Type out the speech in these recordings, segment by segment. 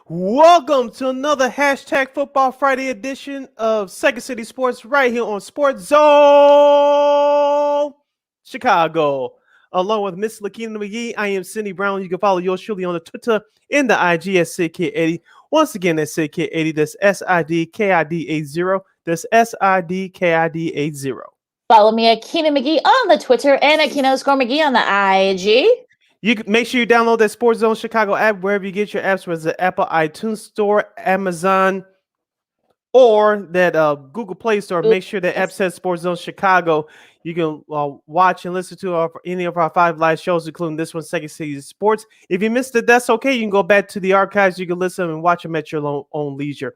Welcome to another hashtag Football Friday edition of Second City Sports right here on Sports Zone Chicago. Along with Miss Lakeena McGee, I am Cindy Brown. You can follow yours truly on the Twitter and the IG at SidKid80. Once again, that's SidKid80. That's SIDKID80. That's SIDKID80. Follow me at Keena McGee on the Twitter and at Keena_McGee on the IG. You can make sure you download that Sports Zone Chicago app wherever you get your apps, whether it's the Apple iTunes Store, Amazon, or that Google Play Store. Make sure the app says Sports Zone Chicago. You can watch and listen to any of our 5 live shows, including this one, Second City Sports. If you missed it, that's okay. You can go back to the archives. You can listen and watch them at your own leisure.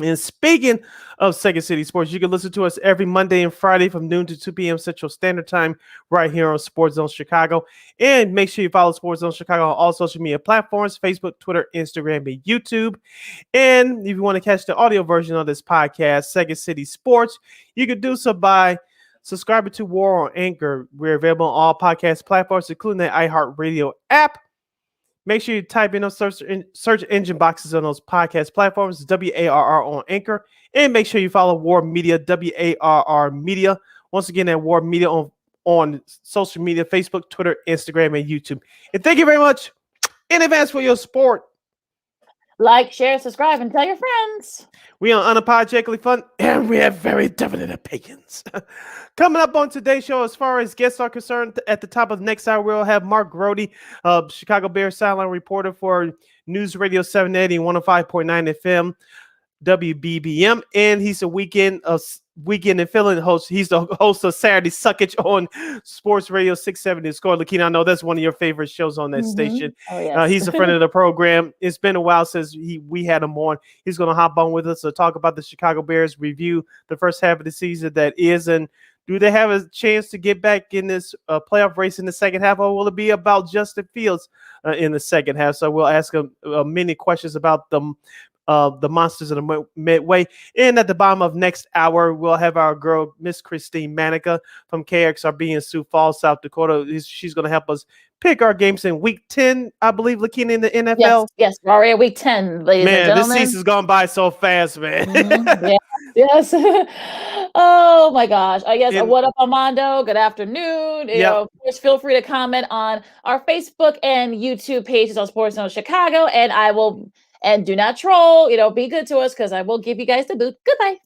And speaking of Second City Sports, you can listen to us every Monday and Friday from noon to 2 p.m. Central Standard Time right here on Sports Zone Chicago. And make sure you follow Sports Zone Chicago on all social media platforms, Facebook, Twitter, Instagram, and YouTube. And if you want to catch the audio version of this podcast, Second City Sports, you can do so by subscribing to War on Anchor. We're available on all podcast platforms, including the iHeartRadio app. Make sure you type in those search engine boxes on those podcast platforms, WARR on Anchor, and make sure you follow War Media, WARR Media. Once again, at War Media on social media, Facebook, Twitter, Instagram, and YouTube. And thank you very much in advance for your support. Like, share, subscribe, and tell your friends. We are unapologetically fun, and we have very definite opinions. Coming up on today's show, as far as guests are concerned, at the top of the next hour, we'll have Mark Grote, Chicago Bears Sideline reporter for News Radio 780, 105.9 FM, WBBM, and he's a weekend in Philly host. He's the host of Saturday Suckage on Sports Radio 670 Score. Lakeena, I know that's one of your favorite shows on that station. Oh, yes. He's a friend of the program. It's been a while since we had him on. He's going to hop on with us to talk about the Chicago Bears, review the first half of the season that is, and do they have a chance to get back in this playoff race in the second half, or will it be about Justin Fields in the second half? So we'll ask him many questions about them. The Monsters of the Midway. And at the bottom of next hour, we'll have our girl, Miss Christine Manika from KXRB in Sioux Falls, South Dakota. She's going to help us pick our games in Week 10, I believe, Lakeena, in the NFL. Yes, we're already at Week 10, ladies and gentlemen. This season's gone by so fast, man. Yes. Oh, my gosh. I guess, what up, Armando? Good afternoon. You know, of course, feel free to comment on our Facebook and YouTube pages on Sports Zone Chicago, and I will... And do not troll, be good to us because I will give you guys the boot. Goodbye.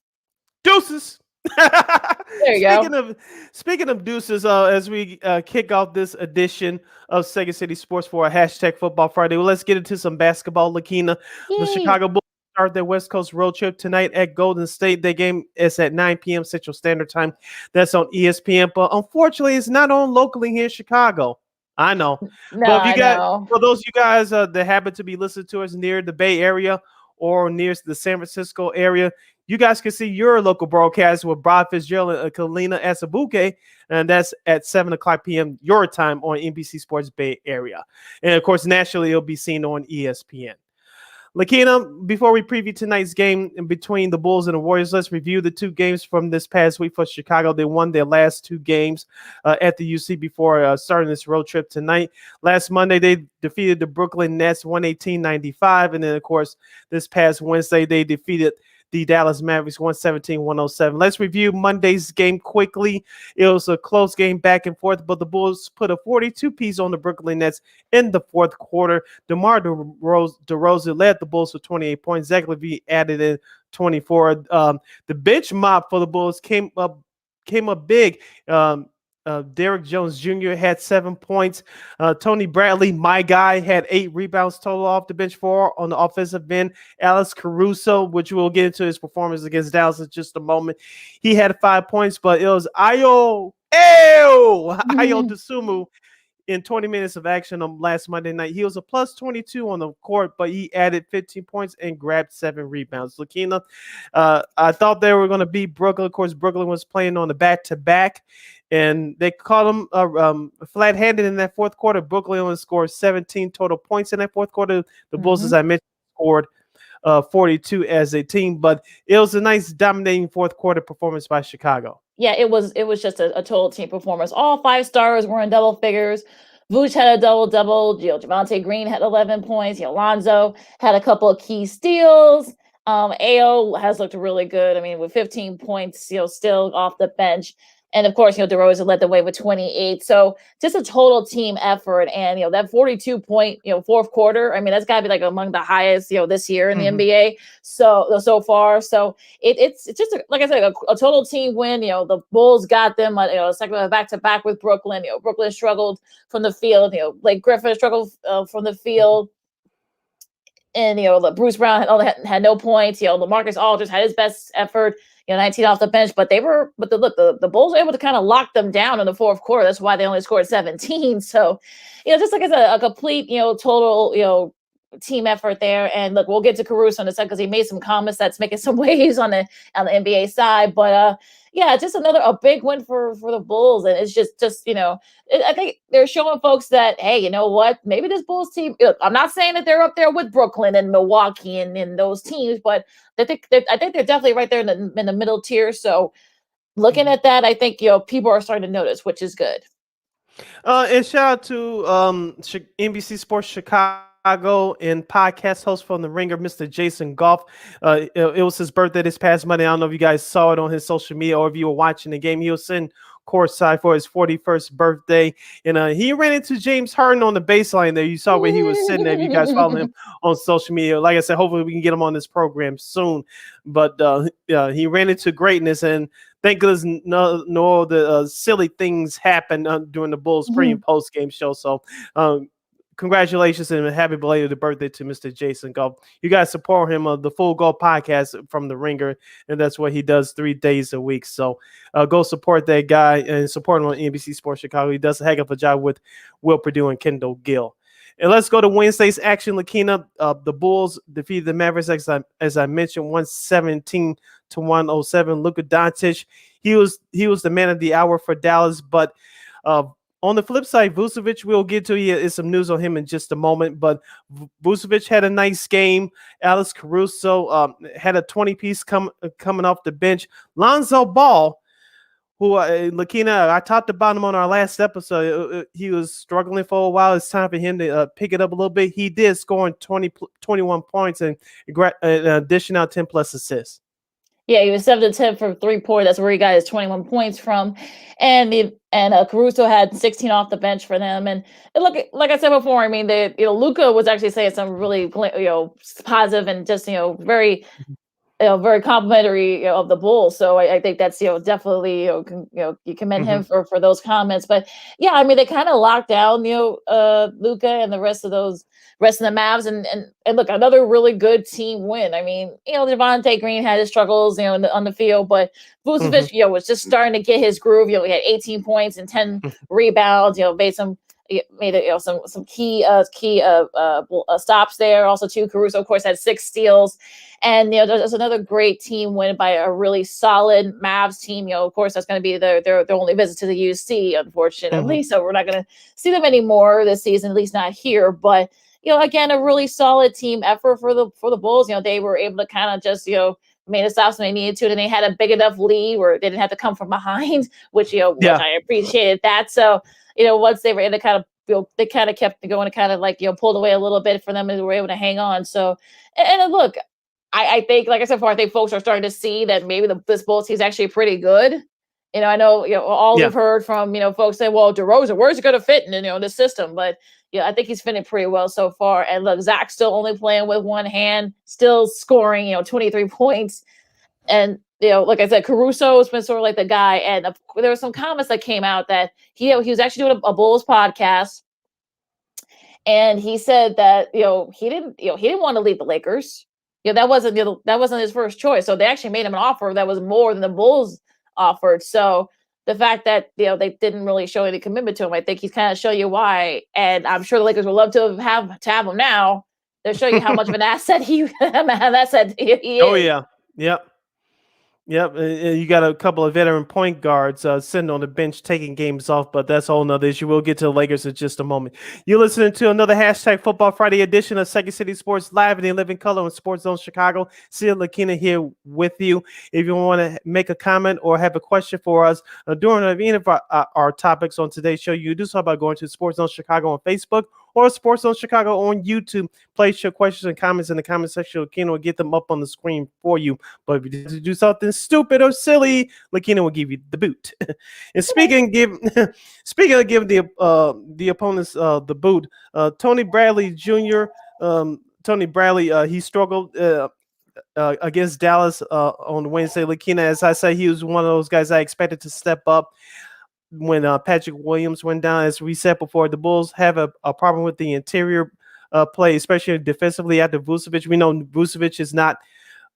Deuces. There you go. Speaking of deuces, as we kick off this edition of Second City Sports for a hashtag Football Friday, well, let's get into some basketball. Lakeena, the Chicago Bulls start their West Coast road trip tonight at Golden State. Their game is at 9 p.m. Central Standard Time. That's on ESPN, but unfortunately, it's not on locally here in Chicago. I know. No, for those of you guys that happen to be listening to us near the Bay Area or near the San Francisco area, you guys can see your local broadcast with Brad Fitzgerald and Kalina Asabuke, and that's at 7 o'clock p.m. your time on NBC Sports Bay Area. And, of course, nationally, it'll be seen on ESPN. Lakeena, before we preview tonight's game in between the Bulls and the Warriors, let's review the 2 games from this past week for Chicago. They won their last 2 games at the UC before starting this road trip tonight. Last Monday, they defeated the Brooklyn Nets 118-95. And then, of course, this past Wednesday, they defeated the Dallas Mavericks 117-107. Let's review Monday's game quickly. It was a close game back and forth, but the Bulls put a 42-piece on the Brooklyn Nets in the fourth quarter. DeMar DeRozan led the Bulls with 28 points. Zach LaVine added in 24. The bench mop for the Bulls came up big. Derrick Jones Jr. had 7 points. Tony Bradley, my guy, had 8 rebounds total off the bench for on the offensive end. Alex Caruso, which we'll get into his performance against Dallas in just a moment, he had 5 points, but it was Ayo Dosunmu in 20 minutes of action on last Monday night. He was a plus 22 on the court, but he added 15 points and grabbed 7 rebounds. Lakeena, I thought they were going to beat Brooklyn. Of course, Brooklyn was playing on the back-to-back, and they caught them flat-handed in that fourth quarter. Brooklyn only scored 17 total points in that fourth quarter. The Bulls, as I mentioned, scored 42 as a team, but it was a nice dominating fourth quarter performance by Chicago. Yeah, it was just a total team performance. All 5 stars were in double figures. Vooch had a double-double. Javonte Green had 11 points. Lonzo had a couple of key steals. AO has looked really good. I mean, with 15 points, still off the bench. And of course, DeRozan led the way with 28. So just a total team effort. And, that 42-point, fourth quarter, I mean, that's got to be like among the highest, this year in the NBA. So far. So it's just, like I said, a total team win. The Bulls got them, second back-to-back with Brooklyn. Brooklyn struggled from the field. Blake Griffin struggled from the field. And, Bruce Brown had no points. LaMarcus Aldridge had his best effort. 19 off the bench, but the Bulls were able to kind of lock them down in the fourth quarter. That's why they only scored 17. So, just like a complete, total, team effort there. And look, we'll get to Caruso in a second because he made some comments that's making some waves on the NBA side. But yeah, just a big win for the Bulls. And it's just I think they're showing folks that, hey, you know what? Maybe this Bulls team, I'm not saying that they're up there with Brooklyn and Milwaukee and those teams, but I think they're definitely right there in the middle tier. So looking at that, I think, people are starting to notice, which is good. And shout out to NBC Sports Chicago and podcast host from The Ringer, Mr. Jason Goff. It was his birthday this past Monday. I don't know if you guys saw it on his social media or if you were watching the game. He was sitting courtside for his 41st birthday, and he ran into James Harden on the baseline there. You saw where he was sitting there. If you guys follow him on social media, like I said, hopefully we can get him on this program soon. But he ran into greatness, and thank goodness no of the silly things happened during the Bulls pre and post game show. So congratulations and happy belated birthday to Mr. Jason Goff. You guys support him on the Full Goal podcast from The Ringer, and that's what he does 3 days a week. So go support that guy and support him on NBC Sports Chicago. He does a heck of a job with Will Perdue and Kendall Gill. And let's go to Wednesday's action, Lakeena. The Bulls defeated the Mavericks, as I mentioned, 117-107. Luka Doncic, he was the man of the hour for Dallas, but on the flip side, Vucevic, we'll get to you. Is some news on him in just a moment, but Vucevic had a nice game. Alex Caruso had a 20-piece coming off the bench. Lonzo Ball, who Lakeena, I talked about him on our last episode. He was struggling for a while. It's time for him to pick it up a little bit. He did scoring 21 points and addition out 10+ assists. Yeah, he was 7-10 from 3-point. That's where he got his 21 points from. And Caruso had 16 off the bench for them. And look, like I said before, I mean, Luka was actually saying some really, positive and just, very, very complimentary of the Bulls. So I think that's, definitely, you commend him for those comments. But yeah, I mean, they kind of locked down, Luka and the rest of the Mavs, and look, another really good team win. I mean, Javonte Green had his struggles, on the field, but Vucevic, was just starting to get his groove. He had 18 points and 10 rebounds. Made some key stops there. Also, too, Caruso, of course, had 6 steals, and there's another great team win by a really solid Mavs team. Of course, that's going to be their only visit to the UC, unfortunately. So we're not going to see them anymore this season, at least not here, but. Again, a really solid team effort for the Bulls. They were able to kind of just, made the stops when they needed to, and they had a big enough lead where they didn't have to come from behind, which, which I appreciated that. So, once they were able to kind of, they kind of kept going and kind of like, pulled away a little bit for them and they were able to hang on. So, and look, I think, like I said before, I think folks are starting to see that maybe this Bulls team is actually pretty good. I know, all we've heard from, folks say, well, DeRozan, where's it going to fit in, this system? But, I think he's fitting pretty well so far. And look, Zach's still only playing with one hand, still scoring, 23 points. And, like I said, Caruso has been sort of like the guy. And there were some comments that came out that he was actually doing a Bulls podcast. And he said that, he didn't want to leave the Lakers. That wasn't his first choice. So they actually made him an offer that was more than the Bulls offered. So the fact that they didn't really show any commitment to him, I think he's kind of show you why. And I'm sure the Lakers would love to have him now. They'll show you how much of an asset he is. Oh yeah, yep. Yep, and you got a couple of veteran point guards sitting on the bench taking games off, but that's a whole nother issue. We'll get to the Lakers in just a moment. You're listening to another hashtag Football Friday edition of Second City Sports Live in the living color on Sports Zone Chicago. Sid Lakeena here with you. If you want to make a comment or have a question for us during any of our topics on today's show, you do so by going to Sports Zone Chicago on Facebook or Sports Zone Chicago on YouTube. Place your questions and comments in the comment section. Lakeena will get them up on the screen for you. But if you do something stupid or silly, Lakeena will give you the boot. And speaking of giving the opponents the boot, Tony Bradley Jr. Tony Bradley he struggled against Dallas on Wednesday. Lakeena, as I say, he was one of those guys I expected to step up when Patrick Williams went down. As we said before, the Bulls have a problem with the interior play, especially defensively after Vucevic. We know Vucevic is not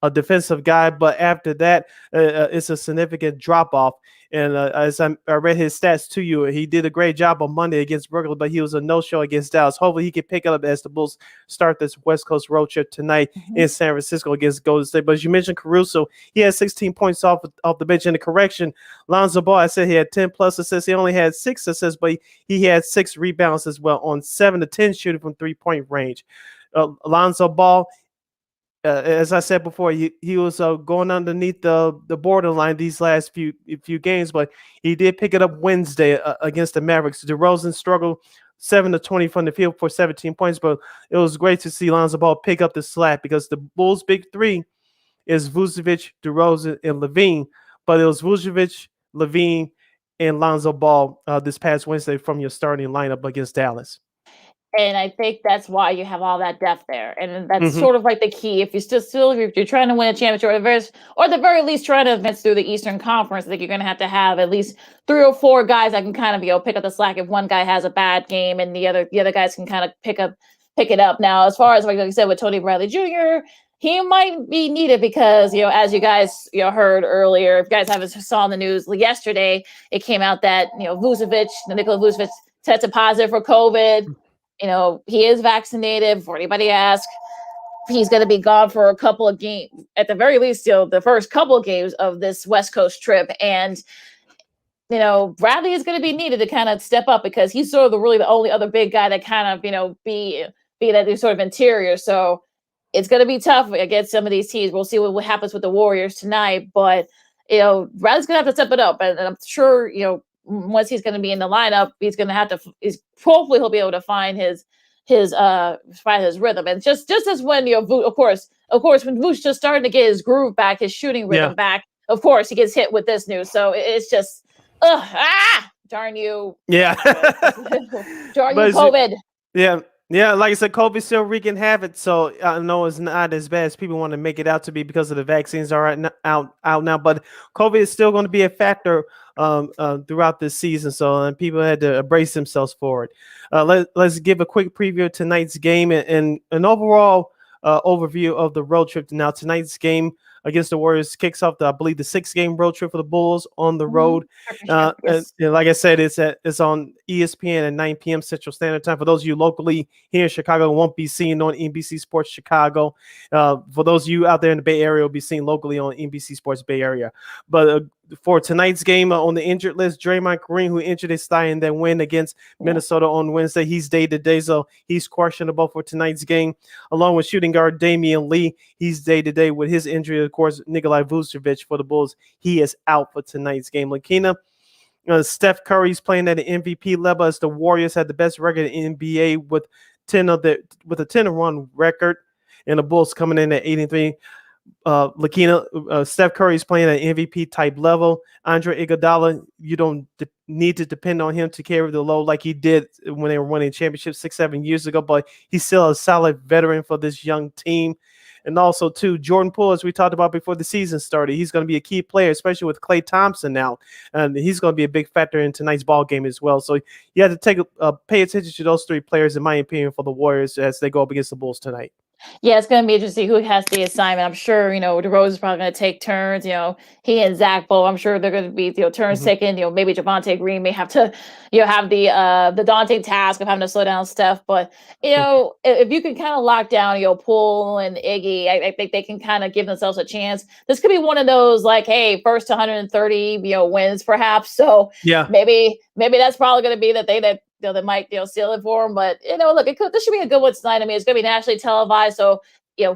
a defensive guy, but after that, it's a significant drop off. And as I read his stats to you, he did a great job on Monday against Brooklyn, but he was a no-show against Dallas. Hopefully, he can pick it up as the Bulls start this West Coast road trip tonight in San Francisco against Golden State. But as you mentioned, Caruso, he had 16 points off the bench. In the correction, Lonzo Ball, I said he had 10 plus assists. He only had 6 assists, but he had 6 rebounds as well on 7 to 10 shooting from 3-point range. Lonzo Ball, as I said before, he was going underneath the borderline these last few games, but he did pick it up Wednesday against the Mavericks. DeRozan struggled 7 to 20 from the field for 17 points, but it was great to see Lonzo Ball pick up the slack because the Bulls' big three is Vucevic, DeRozan, and LaVine, but it was Vucevic, LaVine, and Lonzo Ball this past Wednesday from your starting lineup against Dallas. And I think that's why you have all that depth there. And that's sort of like the key. If you're trying to win a championship or the very least trying to advance through the Eastern Conference, I think you're going to have at least 3 or 4 guys that can kind of, pick up the slack if one guy has a bad game and the other guys can kind of pick it up. Now, as far as like you said with Tony Bradley Jr., he might be needed because, as you guys heard earlier, if you guys saw in the news yesterday, it came out that, Nikola Vucevic tested positive for COVID. He is vaccinated. For anybody asks, he's going to be gone for a couple of games, at the very least, the first couple of games of this West Coast trip. And, Bradley is going to be needed to kind of step up because he's sort of the only other big guy that kind of, be that sort of interior. So it's going to be tough against some of these teams. We'll see what happens with the Warriors tonight. But, Bradley's going to have to step it up. And I'm sure, once he's going to be in the lineup, he's going to have to. Hopefully, he'll be able to find his rhythm. And just as when of course, when Vuce just starting to get his groove back, his shooting rhythm back, of course, he gets hit with this news. So it's just, darn you, darn you, COVID. Yeah, like I said, COVID's still wreaking havoc. So I know it's not as bad as people want to make it out to be because of the vaccines are out now. But COVID is still going to be a factor throughout this season. So people had to brace themselves for it. Let's give a quick preview of tonight's game and an overall overview of the road trip. Now, tonight's game against the Warriors kicks off I believe the 6-game road trip for the Bulls on the road. Yes. And like I said, it's on ESPN at 9 p.m. Central Standard Time. For those of you locally here in Chicago, it won't be seen on NBC Sports Chicago. For those of you out there in the Bay Area, it'll be seen locally on NBC Sports Bay Area. But for tonight's game on the injured list, Draymond Green, who injured his thigh in that win against Minnesota on Wednesday, he's day-to-day, so he's questionable for tonight's game. Along with shooting guard Damian Lee, he's day-to-day with his injury. Of course, Nikola Vucevic for the Bulls, he is out for tonight's game. Lakeena, Steph Curry's playing at an MVP level as the Warriors had the best record in NBA with a 10-1 record, and the Bulls coming in at 83. Lakeena, Steph Curry's playing at MVP type level. Andre Iguodala, you don't need to depend on him to carry the load like he did when they were winning championships 6-7 years ago, but he's still a solid veteran for this young team. And also, too, Jordan Poole, as we talked about before the season started, he's going to be a key player, especially with Klay Thompson now. And he's going to be a big factor in tonight's ball game as well. So you have to pay attention to those 3 players, in my opinion, for the Warriors as they go up against the Bulls tonight. Yeah, it's gonna be interesting who has the assignment. I'm sure, DeRozan is probably gonna take turns. He and Zach Bowe, I'm sure they're gonna be, turns Mhm. taken. Maybe Javonte Green may have to, have the daunting task of having to slow down Steph. But if you can kind of lock down, Poole and Iggy, I think they can kind of give themselves a chance. This could be one of those like, hey, first to 130, wins perhaps. So Yeah. maybe that's probably gonna be the thing that might seal it for him. But look, this should be a good one tonight. I mean, it's gonna be nationally televised, so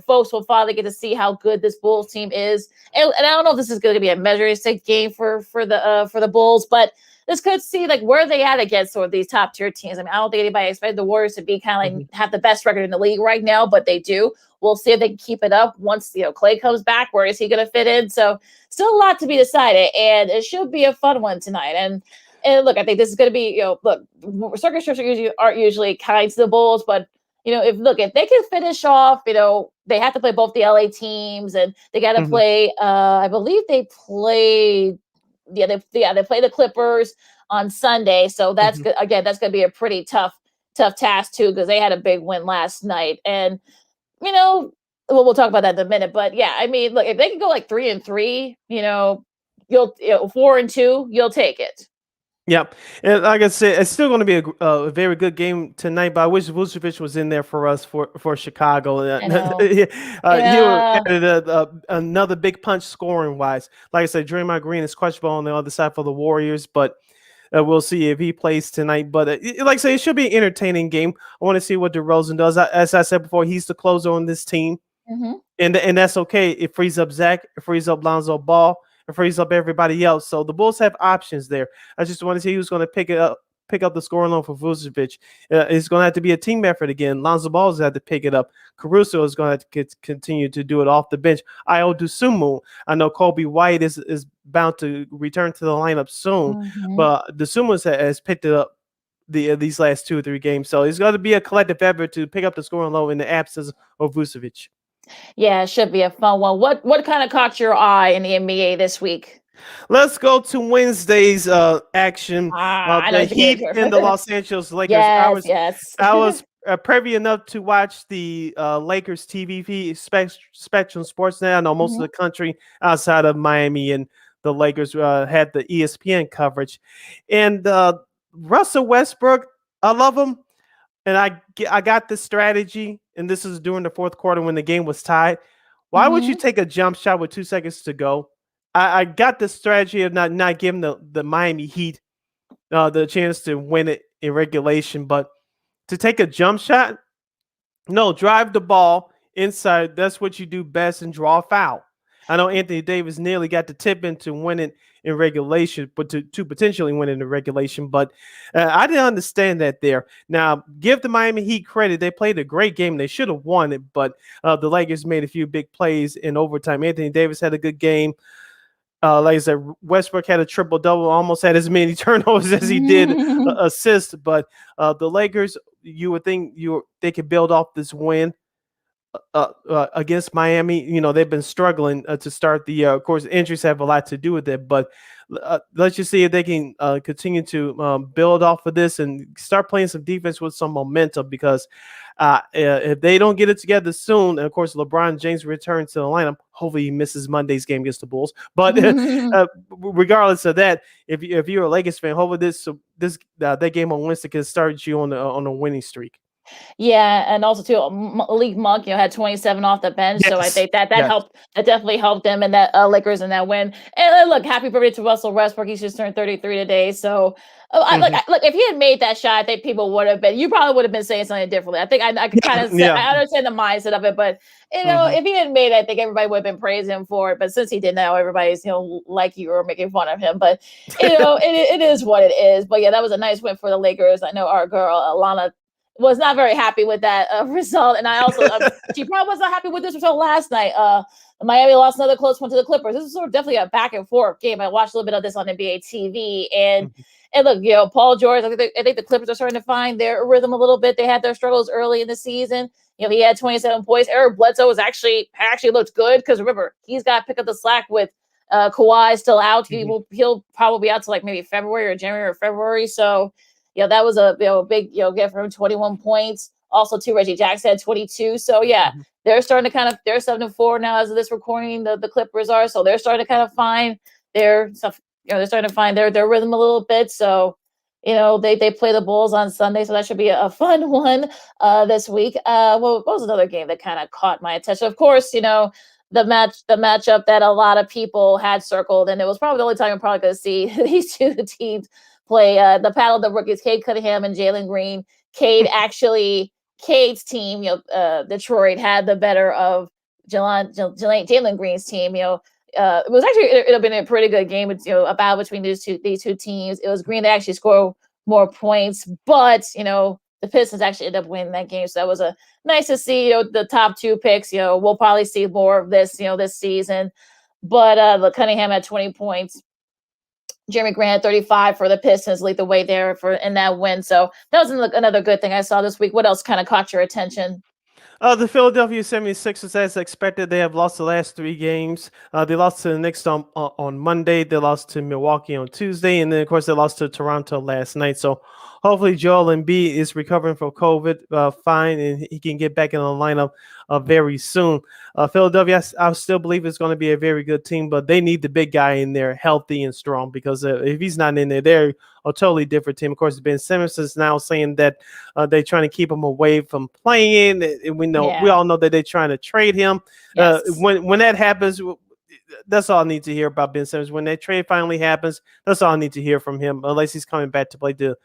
folks will finally get to see how good this Bulls team is. And I don't know if this is going to be a measuring stick game for the Bulls, but this could see like where they at against sort of these top tier teams. I mean, I don't think anybody expected the Warriors to be kind of like have the best record in the league right now, but they do. We'll see if they can keep it up once Clay comes back. Where is he going to fit in? So still a lot to be decided, and it should be a fun one tonight. And look, I think this is going to be, look, circus trips aren't usually kind to the Bulls, but if they can finish off, they have to play both the LA teams, and they got to play. I believe they played. They play the Clippers on Sunday, so that's good. Again, that's going to be a pretty tough task too, because they had a big win last night, and we'll talk about that in a minute. But yeah, I mean, look, if they can go like 3-3, you'll 4-2, you'll take it. Yep, and like I said, it's still going to be a very good game tonight. But I wish Vucevic was in there for us for Chicago. I know. He added another big punch scoring wise. Like I said, Draymond Green is questionable on the other side for the Warriors, but we'll see if he plays tonight. But like I say, it should be an entertaining game. I want to see what DeRozan does. As I said before, he's the closer on this team, and that's okay. It frees up Zach, it frees up Lonzo Ball, it frees up everybody else. So the Bulls have options there. I just want to see who's going to pick up the scoring loan for Vucevic. It's going to have to be a team effort again. Lonzo Ball has had to pick it up. Caruso is going to have to continue to do it off the bench. Ayo Dosunmu, I know Kobe White is bound to return to the lineup soon, but Dosunmu has picked it up these last 2 or 3 games. So it's got to be a collective effort to pick up the scoring low in the absence of Vucevic. Yeah, it should be a fun one. What kind of caught your eye in the NBA this week? Let's go to Wednesday's action. I know The Heat and the Los Angeles Lakers. Yes. I was privy enough to watch the Lakers TV feed, Spectrum Sportsnet. I know most of the country outside of Miami and the Lakers had the ESPN coverage. And Russell Westbrook, I love him. And I got the strategy, and this is during the fourth quarter when the game was tied. Why would you take a jump shot with 2 seconds to go? I got the strategy of not giving the Miami Heat the chance to win it in regulation, but to take a jump shot, no, drive the ball inside. That's what you do best and draw a foul. I know Anthony Davis nearly got the tip into winning in regulation, but to potentially win in the regulation. But I didn't understand that there. Now, give the Miami Heat credit. They played a great game. They should have won it, but the Lakers made a few big plays in overtime. Anthony Davis had a good game. Like I said, Westbrook had a triple-double, almost had as many turnovers as he did assists. But the Lakers, you would think they could build off this win against Miami. They've been struggling to start the year. Of course, injuries have a lot to do with it, but let's just see if they can continue to build off of this and start playing some defense with some momentum, because if they don't get it together soon, and of course LeBron James returns to the lineup, hopefully he misses Monday's game against the Bulls. But regardless of that, if you're a Lakers fan, hopefully that game on Wednesday can start you on a winning streak. Yeah, and also too, Malik Monk, had 27 off the bench, so I think that helped. That definitely helped them in that Lakers in that win. And look, happy birthday to Russell Westbrook. He's just turned 33 today. So, look, if he had made that shot, I think people would have been. You probably would have been saying something differently. I think I could kind of I understand the mindset of it, but if he hadn't made it, I think everybody would have been praising him for it. But since he did now, everybody's like you or making fun of him. But it is what it is. But yeah, that was a nice win for the Lakers. I know our girl Alana was not very happy with that result, and I also she probably was not happy with this result last night. Miami lost another close one to the Clippers. This is sort of definitely a back and forth game. I watched a little bit of this on NBA TV, and look, Paul George. I think the Clippers are starting to find their rhythm a little bit. They had their struggles early in the season. He had 27 points. Eric Bledsoe was actually looked good, because remember, he's got to pick up the slack with Kawhi still out. He'll probably be out to like maybe February or January or February. So. That was a big get for him, 21 points. Also, too, Reggie Jackson had 22. So yeah, they're starting to they're 7-4 now as of this recording. The Clippers are, so they're starting to kind of find their stuff. They're starting to find their rhythm a little bit. So they play the Bulls on Sunday, so that should be a fun one this week. What was another game that kind of caught my attention? Of course, the matchup that a lot of people had circled, and it was probably the only time I'm probably going to see these two teams play. The battle of the rookies, Cade Cunningham and Jalen Green. Cade's team, Detroit had the better of Jalen Green's team. It was actually it'll been a pretty good game. It's a battle between these two teams. It was Green that actually scored more points, but the Pistons actually ended up winning that game. So that was nice to see. The top two picks. We'll probably see more of this. This season. But the Cunningham had 20 points. Jeremy Grant had 35 for the Pistons, lead the way there in that win. So that was another good thing I saw this week. What else kind of caught your attention? The Philadelphia 76ers, as expected, they have lost the last 3 games. They lost to the Knicks on Monday. They lost to Milwaukee on Tuesday. And then, of course, they lost to Toronto last night. So hopefully Joel Embiid is recovering from COVID fine and he can get back in the lineup very soon. Philadelphia, I still believe it's going to be a very good team, but they need the big guy in there healthy and strong because if he's not in there, they're a totally different team. Of course, Ben Simmons is now saying that they're trying to keep him away from playing. And we all know that they're trying to trade him. Yes. When that happens, that's all I need to hear about Ben Simmons. When that trade finally happens, that's all I need to hear from him, unless he's coming back to play to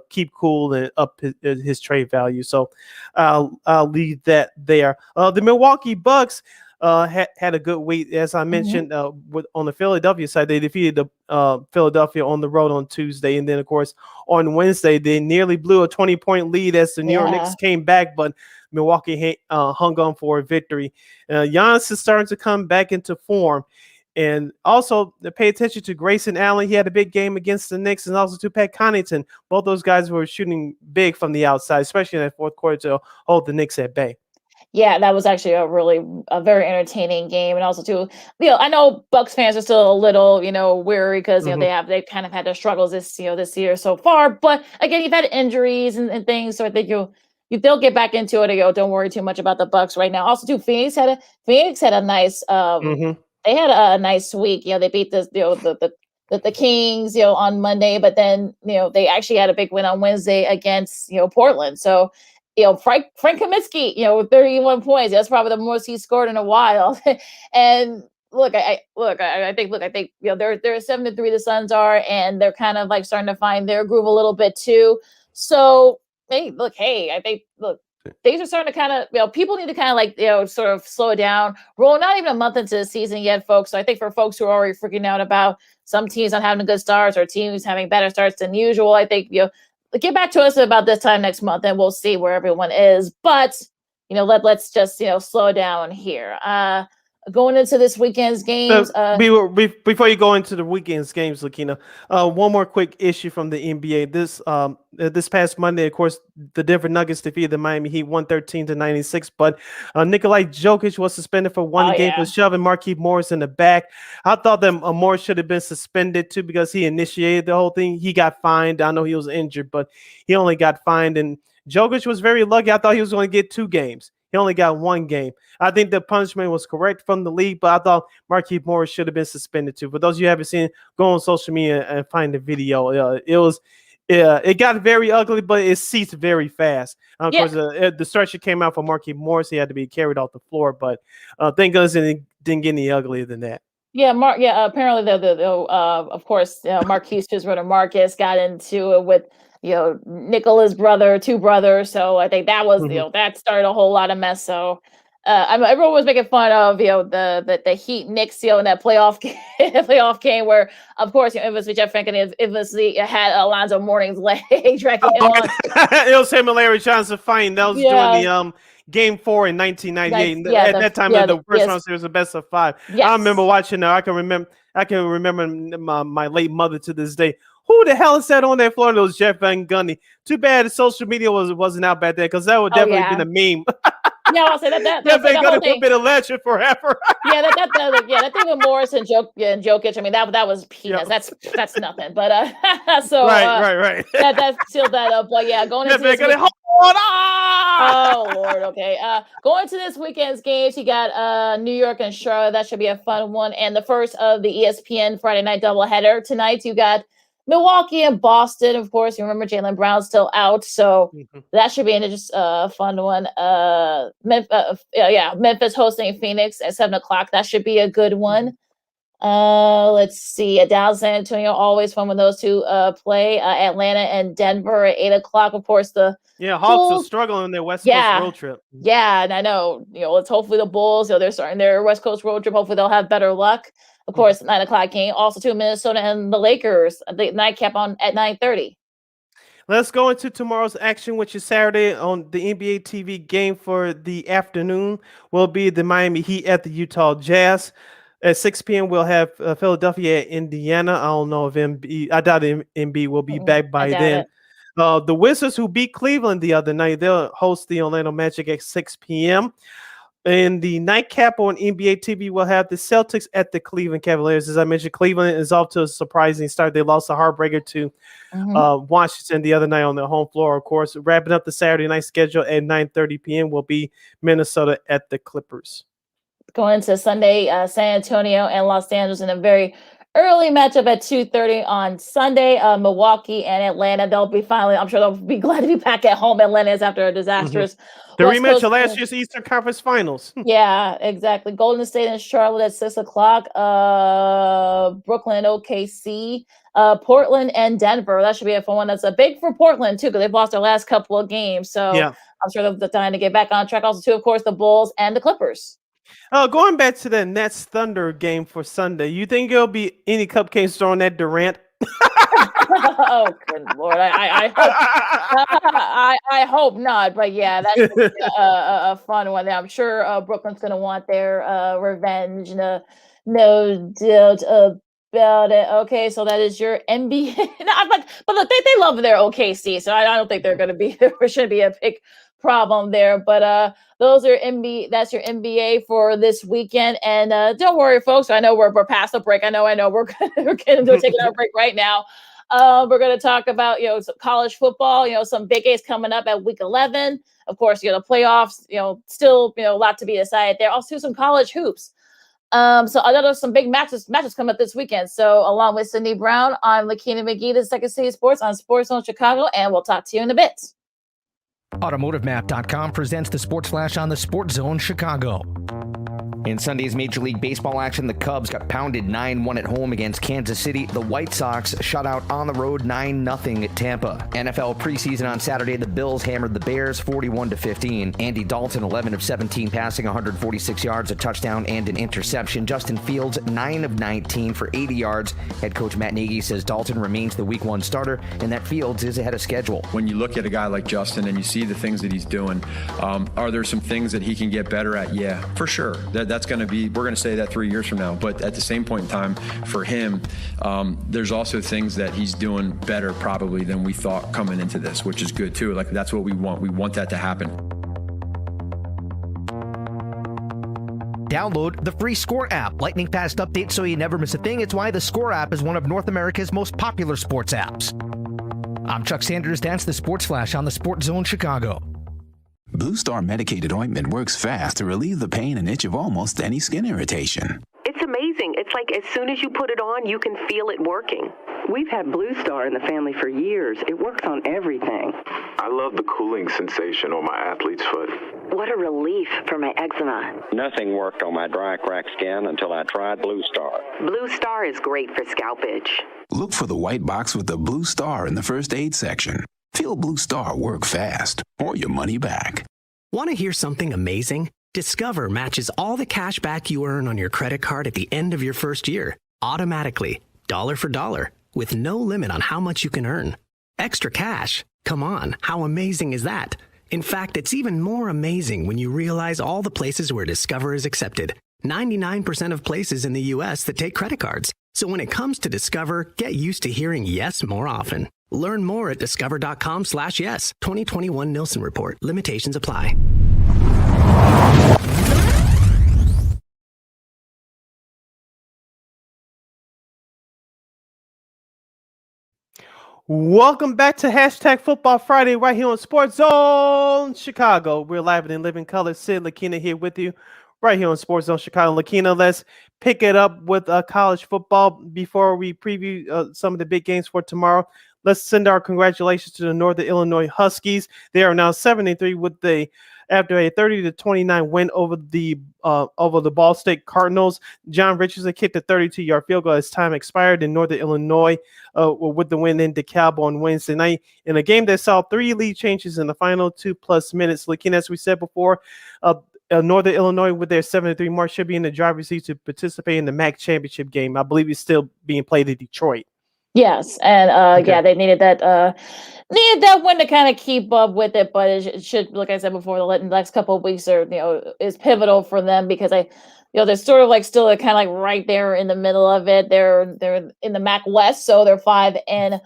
keep cool and up his trade value. So I'll leave that there. The Milwaukee Bucks had a good week, as I mentioned. On the Philadelphia side, they defeated the Philadelphia on the road on Tuesday, and then of course on Wednesday they nearly blew a 20-point lead as the New York Knicks came back, but Milwaukee hung on for a victory. Giannis is starting to come back into form. And also, pay attention to Grayson Allen. He had a big game against the Knicks, and also to Pat Connaughton. Both those guys were shooting big from the outside, especially in that fourth quarter to hold the Knicks at bay. Yeah, that was actually a very entertaining game, and also too, I know Bucks fans are still a little, weary because they've kind of had their struggles this year so far. But again, you've had injuries and things, so I think they'll get back into it. Don't worry too much about the Bucks right now. Also, too, Phoenix had a nice they had a nice week. They beat the Kings, on Monday, but then they actually had a big win on Wednesday against Portland. So Frank Kaminsky, with 31 points. That's probably the most he's scored in a while. And I think they're 7-3. The Suns are, and they're kind of like starting to find their groove a little bit too. So I think things are starting to kind of, people need to kind of sort of slow down. We're not even a month into the season yet, folks. So I think for folks who are already freaking out about some teams not having good starts or teams having better starts than usual, I think, get back to us about this time next month and we'll see where everyone is. But, let's just, slow down here. Going into this weekend's games. Before you go into the weekend's games, Lakeena, one more quick issue from the NBA. This past Monday, of course, the Denver Nuggets defeated the Miami Heat 113-96, but Nikola Jokic was suspended for one game for shoving Markieff Morris in the back. I thought that Morris should have been suspended too because he initiated the whole thing. He got fined. I know he was injured, but he only got fined, and Jokic was very lucky. I thought he was going to get 2 games. He only got 1 game. I think the punishment was correct from the league, but I thought Markieff Morris should have been suspended too. For those of you who haven't seen, go on social media and find the video. It got very ugly, but it ceased very fast. Of course, the stretcher came out for Markieff Morris. He had to be carried off the floor, but thank goodness it didn't get any uglier than that. Yeah, apparently of course, Marquise brother Marcus got into it with Nicola's brother, 2 brothers. So I think that was that started a whole lot of mess. So everyone was making fun of the Heat Knicks in that playoff game where of course it was Jeff Franken had Alonzo Mourning's leg dragging him on. It was him and Larry Johnson fighting. That was during the Game 4 in 1998. At that time, the first round series was the best of 5. Yes. I remember watching that. I can remember my late mother to this day. Who the hell is that on that floor? And it was Jeff Van Gundy. Too bad social media wasn't out back then because that would definitely been a meme. Yeah, I'll say that Jeff Van Gundy would have been a legend forever. that thing with Morris and Jokic. I mean, that was peanuts. That's nothing. But so right. that sealed that up. But going into Van Gundy, hold Lord. Ah! Oh Lord, okay. Going to this weekend's games, you got New York and Charlotte. That should be a fun one. And the first of the ESPN Friday night doubleheader tonight, you got Milwaukee and Boston. Of course, you remember Jaylen Brown's still out, so that should be a fun one. Memphis hosting Phoenix at 7:00. That should be a good one. Let's see. Dallas, San Antonio, always fun when those two play. Atlanta and Denver at 8:00. Of course, the Hawks Bulls are struggling on their West Coast road trip. Yeah, and I know. Let's hopefully the Bulls. They're starting their West Coast road trip. Hopefully they'll have better luck. Of course, 9:00 game. Also, to Minnesota and the Lakers. The nightcap on at 9:30. Let's go into tomorrow's action, which is Saturday on the NBA TV game for the afternoon. Will be the Miami Heat at the Utah Jazz. At 6 p.m., we'll have Philadelphia at Indiana. I don't know if I doubt Embiid will be back by then. The Wizards, who beat Cleveland the other night, they'll host the Orlando Magic at 6 p.m. And the nightcap on NBA TV will have the Celtics at the Cleveland Cavaliers. As I mentioned, Cleveland is off to a surprising start. They lost a heartbreaker to Washington the other night on their home floor, of course. Wrapping up the Saturday night schedule at 9:30 p.m. will be Minnesota at the Clippers. Going to Sunday, San Antonio and Los Angeles in a very early matchup at 2:30 on Sunday. Milwaukee and Atlanta, I'm sure they'll be glad to be back at home. Atlanta is after a disastrous the rematch of last year's Eastern Conference Finals. Yeah, exactly. Golden State and Charlotte at 6:00. Brooklyn and OKC. Portland and Denver. That should be a fun one. That's a big for Portland too, because they've lost their last couple of games. So I'm sure they're trying to get back on track. Also, too, of course, the Bulls and the Clippers. Going back to the Nets Thunder game for Sunday, you think there'll be any cupcakes thrown at Durant? Oh, good Lord! I hope not. But yeah, that should be a fun one. I'm sure Brooklyn's going to want their revenge. No doubt about it. Okay, so that is your NBA. But look, they love their OKC, so I don't think they're going to be. There shouldn't be a big problem there. But those are NBA. That's your NBA for this weekend. And don't worry, folks. I know we're past the break. I know. We're taking our break right now. We're going to talk about some college football. Some big games coming up at week 11. Of course, the playoffs. Still a lot to be decided there. Also, some college hoops. So another some big matches coming up this weekend. So along with Sydney Brown, I'm Lakeena McGee, the Second City Sports on Sports Zone Chicago, and we'll talk to you in a bit. AutomotiveMap.com presents the Sports Flash on the Sports Zone Chicago. In Sunday's Major League Baseball action, the Cubs got pounded 9-1 at home against Kansas City. The White Sox shut out on the road 9-0 at Tampa. NFL preseason on Saturday, the Bills hammered the Bears 41-15. Andy Dalton, 11 of 17, passing 146 yards, a touchdown, and an interception. Justin Fields, 9 of 19 for 80 yards. Head coach Matt Nagy says Dalton remains the Week 1 starter and that Fields is ahead of schedule. When you look at a guy like Justin and you see the things that he's doing, are there some things that he can get better at? Yeah, for sure. That's going to be, we're going to say that 3 years from now. But at the same point in time, for him, there's also things that he's doing better probably than we thought coming into this, which is good too. Like, that's what we want. We want that to happen. Download the free Score app. Lightning fast updates so you never miss a thing. It's why the Score app is one of North America's most popular sports apps. I'm Chuck Sanders. That's the Sports Flash on the Sports Zone Chicago. Blue Star medicated ointment works fast to relieve the pain and itch of almost any skin irritation. It's amazing. It's like as soon as you put it on, you can feel it working. We've had Blue Star in the family for years. It works on everything. I love the cooling sensation on my athlete's foot. What a relief for my eczema. Nothing worked on my dry, cracked skin until I tried Blue Star. Blue Star is great for scalp itch. Look for the white box with the Blue Star in the first aid section. Feel Blue Star work fast or your money back. Want to hear something amazing? Discover matches all the cash back you earn on your credit card at the end of your first year, automatically, dollar for dollar, with no limit on how much you can earn. Extra cash? Come on, how amazing is that? In fact, it's even more amazing when you realize all the places where Discover is accepted. 99% of places in the U.S. that take credit cards. So when it comes to Discover, get used to hearing yes more often. Learn more at discover.com/yes. 2021 Nielsen Report. Limitations apply. Welcome back to Hashtag Football Friday right here on Sports Zone Chicago. We're live and in living color. Sid, Lakeena here with you right here on Sports Zone Chicago. Lakeena, let's pick it up with college football before we preview some of the big games for tomorrow. Let's send our congratulations to the Northern Illinois Huskies. They are now 7-3 with after a 30-29 win over the Ball State Cardinals. John Richardson kicked a 32-yard field goal as time expired in Northern Illinois with the win in DeKalb on Wednesday night in a game that saw 3 lead changes in the final 2+ minutes. Lakeena, as we said before, Northern Illinois with their 7-3 mark should be in the driver's seat to participate in the MAC championship game. I believe it's still being played in Detroit. Yes, and okay. They needed that win to kind of keep up with it, but it should, like I said before, the next couple of weeks is pivotal for them because they're sort of like still kind of like right there in the middle of it. They're in the MAC West, so they're 5-1,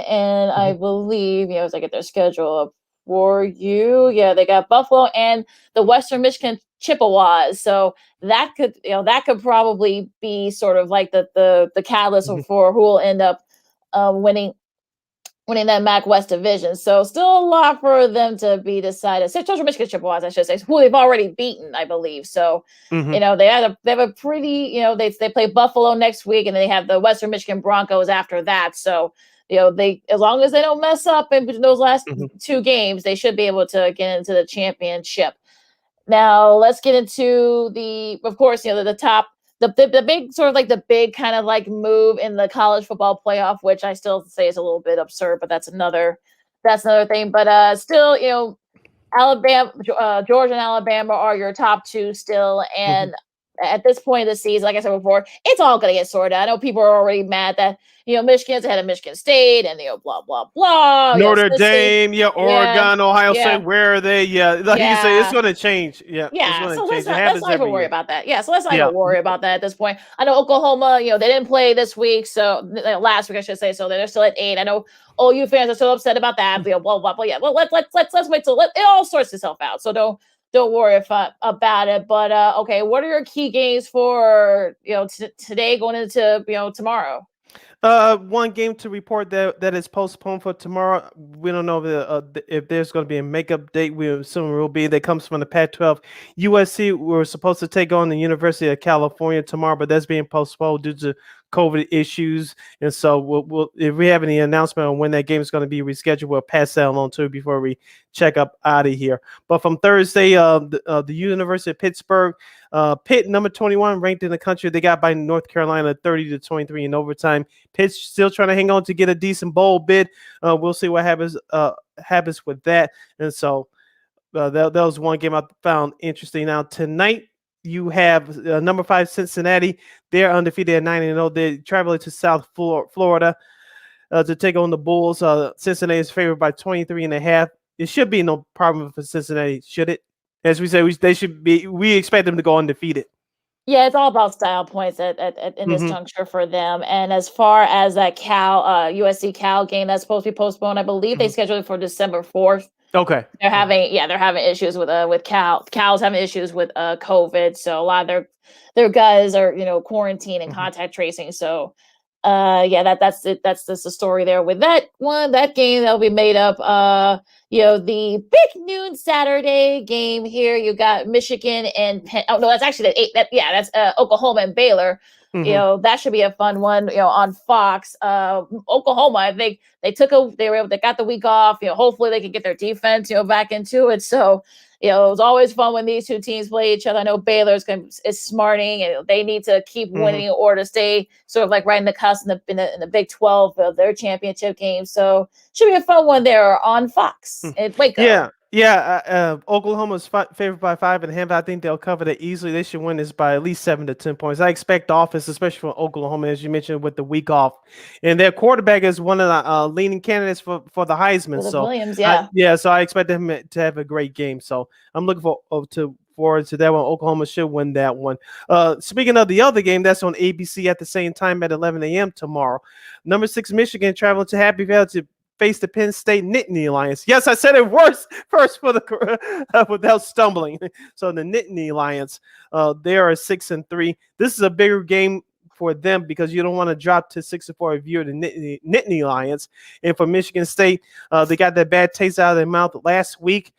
and I believe as I get their schedule up for you, they got Buffalo and the Western Michigan Chippewas, so that could probably be sort of like the catalyst for who will end up winning that MAC West division. So still a lot for them to be decided. Central Michigan Chippewas, I should say, who they've already beaten, I believe. So they have a pretty they play Buffalo next week, and then they have the Western Michigan Broncos after that. So they, as long as they don't mess up in those last 2 games, they should be able to get into the championship. Now let's get into the top, the big sort of like the big kind of like move in the college football playoff, which I still say is a little bit absurd, but that's another thing. But still, Alabama, Georgia, and Alabama are your top 2 still, and at this point of the season, like I said before, it's all going to get sorted out. I know people are already mad that Michigan's ahead of Michigan State and blah blah blah. Notre Dame, Oregon, Ohio State. Where are they? Like you say, it's going to change. So let's not even worry about that. So let's not even worry about that at this point. I know Oklahoma, they didn't play this week, so last week I should say. So they're still at 8. I know OU fans are still upset about that. Blah blah blah. Well, let's wait till it all sorts itself out. So don't worry about it. But okay, what are your key games for today going into tomorrow? One game to report that is postponed for tomorrow. We don't know if there's going to be a makeup date. We assume it will be. That comes from the Pac-12. USC were supposed to take on the University of California tomorrow, but that's being postponed due to COVID issues. And so we'll if we have any announcement on when that game is going to be rescheduled, we'll pass that along too before we check up out of here. But from Thursday, the University of Pittsburgh, Pitt, number 21, ranked in the country. They got by North Carolina 30-23 in overtime. Pitt's still trying to hang on to get a decent bowl bid. We'll see what happens with that. And so that was one game I found interesting. Now tonight, you have number 5 Cincinnati. They're undefeated at 9-0. They're traveling to South Florida to take on the Bulls. Cincinnati is favored by 23.5. It should be no problem for Cincinnati, should it? As we say, they should be. We expect them to go undefeated. Yeah, it's all about style points in this juncture for them. And as far as that USC Cal game that's supposed to be postponed, I believe they scheduled it for December 4th. Okay. They're having issues with Cal. Cal's having issues with COVID, so a lot of their guys are quarantine and contact tracing. So that's it. That's the story there with that one. That game that'll be made up. The big noon Saturday game here. You got Michigan and Penn. Oh no, that's actually that's Oklahoma and Baylor. That should be a fun one. On Fox. Oklahoma, I think they got the week off. Hopefully they can get their defense back into it. So it was always fun when these 2 teams play each other. I know Baylor is smarting, and they need to keep winning in order to stay sort of like right in the cusp in the Big 12 of their championship game. So should be a fun one there on Fox. Wake up. Oklahoma's favored by 5.5. I think they'll cover that easily. They should win this by at least 7 to 10 points. I expect offense, especially from Oklahoma, as you mentioned, with the week off. And their quarterback is one of the leading candidates for the Heisman. So Williams, so I expect them to have a great game. So I'm looking forward to that one. Oklahoma should win that one. Speaking of the other game, that's on ABC at the same time at 11 a.m. tomorrow. Number 6 Michigan traveling to Happy Valley to face the Penn State Nittany Lions. Yes, I said it first for without stumbling. So the Nittany Lions, they are 6-3. This is a bigger game for them because you don't want to drop to 6-4 if you're the Nittany Lions. And for Michigan State, they got that bad taste out of their mouth last week.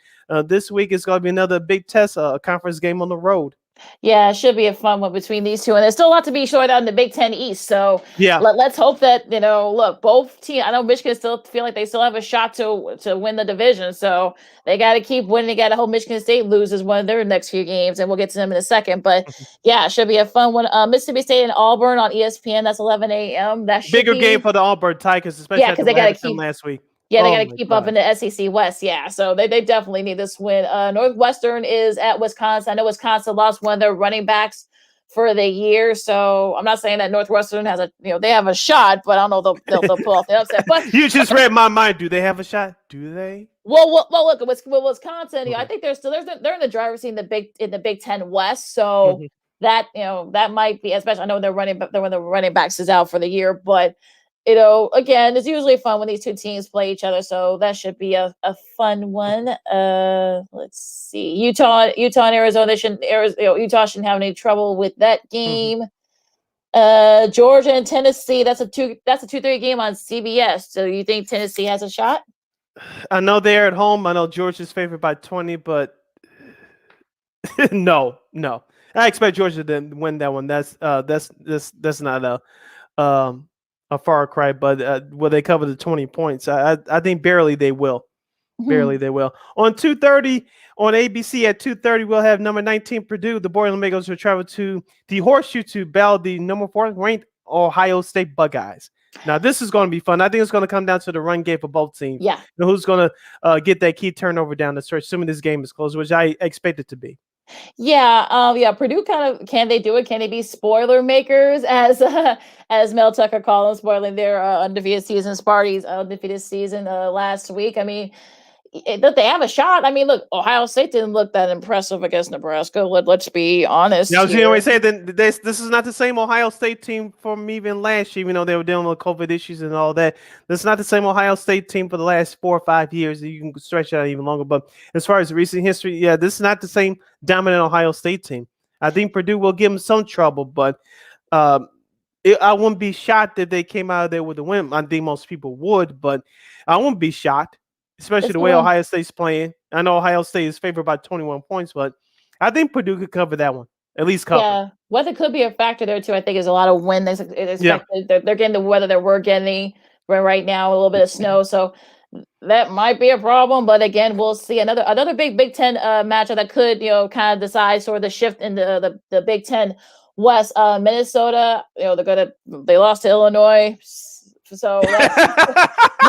This week is going to be another big test, a conference game on the road. Yeah, it should be a fun one between these two. And there's still a lot to be sorted out in the Big Ten East. So let's hope that, look, both teams, I know Michigan still feel like they still have a shot to win the division. So they got to keep winning. They got to hope Michigan State loses one of their next few games. And we'll get to them in a second. But yeah, it should be a fun one. Mississippi State and Auburn on ESPN. That's 11 a.m. That should bigger game for the Auburn Tigers, especially after they got to keep last week. Yeah, they got to keep up in the SEC West. Yeah, so they definitely need this win. Northwestern is at Wisconsin. I know Wisconsin lost one of their running backs for the year, so I'm not saying that Northwestern has they have a shot, but I don't know they'll pull off the upset. But you just read my mind. Do they have a shot? Do they? Well, look, with Wisconsin, I think they're in the driver's seat in the Big Ten West. So that that might be, especially I know they're one of the running backs is out for the year, but. Again, it's usually fun when these two teams play each other, so that should be a fun one. Let's see, Utah and Arizona Utah shouldn't have any trouble with that game. Georgia and Tennessee, that's a 2:30 game on CBS. So you think Tennessee has a shot? I know they're at home. I know Georgia's favored by 20, but no. I expect Georgia to win that one. That's not a far cry, but will they cover the 20 points? I think barely they will. Barely they will. On 2:30 on ABC at 2:30, we'll have number 19 Purdue. The Boilermakers will travel to the Horseshoe to battle the number 4 ranked Ohio State Buckeyes. Now this is going to be fun. I think it's going to come down to the run game for both teams. Yeah. Who's going to get that key turnover down the stretch, assuming this game is close, which I expect it to be. Yeah, Purdue can they do it? Can they be spoiler makers as Mel Tucker called them, spoiling their undefeated season, Sparty's undefeated season last week? I mean, that they have a shot. I mean, look, Ohio State didn't look that impressive against Nebraska. Let's be honest. Yeah, I was going to say that this is not the same Ohio State team from even last year, even though they were dealing with COVID issues and all that. This is not the same Ohio State team for the last 4 or 5 years. You can stretch it out even longer. But as far as recent history, yeah, this is not the same dominant Ohio State team. I think Purdue will give them some trouble, but I wouldn't be shocked if they came out of there with a win. I think most people would, but I wouldn't be shocked. Especially the way Ohio State's playing. I know Ohio State is favored by 21 points, but I think Purdue could cover that one. At least cover. Yeah, weather could be a factor there too. I think is a lot of wind. They're getting the weather that we're getting right now, a little bit of snow. So that might be a problem. But again, we'll see another Big Ten matchup that could kind of decide sort of the shift in the Big Ten West. Minnesota, they lost to Illinois. So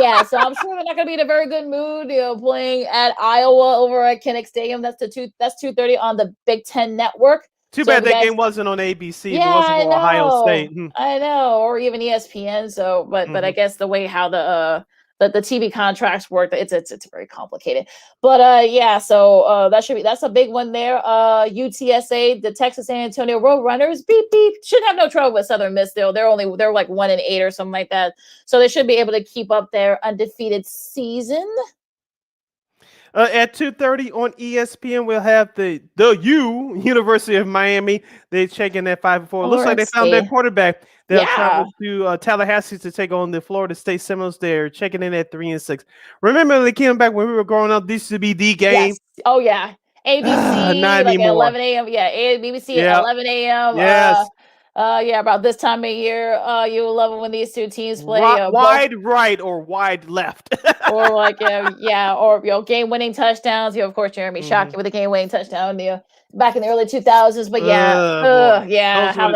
yeah, so I'm sure they're not going to be in a very good mood, playing at Iowa over at Kinnick Stadium. That's 2:30 on the Big Ten Network. Too bad that game wasn't on ABC. Yeah, it wasn't for Ohio State. I know, or even ESPN. So, but I guess the way how the TV contracts work, it's very complicated. But yeah, so that's a big one there. UTSA, the Texas San Antonio Roadrunners, beep beep, should have no trouble with Southern Miss. They're like 1-8 or something like that. So they should be able to keep up their undefeated season. At 2:30 on ESPN, we'll have the University of Miami. They check in at 5-4. Looks like they found their quarterback. They'll travel to Tallahassee to take on the Florida State Seminoles. They're checking in at 3-6. Remember, they came back when we were growing up. This used to be the game. Yes. Oh yeah, ABC not like anymore. At 11 a.m. Yeah, BBC at 11 a.m. Yes. Yeah, about this time of year, you will love it when these two teams play wide right or wide left, or like or game-winning touchdowns. Of course, Jeremy Shockey with a game-winning touchdown back in the early 2000s. But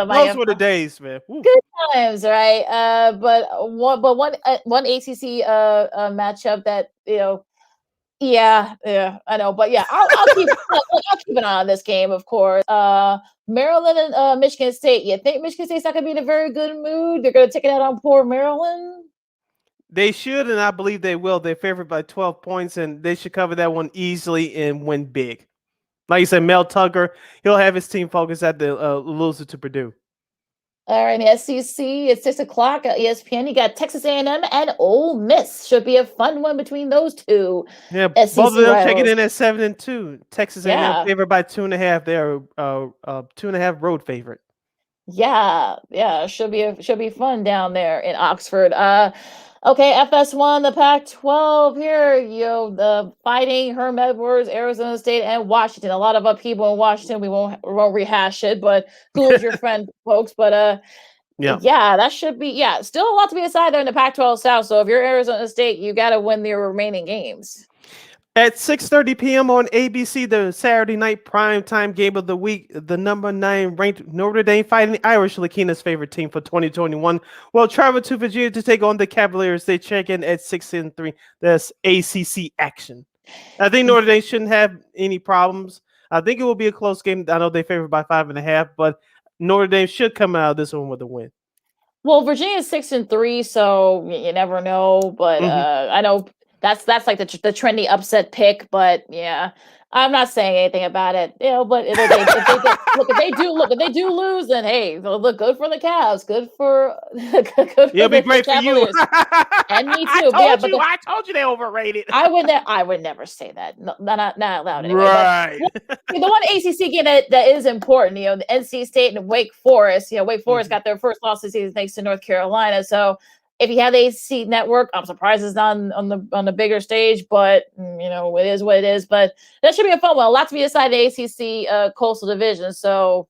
those were the days, man. Woo. Good times, right? But one ACC matchup that Yeah, I know, but yeah, I'll keep an eye on this game, of course. Maryland and Michigan State. You think Michigan State's not going to be in a very good mood? They're going to take it out on poor Maryland. They should, and I believe they will. They're favored by 12 points, and they should cover that one easily and win big. Like you said, Mel Tucker, he'll have his team focused at the loser to Purdue. All right, the SEC, it's 6 o'clock at ESPN. You got Texas A&M and Ole Miss. Should be a fun one between those two. Yeah, SEC both of them checking in at 7-2. Texas A&M favored by 2.5. They're 2.5 road favorite. Yeah, should be fun down there in Oxford. Okay, FS1, the Pac-12 here. The Fighting, Herm Edwards, Arizona State, and Washington. A lot of upheaval in Washington. We won't rehash it, but who is your friend, folks? But Yeah. that should be still a lot to be decided there in the Pac-12 South. So if you're Arizona State, you got to win your remaining games. At 6:30 p.m. on ABC, the Saturday night primetime game of the week, the number 9 ranked Notre Dame Fighting Irish, Lakeena's favorite team for 2021, will travel to Virginia to take on the Cavaliers. They check in at 6-3. That's ACC action. I think Notre Dame shouldn't have any problems. I think it will be a close game. I know they favored by 5.5, but Notre Dame should come out of this one with a win. Well, Virginia's 6-3, so you never know. But I know that's like the trendy upset pick. But yeah, I'm not saying anything about it. But if they do lose, then hey, look good for the Cavs, good for good for It'll be great for you. And me too. I told you they overrated. I would never say that. No, not allowed anyway. Right. But the one ACC game that is important, the NC State and Wake Forest. Wake Forest got their first loss this season thanks to North Carolina. So if you have the ACC network, I'm surprised it's not on the bigger stage, but it is what it is. But that should be a fun one. A lot to be decided in the ACC Coastal Division. So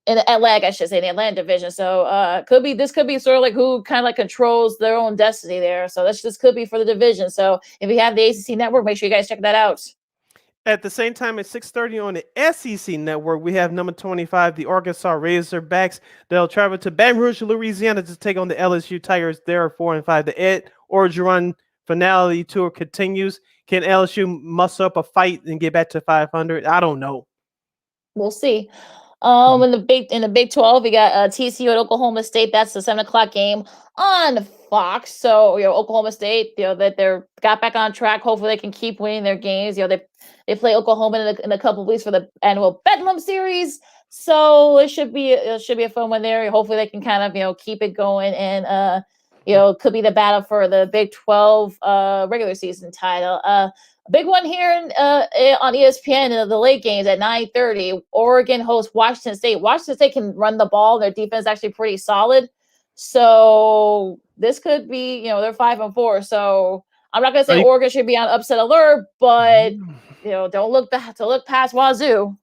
in the Atlantic, I should say, in the Atlantic Division. So this could be sort of like who kind of like controls their own destiny there. So this could be for the division. So if you have the ACC network, make sure you guys check that out. At the same time, at 6:30 on the SEC network, we have number 25, the Arkansas Razorbacks. They'll travel to Baton Rouge, Louisiana to take on the LSU Tigers. They're 4-5. The Ed Orgeron finale tour continues. Can LSU muster up a fight and get back to 500? I don't know. We'll see. In the Big 12, we got TCU at Oklahoma State. That's the 7:00 game on Fox. So Oklahoma State, that they're got back on track. Hopefully, they can keep winning their games. They play Oklahoma in a couple of weeks for the annual Bedlam series. So it should be a fun one there. Hopefully, they can kind of keep it going and could be the battle for the Big 12 regular season title. Big one here on ESPN in the late games at 9:30. Oregon hosts Washington State. Washington State can run the ball. Their defense is actually pretty solid. So this could be, they're 5-4. So I'm not going to say Oregon should be on upset alert, but don't look past Wazoo.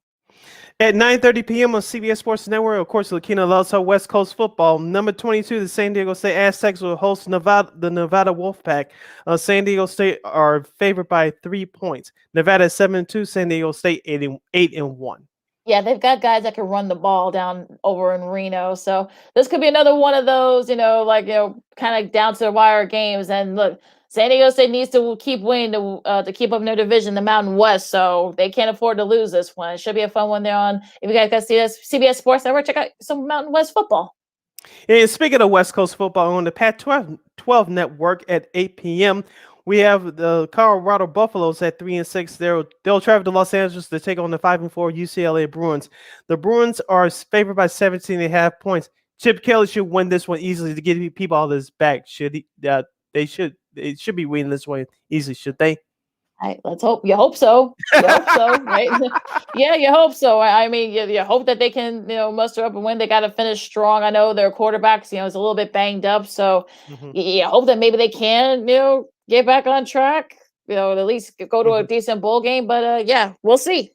At 9:30 p.m. on CBS Sports Network, of course, Lakeena loves her West Coast football. Number 22, the San Diego State Aztecs will host the Nevada Wolfpack. San Diego State are favored by 3 points. Nevada 7-2, San Diego State 8-1. Yeah, they've got guys that can run the ball down over in Reno. So this could be another one of those, kind of down to the wire games. And look, San Diego State needs to keep winning to keep up in their division, the Mountain West. So they can't afford to lose this one. It should be a fun one there on. If you guys got CBS Sports Network, check out some Mountain West football. And speaking of West Coast football, on the Pac-12 network at 8 p.m., we have the Colorado Buffaloes at 3-6. They'll travel to Los Angeles to take on the 5-4 UCLA Bruins. The Bruins are favored by 17.5 points. Chip Kelly should win this one easily to get people all this back. They should be winning this one easily, should they? Let's hope. You hope so. Right? Yeah, you hope so. I mean, you hope that they can, muster up and win. They got to finish strong. I know their quarterback, is a little bit banged up, so you hope that maybe they can, get back on track. At least go to a decent bowl game. But yeah, we'll see.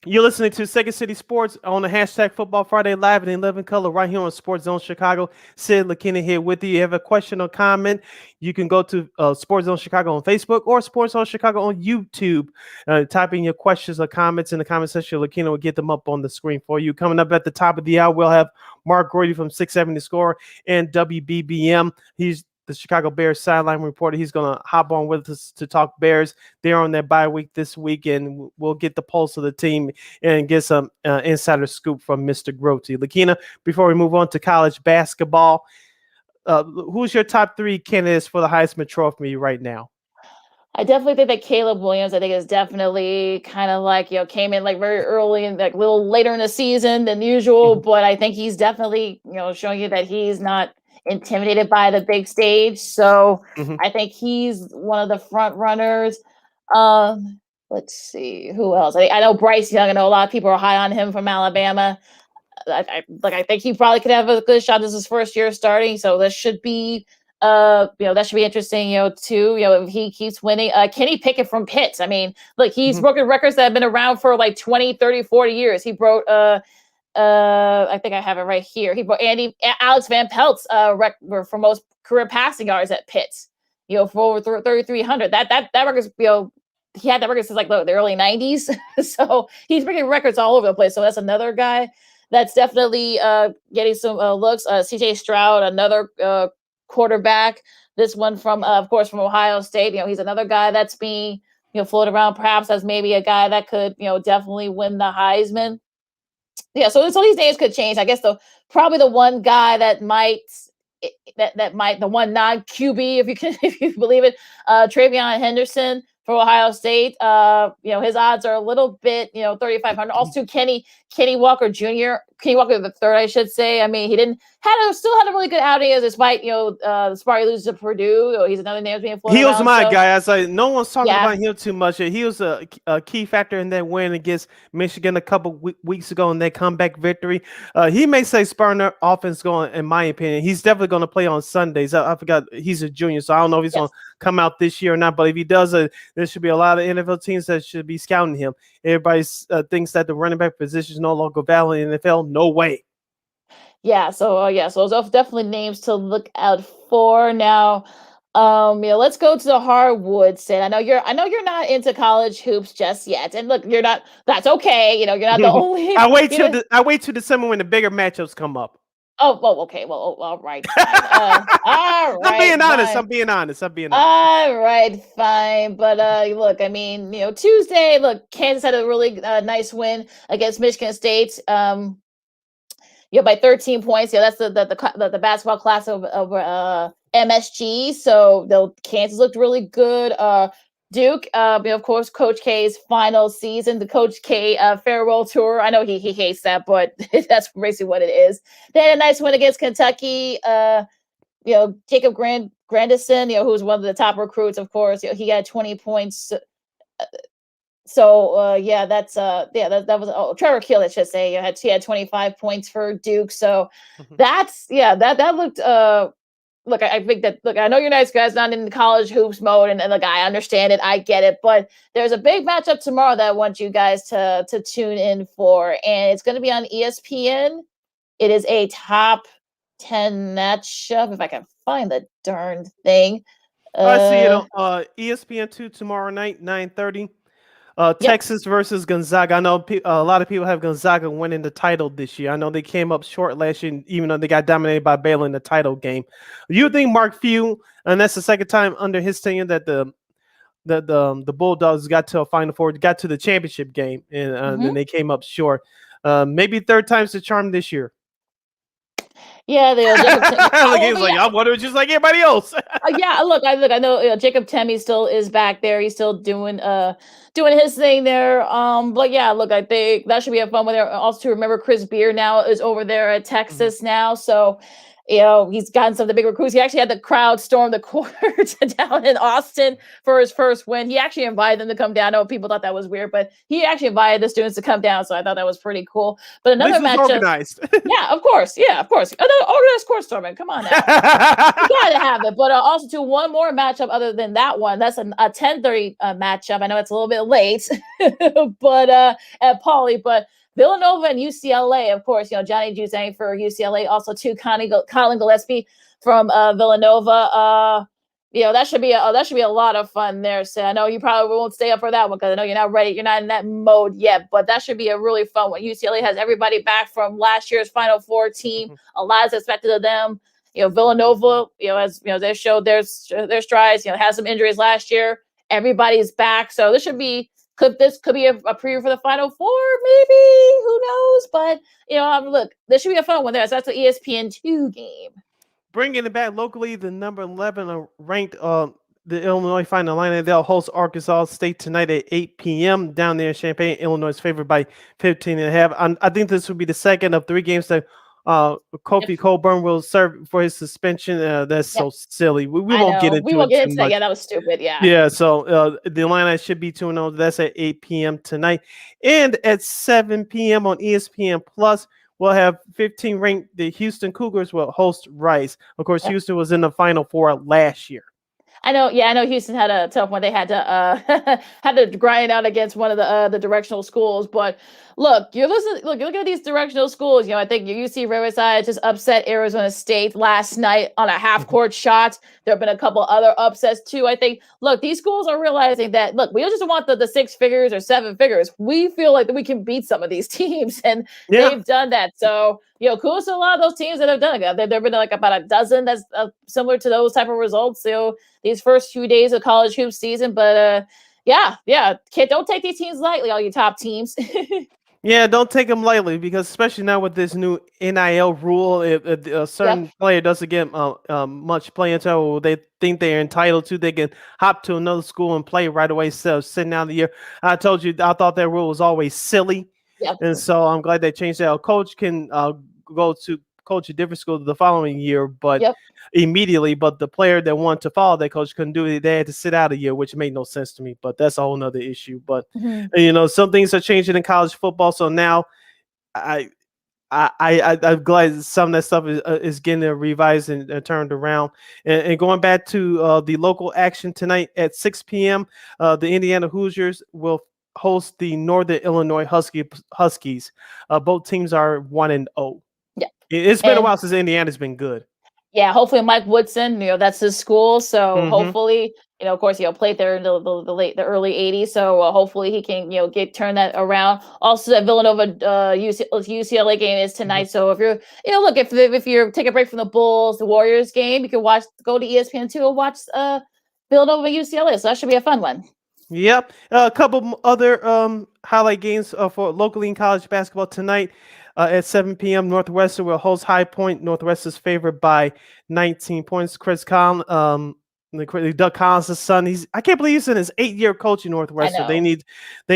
You're listening to Second City Sports on the hashtag Football Friday Live in 11 color right here on Sports Zone Chicago. Sid Lakeena here with you. You have a question or comment, you can go to Sports Zone Chicago on Facebook or Sports Zone Chicago on YouTube. Type in your questions or comments in the comment section. Lakeena will get them up on the screen for you. Coming up at the top of the hour, we'll have Mark Grote from 670 Score and WBBM. He's the Chicago Bears sideline reporter. He's going to hop on with us to talk Bears. They're on their bye week this week, and we'll get the pulse of the team and get some insider scoop from Mr. Grote. Lakeena, before we move on to college basketball, who's your top 3 candidates for the Heisman Trophy right now? I definitely think that Caleb Williams, is definitely kind of like, came in like very early and like a little later in the season than usual, but I think he's definitely, showing you that he's not intimidated by the big stage. So I think he's one of the front runners. Let's see who else. I know Bryce Young. I know a lot of people are high on him from Alabama. I think he probably could have a good shot. This is his first year starting, so this should be that should be interesting, too. If he keeps winning. Kenny Pickett from Pitt. I mean, look, he's broken records that have been around for like 20, 30, 40 years. He broke I think I have it right here. He broke Alex Van Pelt's record for most career passing yards at Pitt. For over 3,300. That record's, he had that record since like the early 90s. So he's breaking records all over the place. So that's another guy that's definitely getting some looks. CJ Stroud, another quarterback. This one from, of course, from Ohio State. He's another guy that's being, floated around perhaps as maybe a guy that could, definitely win the Heisman. Yeah, so these names could change. I guess probably the one guy that might the one non-QB, if you believe it, Travion Henderson for Ohio State. His odds are a little bit, 3,500. Also, Kenny Walker Jr., Kenny Walker the third, I should say. I mean, he still had a really good outing despite, the Sparty loses to Purdue. He's another name that's being floated around. He was my guy. I was like, no one's talking about him too much. He was a key factor in that win against Michigan a couple weeks ago in that comeback victory. He may say Spartan offense going, in my opinion. He's definitely going to play on Sundays. I forgot he's a junior, so I don't know if he's going to come out this year or not. But if he does, there should be a lot of NFL teams that should be scouting him. Everybody thinks that the running back position is no longer valid in the NFL. No way. Yeah, so those are definitely names to look out for. Now, let's go to the hardwood, Sid. I know you're not into college hoops just yet, and look, you're not. That's okay. You're not the only. I wait till December when the bigger matchups come up. Oh, okay. Well, all right. All right. I'm being honest. All right, fine. But look, I mean, Tuesday. Look, Kansas had a really nice win against Michigan State. By 13 points. That's the basketball class over MSG. So Kansas looked really good. Duke, of course, Coach K's final season, the Coach K farewell tour. I know he hates that, but that's basically what it is. They had a nice win against Kentucky. Jacob Grandison, who was one of the top recruits, of course. He had 20 points. That was Trevor Keel, I should say. He had 25 points for Duke. So that looked look, I think that I know you're nice guys not in college hoops mode, and look, I understand it, I get it, but there's a big matchup tomorrow that I want you guys to tune in for, and it's gonna be on ESPN. It is a top 10 matchup, if I can find the darn thing. I see it on ESPN2 tomorrow night, 9:30. Texas versus Gonzaga. I know a lot of people have Gonzaga winning the title this year. I know they came up short last year, even though they got dominated by Baylor in the title game. You think Mark Few, and that's the second time under his tenure that the Bulldogs got to a Final Four, got to the championship game, and then they came up short. Maybe third time's the charm this year. Yeah, he's like, I wonder just like everybody else. Look, I know Jacob Temmie still is back there. He's still doing his thing there. But yeah, look, I think that should be a fun one there. Also, to remember, Chris Beard now is over there at Texas now, so he's gotten some of the big recruits. He actually had the crowd storm the court down in Austin for his first win. He actually invited them to come down. I know people thought that was weird, but he actually invited the students to come down, so I thought that was pretty cool. But another matchup, organized. Yeah, of course. Another organized court storming. Come on now, you gotta have it. But also to one more matchup other than that one. That's a 10:30 matchup. I know it's a little bit late, but at Pauley, but Villanova and UCLA, of course, Johnny Juzang for UCLA, also too, Colin Gillespie from Villanova. That should be a lot of fun there. So I know you probably won't stay up for that one because I know you're not ready, you're not in that mode yet, but that should be a really fun one. UCLA has everybody back from last year's Final Four team. A lot is expected of them. Villanova, as they showed their strides, had some injuries last year. Everybody's back, so this could be a preview for the Final Four, maybe. Who knows? But look, this should be a fun one there. So that's the ESPN2 game. Bringing it back locally, the number 11 ranked the Illinois Fighting Illini. They'll host Arkansas State tonight at 8 p.m. down there in Champaign. Illinois is favored by 15.5. I think this will be the second of 3 games that Kofi Coburn will serve for his suspension. That's so silly. We won't get into it. Yeah, that was stupid. Yeah. Yeah. So the Illini should be 2-0. That's at 8 p.m. tonight, and at 7 p.m. on ESPN Plus, will have 15 ranked. The Houston Cougars will host Rice. Of course, Houston was in the Final Four last year. I know Houston had a tough one. They had to had to grind out against one of the directional schools. But look, you're looking at these directional schools. I think UC Riverside just upset Arizona State last night on a half-court shot. There have been a couple other upsets too. I think, look, these schools are realizing that, look, we don't just want the 6 figures or 7 figures. We feel like that we can beat some of these teams, and they've done that. So, kudos to a lot of those teams that have done it. There have been like about a dozen that's similar to those type of results. These first few days of college hoop season, but don't take these teams lightly, all you top teams. Yeah, don't take them lightly, because especially now with this new NIL rule, if a certain player doesn't get much playing time, or they think they're entitled to, they can hop to another school and play right away instead of sitting out the year. I told you, I thought that rule was always silly, and so I'm glad they changed that. A coach can go to coach a different school the following year, but immediately. But the player that wanted to follow that coach couldn't do it. They had to sit out a year, which made no sense to me. But that's a whole nother issue. But some things are changing in college football. So now, I'm glad some of that stuff is getting revised and turned around. And going back to the local action tonight at 6 p.m., the Indiana Hoosiers will host the Northern Illinois Huskies. Both teams are 1-0. Yeah, it's been a while since Indiana's been good. Yeah, hopefully Mike Woodson, that's his school. So hopefully, of course, played there in the early 80s. So hopefully he can, turn that around. Also, that Villanova UCLA game is tonight. So if you're, if you're take a break from the Bulls, the Warriors game, you can go to ESPN2 and watch Villanova UCLA. So that should be a fun one. Yep. A couple other highlight games for locally in college basketball tonight. At 7 p.m., Northwestern will host High Point. Northwestern's favored by 19 points. Chris Collins, Doug Collins' son, I can't believe he's in his 8-year coaching Northwestern. They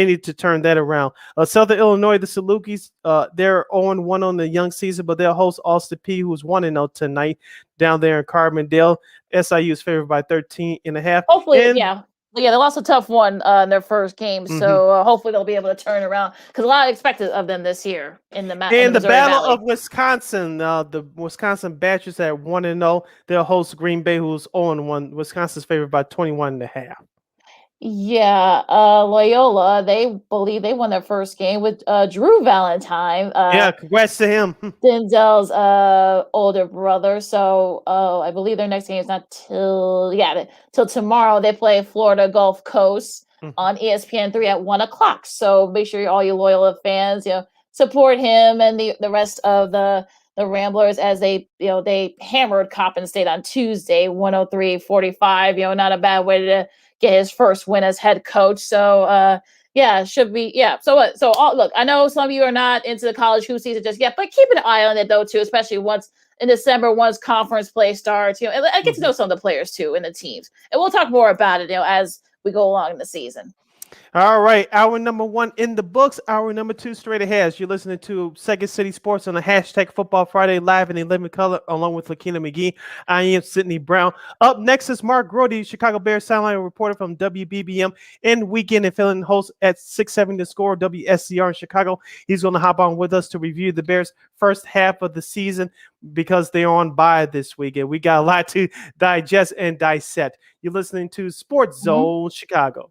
need to turn that around. Southern Illinois, the Salukis, they're 0-1 on the young season, but they'll host Austin P, who's 1-0 tonight down there in Carbondale. SIU is favored by 13.5. Hopefully, they lost a tough one in their first game, so hopefully they'll be able to turn around, because a lot expected of them this year in the match. And the Battle of Wisconsin, the Wisconsin Badgers at 1-0. They'll host Green Bay, who's 0-1. Wisconsin's favored by 21.5. Yeah, Loyola, they believe they won their first game with Drew Valentine. Congrats to him. Denzel's older brother. So I believe their next game is not till tomorrow. They play Florida Gulf Coast on ESPN3 at 1:00. So make sure all you Loyola fans, support him and the rest of the Ramblers as they hammered Coppin State on Tuesday, 103-45. Not a bad way to get his first win as head coach. So should be So look, I know some of you are not into the college hoop season just yet, but keep an eye on it though too, especially once in December, once conference play starts. And I get to know some of the players too and the teams, and we'll talk more about it as we go along in the season. All right, hour number 1 in the books. Hour number 2 straight ahead. You're listening to Second City Sports on the hashtag Football Friday, live in 11 color, along with Lakeena McGee. I am Sydney Brown. Up next is Mark Grote, Chicago Bears Sideline reporter from WBBM and Weekend and fill-in host at 670 The Score, WSCR in Chicago. He's going to hop on with us to review the Bears' first half of the season, because they're on bye this weekend. We got a lot to digest and dissect. You're listening to Sports Zone Chicago.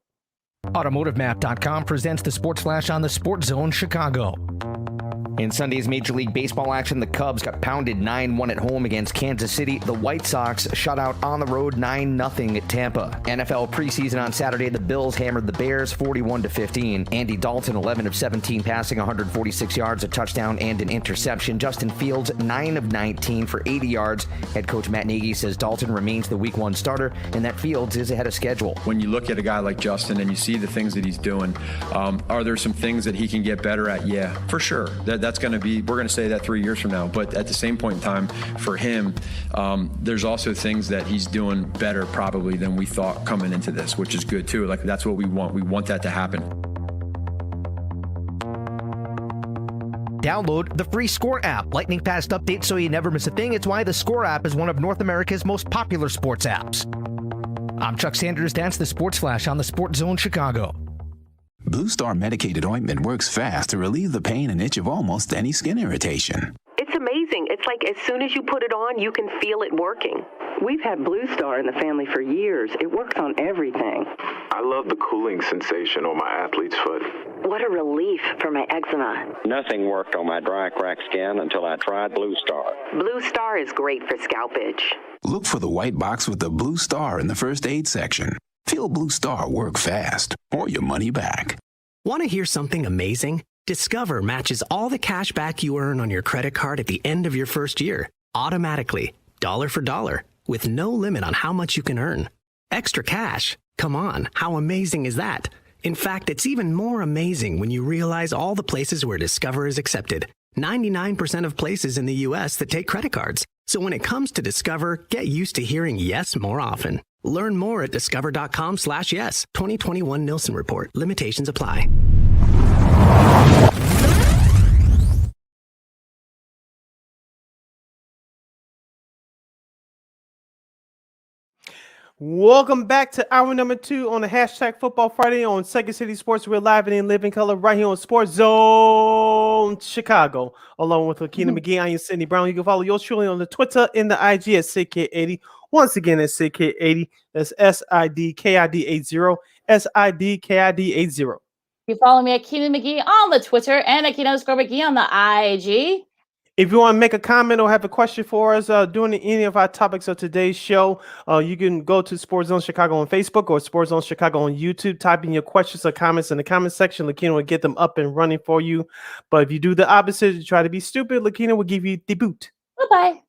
AutomotiveMap.com presents the Sports Flash on the Sports Zone Chicago. In Sunday's Major League Baseball action, the Cubs got pounded 9-1 at home against Kansas City. The White Sox shut out on the road 9-0 at Tampa. NFL preseason on Saturday, the Bills hammered the Bears 41-15. Andy Dalton, 11 of 17, passing 146 yards, a touchdown, and an interception. Justin Fields, 9 of 19 for 80 yards. Head coach Matt Nagy says Dalton remains the Week 1 starter and that Fields is ahead of schedule. When you look at a guy like Justin and you see the things that he's doing, are there some things that he can get better at? Yeah, for sure. That's going to be, we're going to say that 3 years from now. But at the same point in time, for him, there's also things that he's doing better probably than we thought coming into this, which is good too. Like, that's what we want. We want that to happen. Download the free Score app. Lightning fast updates so you never miss a thing. It's why the Score app is one of North America's most popular sports apps. I'm Chuck Sanders. That's the Sports Flash on the Sports Zone Chicago. Blue Star medicated ointment works fast to relieve the pain and itch of almost any skin irritation. It's amazing. It's like as soon as you put it on, you can feel it working. We've had Blue Star in the family for years. It works on everything. I love the cooling sensation on my athlete's foot. What a relief for my eczema. Nothing worked on my dry, cracked skin until I tried Blue Star. Blue Star is great for scalp itch. Look for the white box with the Blue Star in the first aid section. Feel Blue Star work fast, or your money back. Want to hear something amazing? Discover matches all the cash back you earn on your credit card at the end of your first year, automatically, dollar for dollar, with no limit on how much you can earn. Extra cash? Come on, how amazing is that? In fact, it's even more amazing when you realize all the places where Discover is accepted. 99% of places in the U.S. that take credit cards. So when it comes to Discover, get used to hearing yes more often. Learn more at discover.com/yes. 2021 Nielsen Report. Limitations apply. Welcome back to hour number 2 on the hashtag Football Friday on Second City Sports. We're live and in living color right here on Sports Zone Chicago, along with Lakeena McGee. I am Cindy Brown. You can follow yours truly on the Twitter and the IG at SidKid80. Once again, at SidKid80. That's SIDKID80. SIDKID80. You follow me at Keenan McGee on the Twitter and at Keenan_McGee on the IG. If you want to make a comment or have a question for us during any of our topics of today's show, you can go to Sports Zone Chicago on Facebook or Sports Zone Chicago on YouTube. Type in your questions or comments in the comment section. Lakeena will get them up and running for you. But if you do the opposite, you try to be stupid, Lakeena will give you the boot. Bye-bye.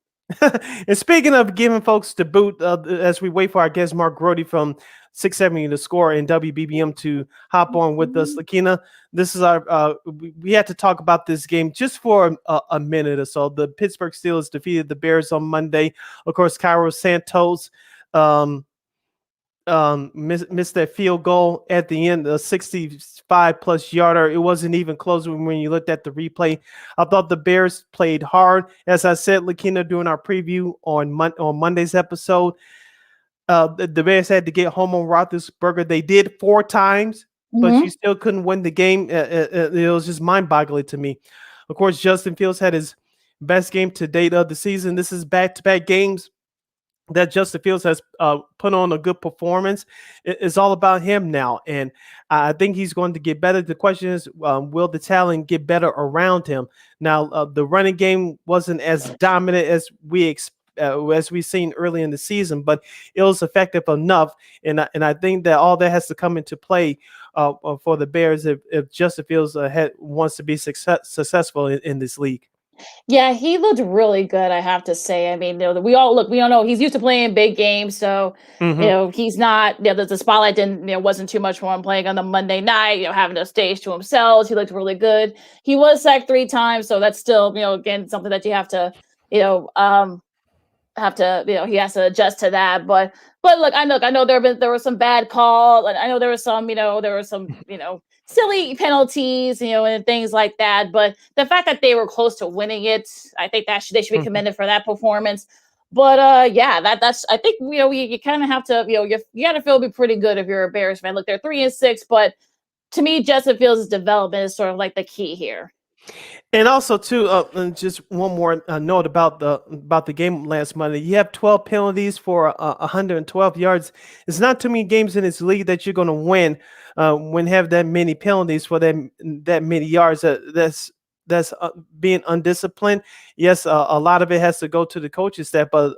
And speaking of giving folks the boot, as we wait for our guest Mark Grote from 670 The Score and WBBM to hop on with us, Lakeena, this is our we had to talk about this game just for a minute or so. The Pittsburgh Steelers defeated the Bears on Monday. Of course, Cairo Santos missed that field goal at the end, a 65-plus yarder. It wasn't even close when you looked at the replay. I thought the Bears played hard. As I said, Lakeena, during our preview on Monday's episode, the Bears had to get home on Roethlisberger. They did 4 times, but you still couldn't win the game. It was just mind-boggling to me. Of course, Justin Fields had his best game to date of the season. This is back-to-back games that Justin Fields has put on a good performance. It's all about him now, and I think he's going to get better. The question is, will the talent get better around him? Now, the running game wasn't as dominant as we seen early in the season, but it was effective enough, and I think that all that has to come into play for the Bears if Justin Fields wants to be successful in this league. Yeah, he looked really good, I have to say. I mean, we all know he's used to playing big games, so he's not. The spotlight wasn't too much for him playing on the Monday night. having a stage to himself. He looked really good. He was sacked 3 times, so that's still again something that you have to he has to adjust to that. But look, I know there were some bad calls, and I know there were some silly penalties, and things like that. But the fact that they were close to winning it, I think that they should be commended for that performance. But that's I think you kind of have to you got to feel pretty good if you're a Bears fan. Look, they're 3-6, but to me, Justin Fields' development is sort of like the key here. And also, too, just one more note about the game last Monday. You have 12 penalties for 112 yards. It's not too many games in this league that you're going to win when you have that many penalties for that many yards. That's being undisciplined. Yes, a lot of it has to go to the coaching staff, but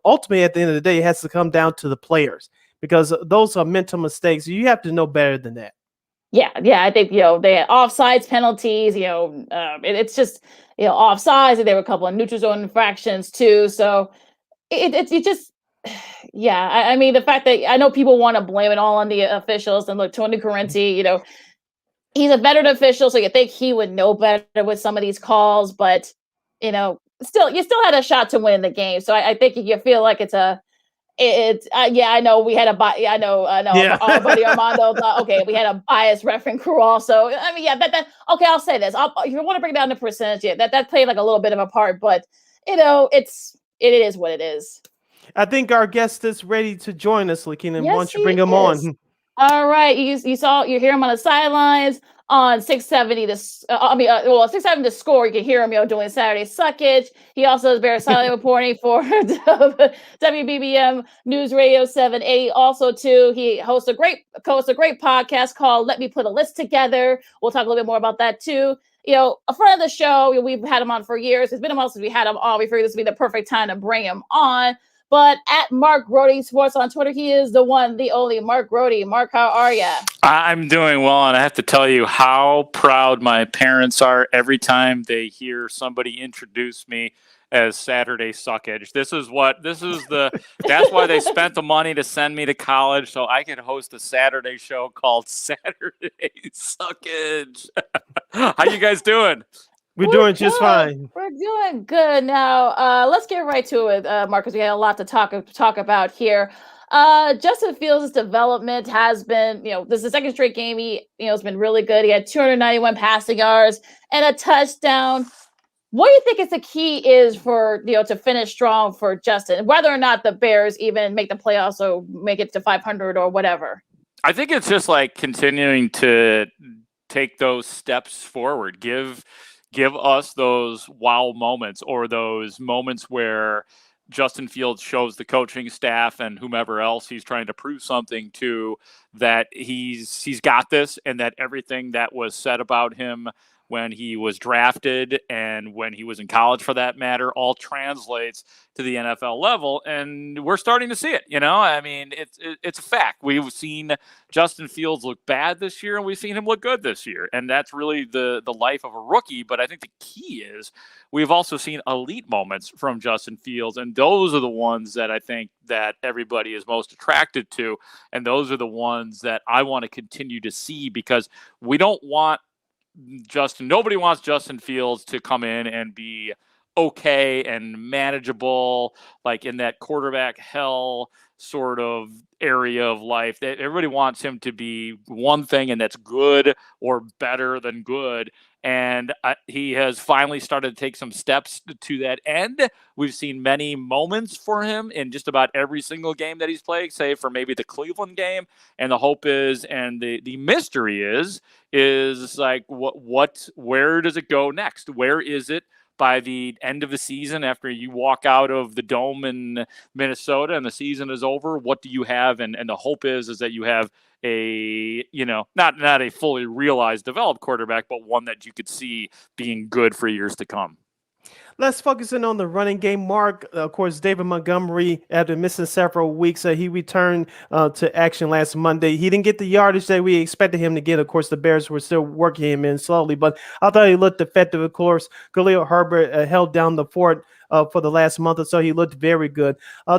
ultimately, at the end of the day, it has to come down to the players because those are mental mistakes. You have to know better than that. Yeah, I think they had offsides penalties. It's just offsides, and there were a couple of neutral zone infractions too. So it just I mean the fact that I know people want to blame it all on the officials, and look, Tony Correnti, he's a veteran official, so you think he would know better with some of these calls, but you still had a shot to win the game. So I think you feel like it's a. I know we had a I know our buddy Armando thought, okay, we had a biased refereeing crew also. I mean, that okay, I'll say this. If you want to bring down the percentage, that played like a little bit of a part, but it is what it is. I think our guest is ready to join us, Lakeena. Yes, why don't you bring him on? All right, you hear him on the sidelines on 670 to 670 to score. You can hear him, doing Saturday Suckage. He also does Bears Sideline reporting for WBBM News Radio 780. Also, too, he hosts a great podcast called Let Me Put a List Together. We'll talk a little bit more about that too. A friend of the show. We've had him on for years. It's been a while since we had him on. We figured this would be the perfect time to bring him on. But at Mark Grote Sports on Twitter, he is the one, the only Mark Grote. Mark, how are you? I'm doing well, and I have to tell you how proud my parents are every time they hear somebody introduce me as Saturday Suckage. That's why they spent the money to send me to college so I could host a Saturday show called Saturday Suckage. How you guys doing? We're doing just fine. We're doing good. Now, let's get right to it, Mark, because we had a lot to talk about here. Justin Fields' development has been, this is the second straight game. He, has been really good. He had 291 passing yards and a touchdown. What do you think is the key is for, to finish strong for Justin, whether or not the Bears even make the playoffs or make it to 500 or whatever? I think it's just like continuing to take those steps forward. Give us those wow moments, or those moments where Justin Fields shows the coaching staff and whomever else he's trying to prove something to that he's got this, and that everything that was said about him when he was drafted and when he was in college, for that matter, all translates to the NFL level. And we're starting to see it. I mean, it's a fact. We've seen Justin Fields look bad this year, and we've seen him look good this year. And that's really the life of a rookie. But I think the key is we've also seen elite moments from Justin Fields. And those are the ones that I think that everybody is most attracted to. And those are the ones that I want to continue to see, because we don't want nobody wants Justin Fields to come in and be okay and manageable, like in that quarterback hell sort of area of life. That everybody wants him to be one thing, and that's good or better than good. And he has finally started to take some steps to that end. We've seen many moments for him in just about every single game that he's played, save for maybe the Cleveland game. And the hope is, and the mystery is like, where does it go next? Where is it by the end of the season, after you walk out of the dome in Minnesota and the season is over? What do you have? And the hope is that you have a, not a fully realized, developed quarterback, but one that you could see being good for years to come. Let's focus in on the running game. Mark, of course, David Montgomery, after missing several weeks, he returned to action last Monday. He didn't get the yardage that we expected him to get. Of course, the Bears were still working him in slowly, but I thought he looked effective. Of course, Khalil Herbert held down the fort for the last month or so. He looked very good.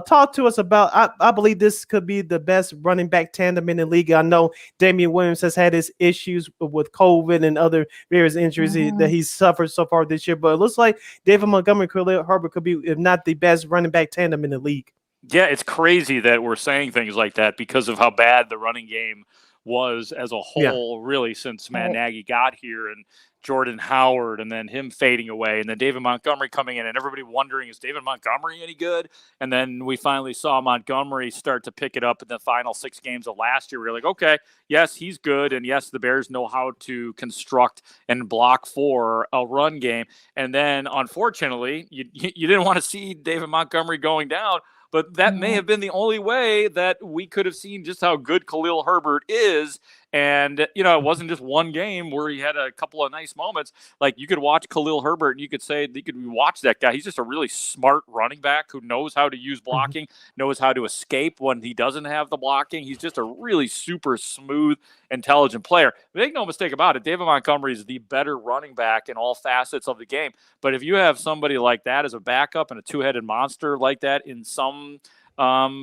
Talk to us about, I believe this could be the best running back tandem in the league. I know Damian Williams has had his issues with COVID and other various injuries that he's suffered so far this year, but it looks like David Montgomery and Khalil Herbert could be, if not the best running back tandem in the league. Yeah, it's crazy that we're saying things like that because of how bad the running game was as a whole, really, since Matt Nagy got here, and Jordan Howard, and then him fading away, and then David Montgomery coming in, and everybody wondering, is David Montgomery any good? And then we finally saw Montgomery start to pick it up in the final 6 games of last year. We were like, okay, yes, he's good, and yes, the Bears know how to construct and block for a run game. And then, unfortunately, you didn't want to see David Montgomery going down, but that may have been the only way that we could have seen just how good Khalil Herbert is. And, it wasn't just one game where he had a couple of nice moments. Like, you could watch Khalil Herbert and you could say, you could watch that guy. He's just a really smart running back who knows how to use blocking, knows how to escape when he doesn't have the blocking. He's just a really super smooth, intelligent player. Make no mistake about it, David Montgomery is the better running back in all facets of the game. But if you have somebody like that as a backup and a two-headed monster like that in some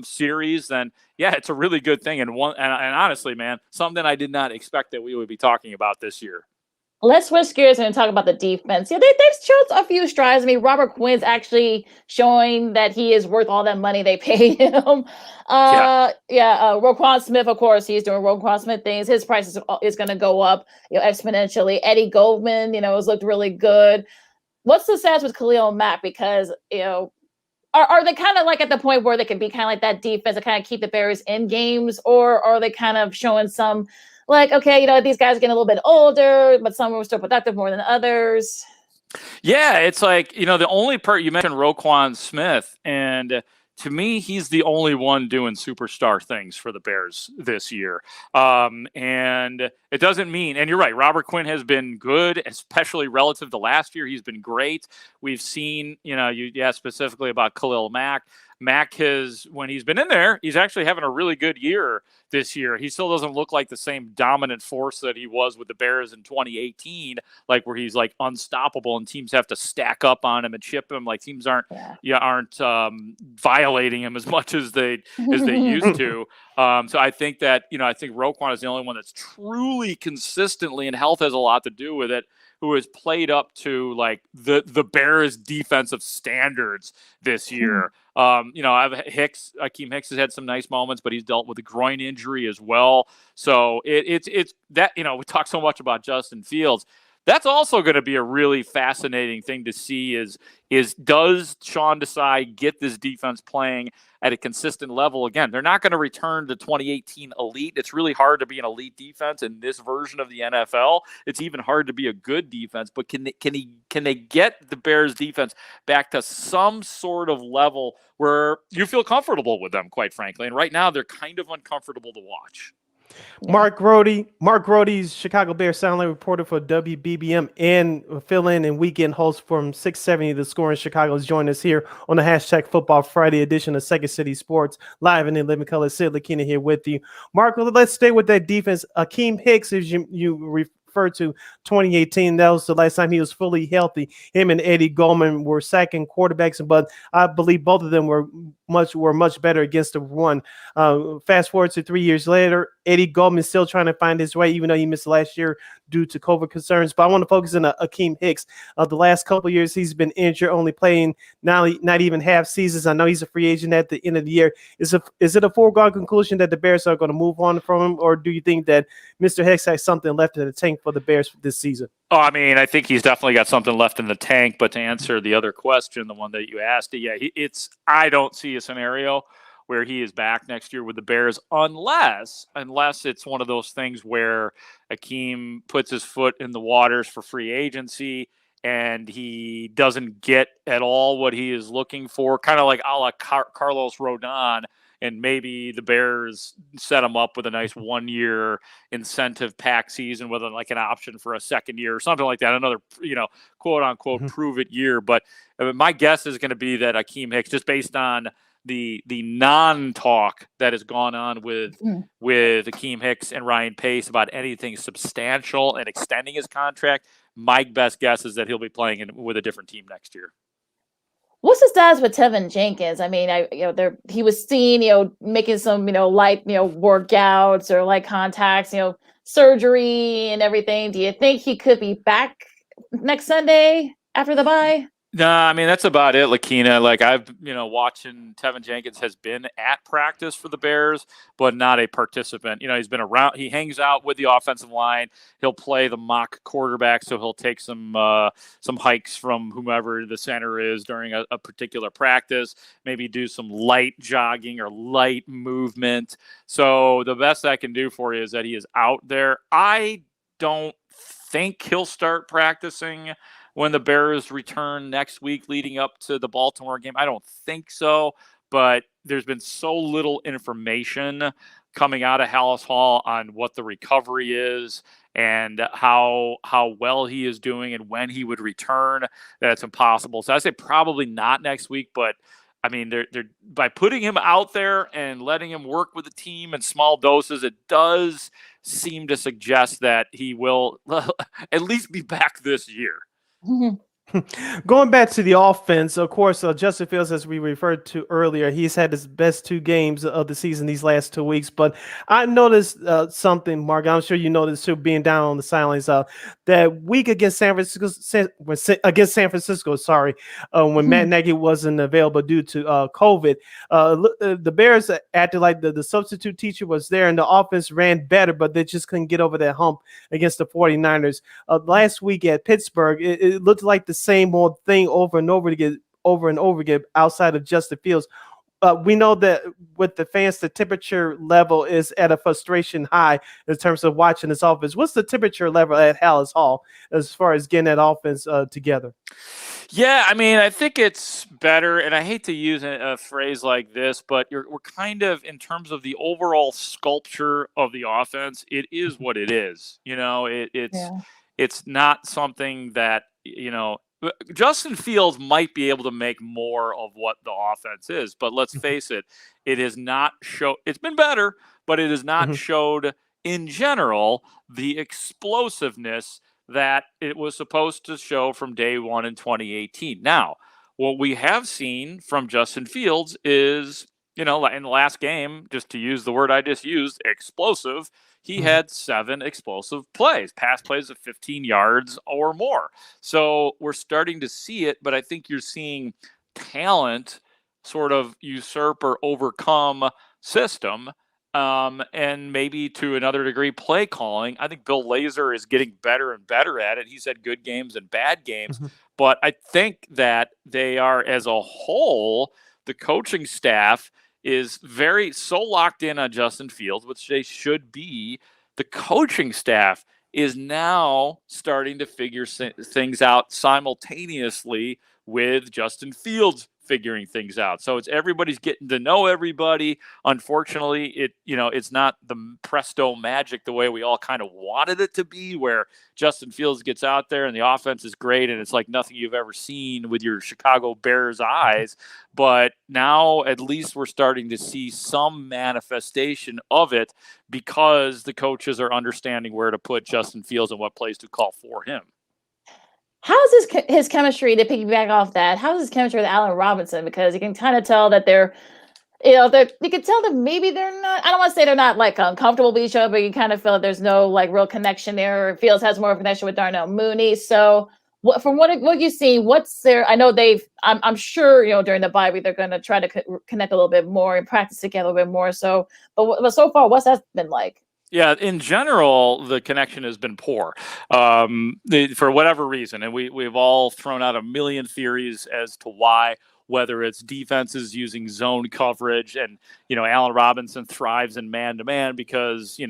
series, then yeah, it's a really good thing. And honestly, man, something I did not expect that we would be talking about this year. Let's switch gears and talk about the defense. Yeah, they've showed a few strides. I mean, Robert Quinn's actually showing that he is worth all that money they paid him. Roquan Smith, of course, he's doing Roquan Smith things. His price is going to go up, exponentially. Eddie Goldman, has looked really good. What's the status with Khalil Mack? Because, are they kind of like at the point where they can be kind of like that defense to kind of keep the Bears in games, or are they kind of showing some like, okay, these guys are getting a little bit older, but some were still productive more than others? Yeah, it's like, the only part you mentioned, Roquan Smith, and to me, he's the only one doing superstar things for the Bears this year. And it doesn't mean, and you're right, Robert Quinn has been good, especially relative to last year. He's been great. We've seen, you asked specifically about Khalil Mack. Mack when he's been in there, he's actually having a really good year this year. He still doesn't look like the same dominant force that he was with the Bears in 2018, like where he's like unstoppable and teams have to stack up on him and chip him. Like teams aren't violating him as much as they used to. So I think that, I think Roquan is the only one that's truly consistently, and health has a lot to do with it, who has played up to like the Bears defensive standards this year. Akeem Hicks has had some nice moments, but he's dealt with a groin injury as well. So it's that, we talk so much about Justin Fields. That's also going to be a really fascinating thing to see is does Sean Desai get this defense playing at a consistent level? Again, they're not going to return to 2018 elite. It's really hard to be an elite defense in this version of the NFL. It's even hard to be a good defense, but can they get the Bears defense back to some sort of level where you feel comfortable with them, quite frankly? And right now they're kind of uncomfortable to watch. Mark Grote's Chicago Bears Sideline reporter for WBBM and fill-in and weekend host from 670 The Score in Chicago is joining us here on the hashtag Football Friday edition of Second City Sports live and in living color. Sid Lakeena here with you. Mark, let's stay with that defense. Akeem Hicks, as you referred to 2018, that was the last time he was fully healthy. Him and Eddie Goldman were sacking quarterbacks, but I believe both of them were much better against the run. Fast forward to 3 years later, Eddie Goldman still trying to find his way, even though he missed last year due to COVID concerns. But I want to focus on Akeem Hicks. The last couple of years, he's been injured, only playing not even half seasons. I know he's a free agent at the end of the year. Is it a foregone conclusion that the Bears are going to move on from him, or do you think that Mr. Hicks has something left in the tank for the Bears this season? Oh, I mean, I think he's definitely got something left in the tank. But to answer the other question, the one that you asked, I don't see a scenario where he is back next year with the Bears unless it's one of those things where Akeem puts his foot in the waters for free agency and he doesn't get at all what he is looking for, kind of like a la Carlos Rodon. And maybe the Bears set him up with a nice 1 year incentive pack season with like an option for a second year or something like that. Another, quote unquote, prove it year. But my guess is going to be that Akeem Hicks, just based on the non-talk that has gone on with Akeem Hicks and Ryan Pace about anything substantial and extending his contract, my best guess is that he'll be playing with a different team next year. What's the status with Tevin Jenkins? I mean, he was seen, making some, light, workouts or light contacts, surgery and everything. Do you think he could be back next Sunday after the bye? No, I mean, that's about it, Lakeena. Like I've, watching Tevin Jenkins has been at practice for the Bears, but not a participant. He's been around, he hangs out with the offensive line. He'll play the mock quarterback. So he'll take some hikes from whomever the center is during a particular practice, maybe do some light jogging or light movement. So the best I can do for you is that he is out there. I don't think he'll start practicing when the Bears return next week leading up to the Baltimore game. I don't think so, but there's been so little information coming out of Hallis Hall on what the recovery is and how well he is doing and when he would return that it's impossible. So I say probably not next week, but I mean, they're by putting him out there and letting him work with the team in small doses, it does seem to suggest that he will at least be back this year. Going back to the offense, of course, Justin Fields, as we referred to earlier, he's had his best 2 games of the season these last 2 weeks. But I noticed something, Mark. I'm sure you noticed too, being down on the sidelines. That week against San Francisco, when Matt Nagy wasn't available due to COVID, the Bears acted like the substitute teacher was there, and the offense ran better, but they just couldn't get over that hump against the 49ers. Last week at Pittsburgh, it looked like the same old thing over and over over and over again outside of Justin Fields. We know that with the fans, the temperature level is at a frustration high in terms of watching this offense. What's the temperature level at Hallis Hall as far as getting that offense together? Yeah, I mean, I think it's better, and I hate to use a phrase like this, but we're kind of, in terms of the overall sculpture of the offense, it is what it is. It's not something that, Justin Fields might be able to make more of what the offense is, but let's face it, it has not it's been better, but it has not showed in general the explosiveness that it was supposed to show from day one in 2018. Now, what we have seen from Justin Fields is, in the last game, just to use the word I just used, explosive, he had 7 explosive plays, pass plays of 15 yards or more. So we're starting to see it, but I think you're seeing talent sort of usurp or overcome system. And maybe to another degree, play calling. I think Bill Lazor is getting better and better at it. He's had good games and bad games, but I think that they are, as a whole, the coaching staff is so locked in on Justin Fields, which they should be. The coaching staff is now starting to figure things out simultaneously with Justin Fields figuring things out. So everybody's getting to know everybody. Unfortunately, it's not the presto magic the way we all kind of wanted it to be, where Justin Fields gets out there and the offense is great and it's like nothing you've ever seen with your Chicago Bears eyes. But now at least we're starting to see some manifestation of it because the coaches are understanding where to put Justin Fields and what plays to call for him. How is his chemistry, to piggyback off that, how is his chemistry with Allen Robinson? Because you can kind of tell that you can tell that maybe they're not, I don't want to say they're not like uncomfortable with each other, but you kind of feel that there's no like real connection there. Fields has more of a connection with Darnell Mooney. So from what you've seen, what's their, I know I'm sure, during the bye week, they're going to try to connect a little bit more and practice together a little bit more. So, but so far, what's that been like? Yeah, in general, the connection has been poor for whatever reason. And we've all thrown out a million theories as to why, whether it's defenses using zone coverage and, Allen Robinson thrives in man-to-man because,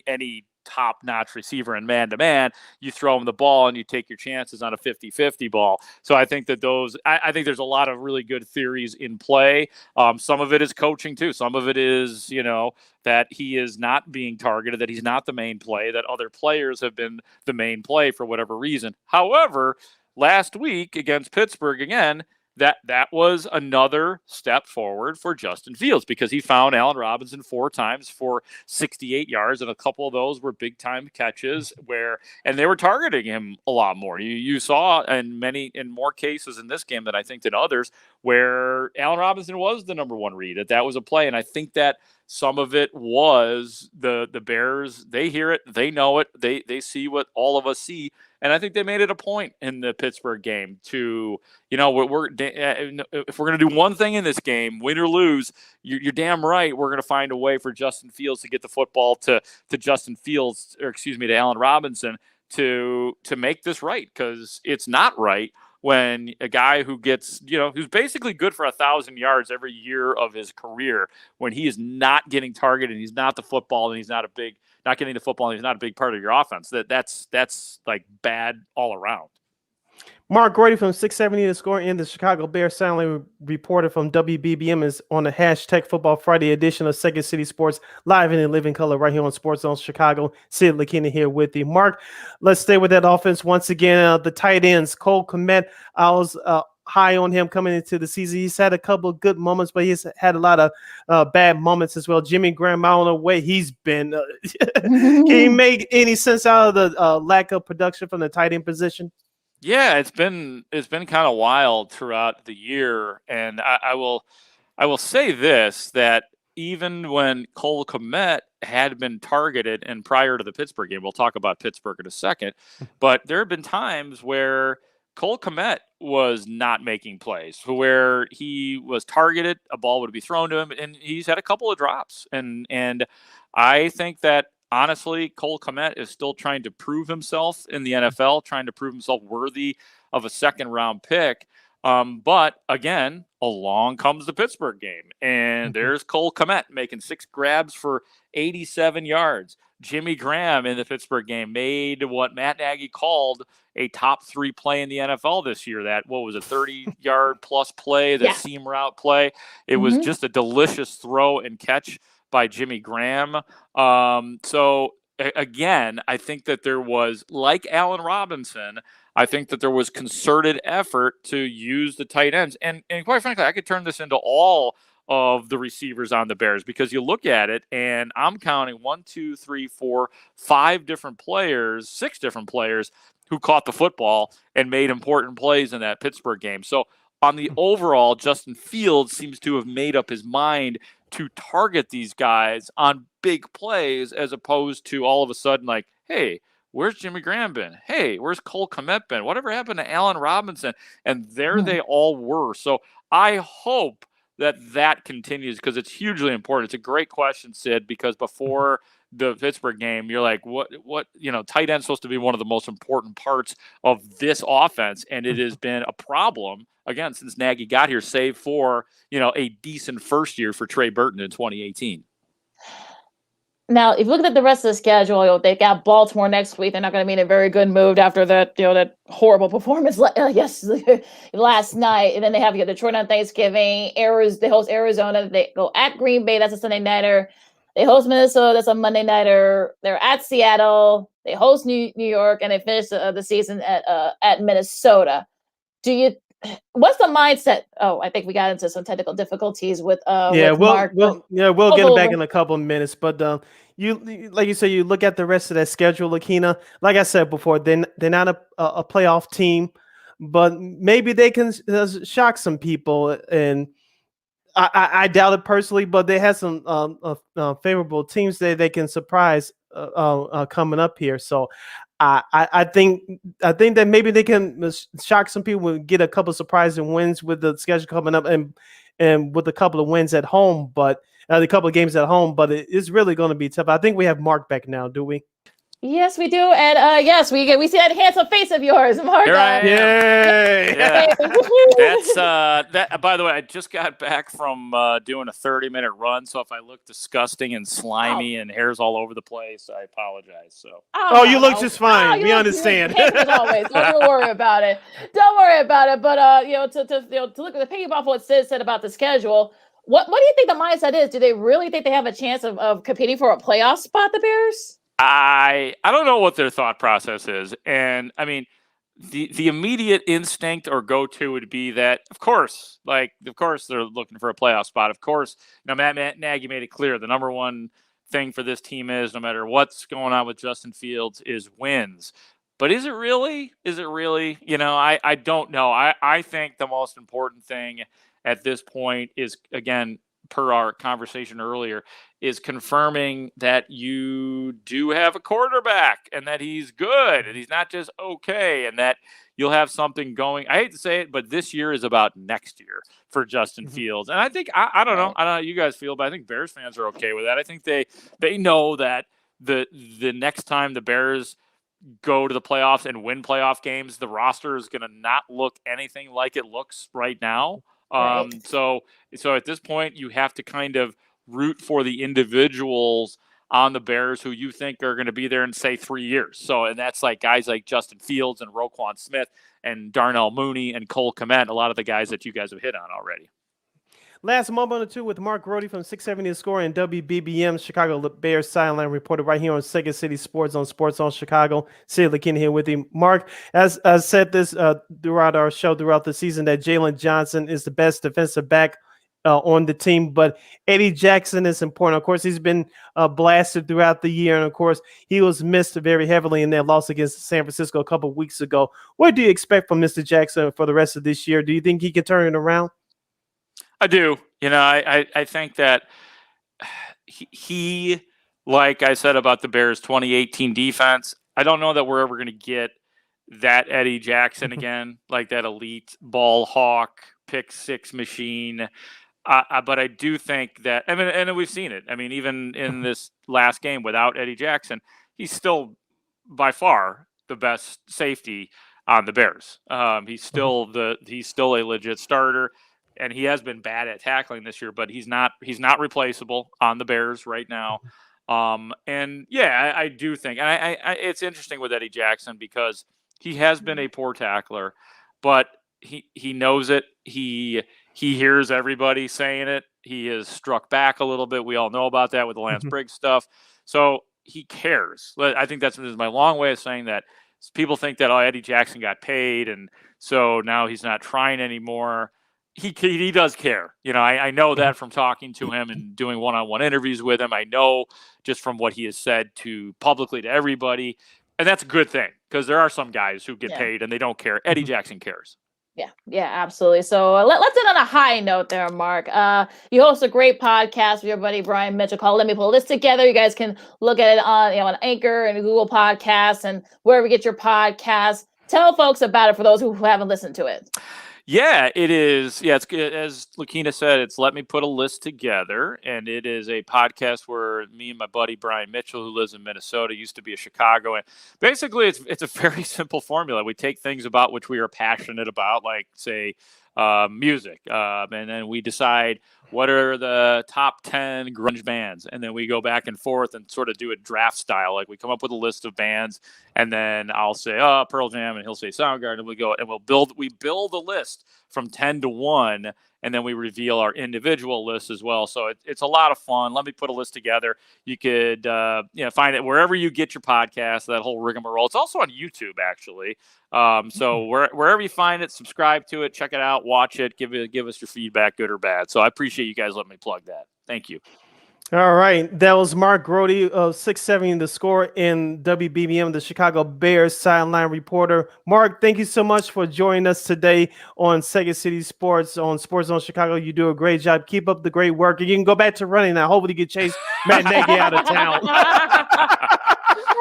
any top-notch receiver in man-to-man, you throw him the ball and you take your chances on a 50-50 ball. So I think that I think there's a lot of really good theories in play. Some of it is coaching too. Some of it is, that he is not being targeted, that he's not the main play, that other players have been the main play for whatever reason. However, last week against Pittsburgh, again, that was another step forward for Justin Fields because he found Allen Robinson 4 times for 68 yards, and a couple of those were big-time catches and they were targeting him a lot more. You saw in more cases in this game than I think than others where Allen Robinson was the number 1 read. That was a play, and I think that some of it was the Bears. They hear it, they know it, they see what all of us see. And I think they made it a point in the Pittsburgh game to, if we're going to do one thing in this game, win or lose, you're damn right we're going to find a way for Justin Fields to get the football to Allen Robinson to make this right, because it's not right when a guy who gets, who's basically good for 1,000 yards every year of his career, when he is not getting targeted and he's not the football and he's not getting the football and he's not a big part of your offense, that's like bad all around. Mark Grote from 670 The Score in the Chicago Bears Sideline reporter from WBBM is on the hashtag Football Friday edition of Second City Sports, live in living color right here on Sports Zone Chicago. Sid, Lakeena here with you. Mark, let's stay with that offense once again. The tight ends, Cole Kmet, I was high on him coming into the season. He's had a couple of good moments, but he's had a lot of bad moments as well. Jimmy Graham, I don't know where he's been. Can you make any sense out of the lack of production from the tight end position? Yeah, it's been kind of wild throughout the year, and I will say this, that even when Cole Kmet had been targeted, and prior to the Pittsburgh game, we'll talk about Pittsburgh in a second, but there have been times where Cole Kmet was not making plays, where he was targeted, a ball would be thrown to him, and he's had a couple of drops, and I think that honestly, Cole Kmet is still trying to prove himself in the NFL, trying to prove himself worthy of a second-round pick. But again, along comes the Pittsburgh game, and there's Cole Kmet making 6 grabs for 87 yards. Jimmy Graham in the Pittsburgh game made what Matt Nagy called a top 3 play in the NFL this year. That, what was a 30-yard plus play, the seam route play. It was just a delicious throw and catch by Jimmy Graham. So again, I think that there was, like Allen Robinson, I think that there was concerted effort to use the tight ends. And quite frankly, I could turn this into all of the receivers on the Bears, because you look at it and I'm counting 1, 2, 3, 4, 5 different players, 6 different players who caught the football and made important plays in that Pittsburgh game. So on the overall, Justin Fields seems to have made up his mind to target these guys on big plays, as opposed to all of a sudden like, hey, where's Jimmy Graham been? Hey, where's Cole Kmet been? Whatever happened to Allen Robinson? And there they all were. So I hope that continues, because it's hugely important. It's a great question, Sid, because before the Pittsburgh game, you're like, what, tight end's supposed to be one of the most important parts of this offense. And it has been a problem, again, since Nagy got here, save for, a decent first year for Trey Burton in 2018. Now, if you look at the rest of the schedule, they got Baltimore next week. They're not going to be in a very good mood after that, that horrible performance last night. And then they have Detroit on Thanksgiving. They host Arizona. They go at Green Bay. That's a Sunday nighter. They host Minnesota. That's a Monday nighter. They're at Seattle. They host New York, and they finish the season at Minnesota. What's the mindset? Oh, I think we got into some technical difficulties with Mark. We'll get it back in a couple of minutes. But you like you said, you look at the rest of that schedule, Lakeena. Like I said before, they're not a playoff team, but maybe they can shock some people. And I doubt it personally, but they have some favorable teams that they can surprise coming up here. So I think that maybe they can shock some people and get a couple of surprising wins with the schedule coming up, and with a couple of wins at home, but a couple of games at home. But it's really going to be tough. I think we have Mark back now, do we? Yes, we do, and yes, we see that handsome face of yours, Mark. Yay! Yeah. That's that. By the way, I just got back from doing a 30-minute run, so if I look disgusting and slimy and hairs all over the place, I apologize. So. You look just fine. We understand. As always, don't worry about it. Don't worry about it. But to look at the piggyback off what Sid said about the schedule, what do you think the mindset is? Do they really think they have a chance of competing for a playoff spot, the Bears? I don't know what their thought process is. And I mean, the immediate instinct or go-to would be that, of course they're looking for a playoff spot. Of course, Matt Nagy made it clear the number one thing for this team is, no matter what's going on with Justin Fields, is wins. But is it really? I don't know. I think the most important thing at this point is, again, per our conversation earlier, is confirming that you do have a quarterback and that he's good and he's not just okay, and that you'll have something going. I hate to say it, but this year is about next year for Justin Fields. And I think, I don't know how you guys feel, but I think Bears fans are okay with that. I think they know that the next time the Bears go to the playoffs and win playoff games, the roster is going to not look anything like it looks right now. Right. So at this point, you have to kind of root for the individuals on the Bears who you think are going to be there in, say, 3 years. And that's like guys like Justin Fields and Roquan Smith and Darnell Mooney and Cole Kmet, a lot of the guys that you guys have hit on already. Last moment or two with Mark Grote from 670 The Score and WBBM Chicago Bears Sideline, reported right here on Second City Sports on Sports on Chicago. Sid Lakeena here with him. Mark, as I said this throughout our show, throughout the season, that Jalen Johnson is the best defensive back on the team, but Eddie Jackson is important. Of course, he's been blasted throughout the year, and of course, he was missed very heavily in their loss against San Francisco a couple of weeks ago. What do you expect from Mr. Jackson for the rest of this year? Do you think he can turn it around? I do. I think that he, like I said about the Bears 2018 defense, I don't know that we're ever going to get that Eddie Jackson again, like that elite ball hawk, pick six machine. But I do think that, and we've seen it. Even in this last game without Eddie Jackson, he's still by far the best safety on the Bears. He's still a legit starter, and he has been bad at tackling this year, but he's not replaceable on the Bears right now. And yeah, I do think, and I it's interesting with Eddie Jackson because he has been a poor tackler, but he knows it. He hears everybody saying it. He has struck back a little bit. We all know about that with the Lance Briggs stuff. So he cares. I think that's my long way of saying that. People think that Eddie Jackson got paid, and so now he's not trying anymore. He does care. I know that from talking to him and doing one-on-one interviews with him. I know just from what he has said publicly to everybody, and that's a good thing because there are some guys who get paid and they don't care. Eddie Jackson cares. Yeah, absolutely. So let's end on a high note there, Mark. You host a great podcast with your buddy Brian Mitchell called Let Me Pull This Together. You guys can look at it on Anchor and Google Podcasts and wherever you get your podcasts. Tell folks about it for those who haven't listened to it. Yeah, it is. Yeah, it's good. As Lakeena said, it's Let Me Put a List Together, and it is a podcast where me and my buddy Brian Mitchell, who lives in Minnesota, used to be a Chicago, and basically it's a very simple formula. We take things about which we are passionate about, like say music, and then we decide what are the top 10 grunge bands, and then we go back and forth and sort of do a draft style. Like we come up with a list of bands, and then I'll say Pearl Jam, and he'll say Soundgarden, and we go and we build a list from 10 to 1, and then we reveal our individual lists as well. So it's a lot of fun. Let me put a list together. You could find it wherever you get your podcast, that whole rigmarole. It's also on YouTube, actually. So wherever you find it, subscribe to it, check it out, watch it, give us your feedback, good or bad. So I appreciate you guys letting me plug that. Thank you. All right, that was Mark Grote of 670 The Score in WBBM, the Chicago Bears sideline reporter. Mark, thank you so much for joining us today on Second City Sports on Sports Zone Chicago. You do a great job. Keep up the great work. And you can go back to running now. Hopefully you can chase Matt Nagy out of town.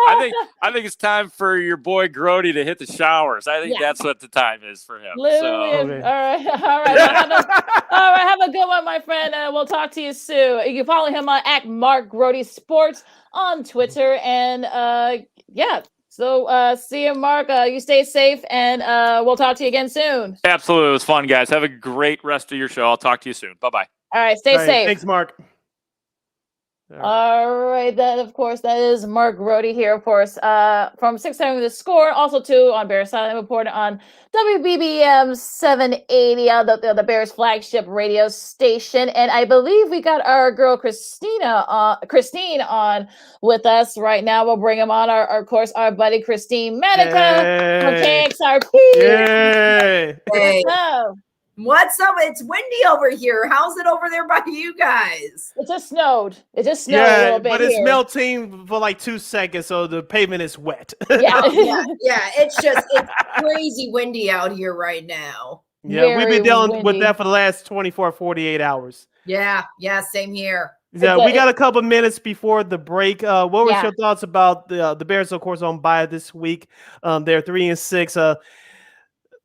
I think it's time for your boy Grote to hit the showers. I think that's what the time is for him. Okay. All right. Have a good one, my friend. We'll talk to you soon. You can follow him on @MarkGrote Sports on Twitter. And so see you, Mark. You stay safe, and we'll talk to you again soon. Absolutely. It was fun, guys. Have a great rest of your show. I'll talk to you soon. Bye-bye. All right. Stay safe. Thanks, Mark. All right, then of course that is Mark Grote here, of course, from 670 The Score, also too on Bears Sideline, reported on WBBM 780, the Bears flagship radio station, and I believe we got our girl Christine on with us right now. We'll bring him on. Of course, our buddy Christine Manika from KXRP. Yay! Hey. What's up? It's windy over here. How's it over there by you guys? It just snowed. A little bit. But it's here. melting for like 2 seconds, so the pavement is wet. Yeah. It's crazy windy out here right now. Yeah, we've been dealing with that for the last 24, 48 hours. Yeah, same here. Yeah, we got a couple minutes before the break. What were your thoughts about the Bears, of course, on bye this week? They're 3-6.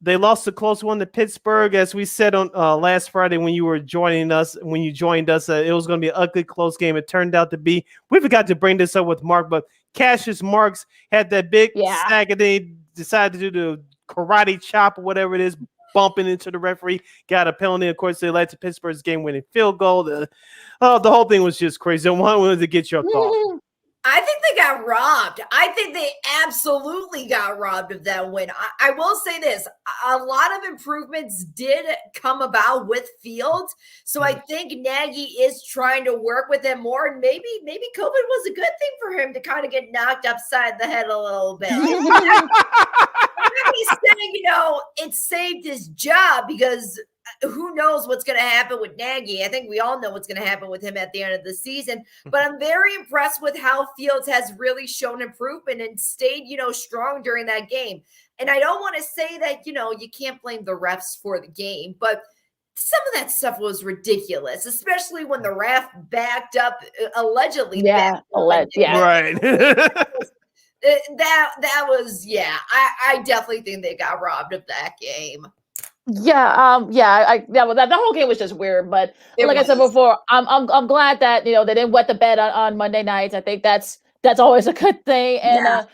They lost a close one to Pittsburgh, as we said on last Friday when you joined us. It was going to be an ugly, close game. It turned out to be. We forgot to bring this up with Mark, but Cassius Marks had that big sack, and they decided to do the karate chop or whatever it is, bumping into the referee, got a penalty. Of course, they led to Pittsburgh's game-winning field goal. The whole thing was just crazy. I wanted to get your thought. I think they got robbed. I think they absolutely got robbed of that win. I will say this. A lot of improvements did come about with Fields. So I think Nagy is trying to work with him more. And maybe COVID was a good thing for him to kind of get knocked upside the head a little bit. He's saying, it saved his job because who knows what's going to happen with Nagy. I think we all know what's going to happen with him at the end of the season. But I'm very impressed with how Fields has really shown improvement and stayed, strong during that game. And I don't want to say that, you can't blame the refs for the game, but some of that stuff was ridiculous, especially when the ref backed up, allegedly. Right. That was, I definitely think they got robbed of that game. The whole game was just weird, but I said before, I'm glad that they didn't wet the bed on Monday nights. I think that's always a good thing, and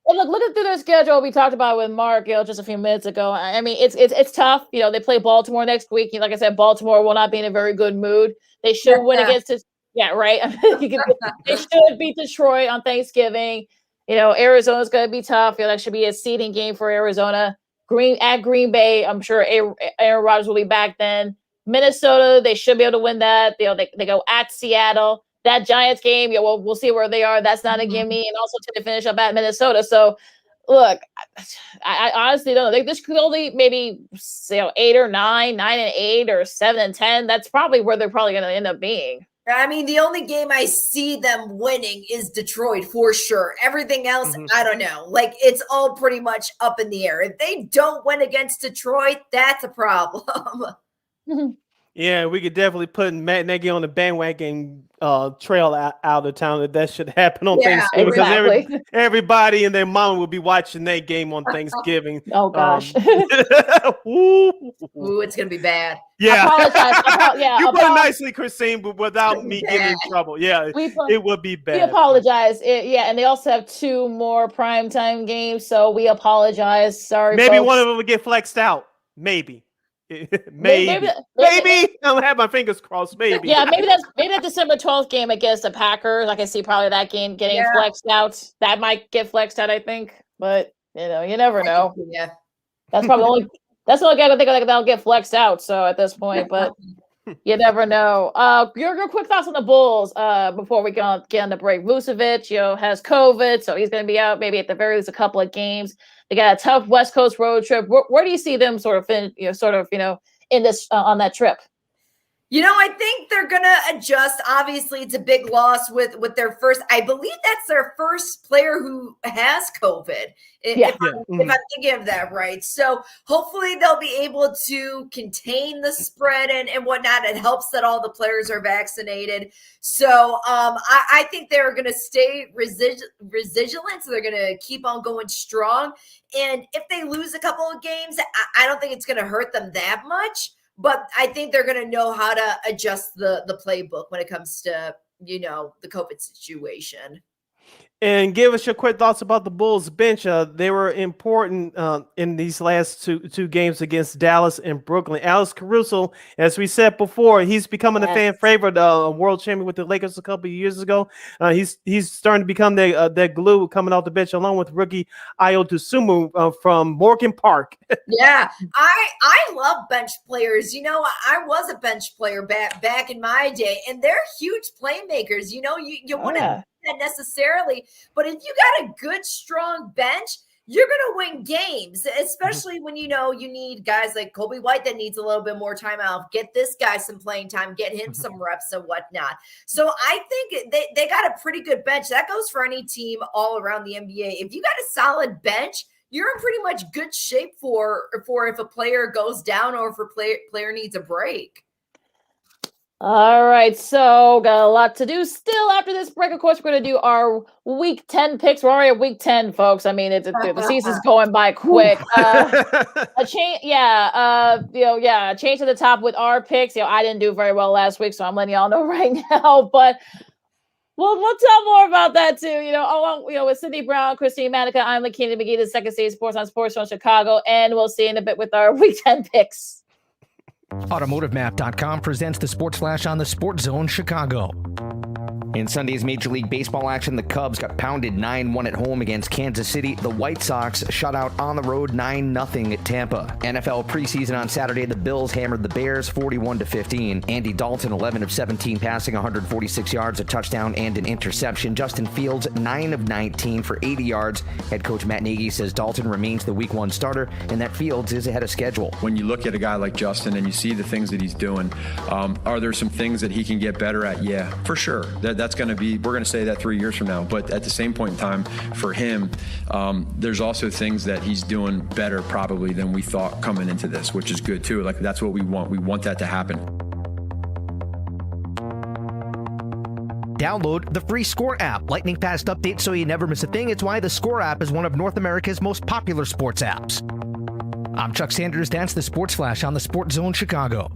And look through their schedule. We talked about with Mark, just a few minutes ago. I mean, it's tough. They play Baltimore next week. Like I said, Baltimore will not be in a very good mood. They should win against it. Yeah, right. They should beat Detroit on Thanksgiving. Arizona's going to be tough. That should be a seeding game for Arizona. Green Bay, I'm sure Aaron Rodgers will be back then. Minnesota, they should be able to win that. They go at Seattle. That Giants game, we'll see where they are. That's not a gimme. And also to finish up at Minnesota. So, look, I honestly don't know. This could only maybe 8 or 9, 9 and 8, or 7 and 10. That's probably where they're probably going to end up being. I mean, the only game I see them winning is Detroit for sure. Everything else, I don't know. Like, it's all pretty much up in the air. If they don't win against Detroit, that's a problem. Yeah, we could definitely put Matt Nagy on the bandwagon trail out of town. That should happen on Thanksgiving, because everybody and their mom will be watching that game on Thanksgiving. Oh gosh. Ooh, it's gonna be bad. Yeah, I apologize. You put it nicely, Christine, but without me getting in trouble. Yeah, it would be bad. We apologize. And they also have 2 more primetime games, so we apologize. Sorry, maybe folks. one of them will get flexed out. Maybe. Maybe. I'll have my fingers crossed. Maybe. Yeah, maybe that December 12th game against the Packers. I can see probably that game getting flexed out. That might get flexed out, I think. But you never know. Yeah, that's probably the only game I think that'll get flexed out. So at this point, but you never know. Your quick thoughts on the Bulls before we get on the break. Vucevic, has COVID, so he's going to be out maybe at the very least a couple of games. They got a tough West Coast road trip. Where do you see them in this on that trip? I think they're going to adjust. Obviously, it's a big loss with their first. I believe that's their first player who has COVID. If I'm thinking of that right. So hopefully they'll be able to contain the spread and whatnot. It helps that all the players are vaccinated. So I think they're going to stay resilient. So they're going to keep on going strong. And if they lose a couple of games, I don't think it's going to hurt them that much. But I think they're going to know how to adjust the playbook when it comes to, the COVID situation. And give us your quick thoughts about the Bulls bench. They were important in these last two games against Dallas and Brooklyn. Alex Caruso, as we said before, he's becoming a fan favorite, world champion with the Lakers a couple of years ago. He's starting to become that glue coming off the bench, along with rookie Ayo Dosunmu from Morgan Park. Yeah, I love bench players. I was a bench player back in my day, and they're huge playmakers. You wouldn't that necessarily, but if you got a good, strong bench, you're going to win games, especially when you need guys like Kobe White that needs a little bit more time out. Get this guy some playing time, get him some reps and whatnot. So I think they got a pretty good bench. That goes for any team all around the NBA. If you got a solid bench, you're in pretty much good shape for if a player goes down or if a player needs a break. All right, so got a lot to do still after this break. Of course, we're going to do our Week 10 picks. We're already at Week 10, folks. I mean, the season's going by quick. A change to the top with our picks. I didn't do very well last week, so I'm letting y'all know right now. But we'll tell more about that too. Along with Cindy Brown, Christine Manika, I'm Lakeena and McGee, the Second State Sports on Sports Zone Chicago, and we'll see you in a bit with our Week 10 picks. AutomotiveMap.com presents the Sports Flash on the Sports Zone Chicago. In Sunday's Major League Baseball action, the Cubs got pounded 9-1 at home against Kansas City. The White Sox shut out on the road 9-0 at Tampa. NFL preseason on Saturday, the Bills hammered the Bears 41-15. Andy Dalton, 11 of 17, passing 146 yards, a touchdown, and an interception. Justin Fields, 9 of 19 for 80 yards. Head coach Matt Nagy says Dalton remains the Week 1 starter and that Fields is ahead of schedule. When you look at a guy like Justin and you see the things that he's doing, are there some things that he can get better at? Yeah, for sure. That's going to be, we're going to say that 3 years from now. But at the same point in time, for him, there's also things that he's doing better probably than we thought coming into this, which is good too. Like, that's what we want. We want that to happen. Download the free Score app. Lightning fast updates so you never miss a thing. It's why the Score app is one of North America's most popular sports apps. I'm Chuck Sanders. That's the Sports Flash on the Sports Zone Chicago.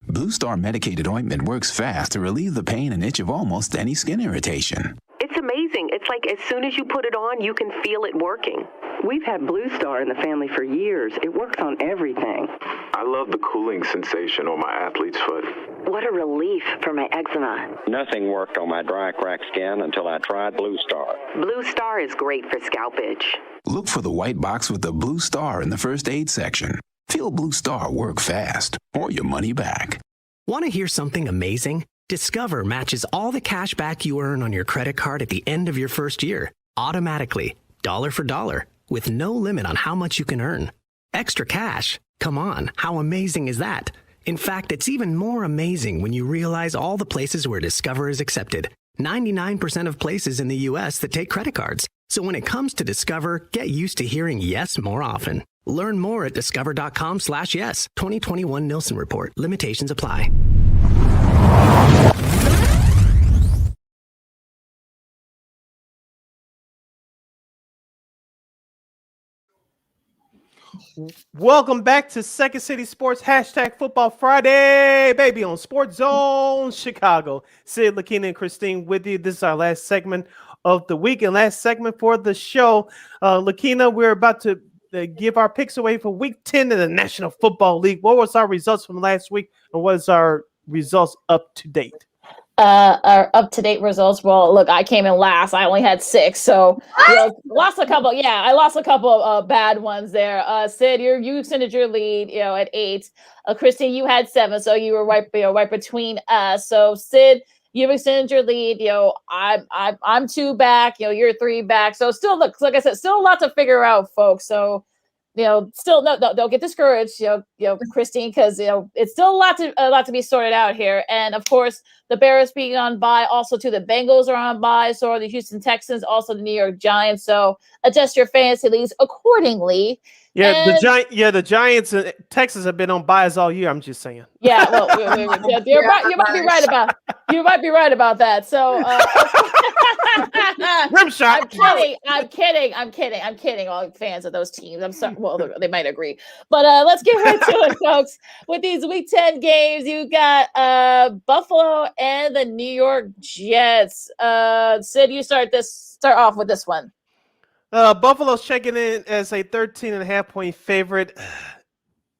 Blue Star medicated ointment works fast to relieve the pain and itch of almost any skin irritation. It's amazing amazing. It's like as soon as you put it on, you can feel it working. We've had Blue Star in the family for years. It works on everything. I love the cooling sensation on my athlete's foot. What a relief for my eczema. Nothing worked on my dry, cracked skin until I tried Blue Star. Blue Star is great for scalp itch. Look for the white box with the blue star in the first aid section. Feel Blue Star work fast or your money back. Want to hear something amazing? Discover matches all the cash back you earn on your credit card at the end of your first year, automatically, dollar for dollar, with no limit on how much you can earn. Extra cash? Come on, how amazing is that? In fact, it's even more amazing when you realize all the places where Discover is accepted. 99% of places in the U.S. that take credit cards. So when it comes to Discover, get used to hearing yes more often. Learn more at discover.com/yes. 2021 Nielsen Report. Limitations apply. Welcome back to Second City Sports #Football Friday, baby, on Sports Zone Chicago. Sid, Lakeena, and Christine with you. This is our last segment of the week and last segment for the show. Lakeena, we're about to give our picks away for Week 10 in the National Football League. What was our results from last week, and what is our results up to date? Our up-to-date results. Well, look, I came in last. I only had 6, so lost a couple. Yeah, I lost a couple of bad ones there. Sid, you extended your lead, at 8. Christine, you had 7, so you were right between us. So Sid, you've extended your lead. I'm 2 back. You're 3 back. So still, look, like I said, still a lot to figure out, folks. So still no, don't get discouraged, Christine, because it's still a lot to be sorted out here. And of course, the Bears being on bye, also too, the Bengals are on bye, so are the Houston Texans, also the New York Giants. So adjust your fantasy leagues accordingly. Yeah, the Giants and Texas have been on bias all year. I'm just saying. Yeah, well, you might be right about that. So, rim shot. I'm kidding. All fans of those teams. I'm sorry. Well, they might agree, but let's get right to it, folks. With these Week 10 games, you got Buffalo and the New York Jets. Sid, you start off with this one. Buffalo's checking in as a 13.5-point favorite.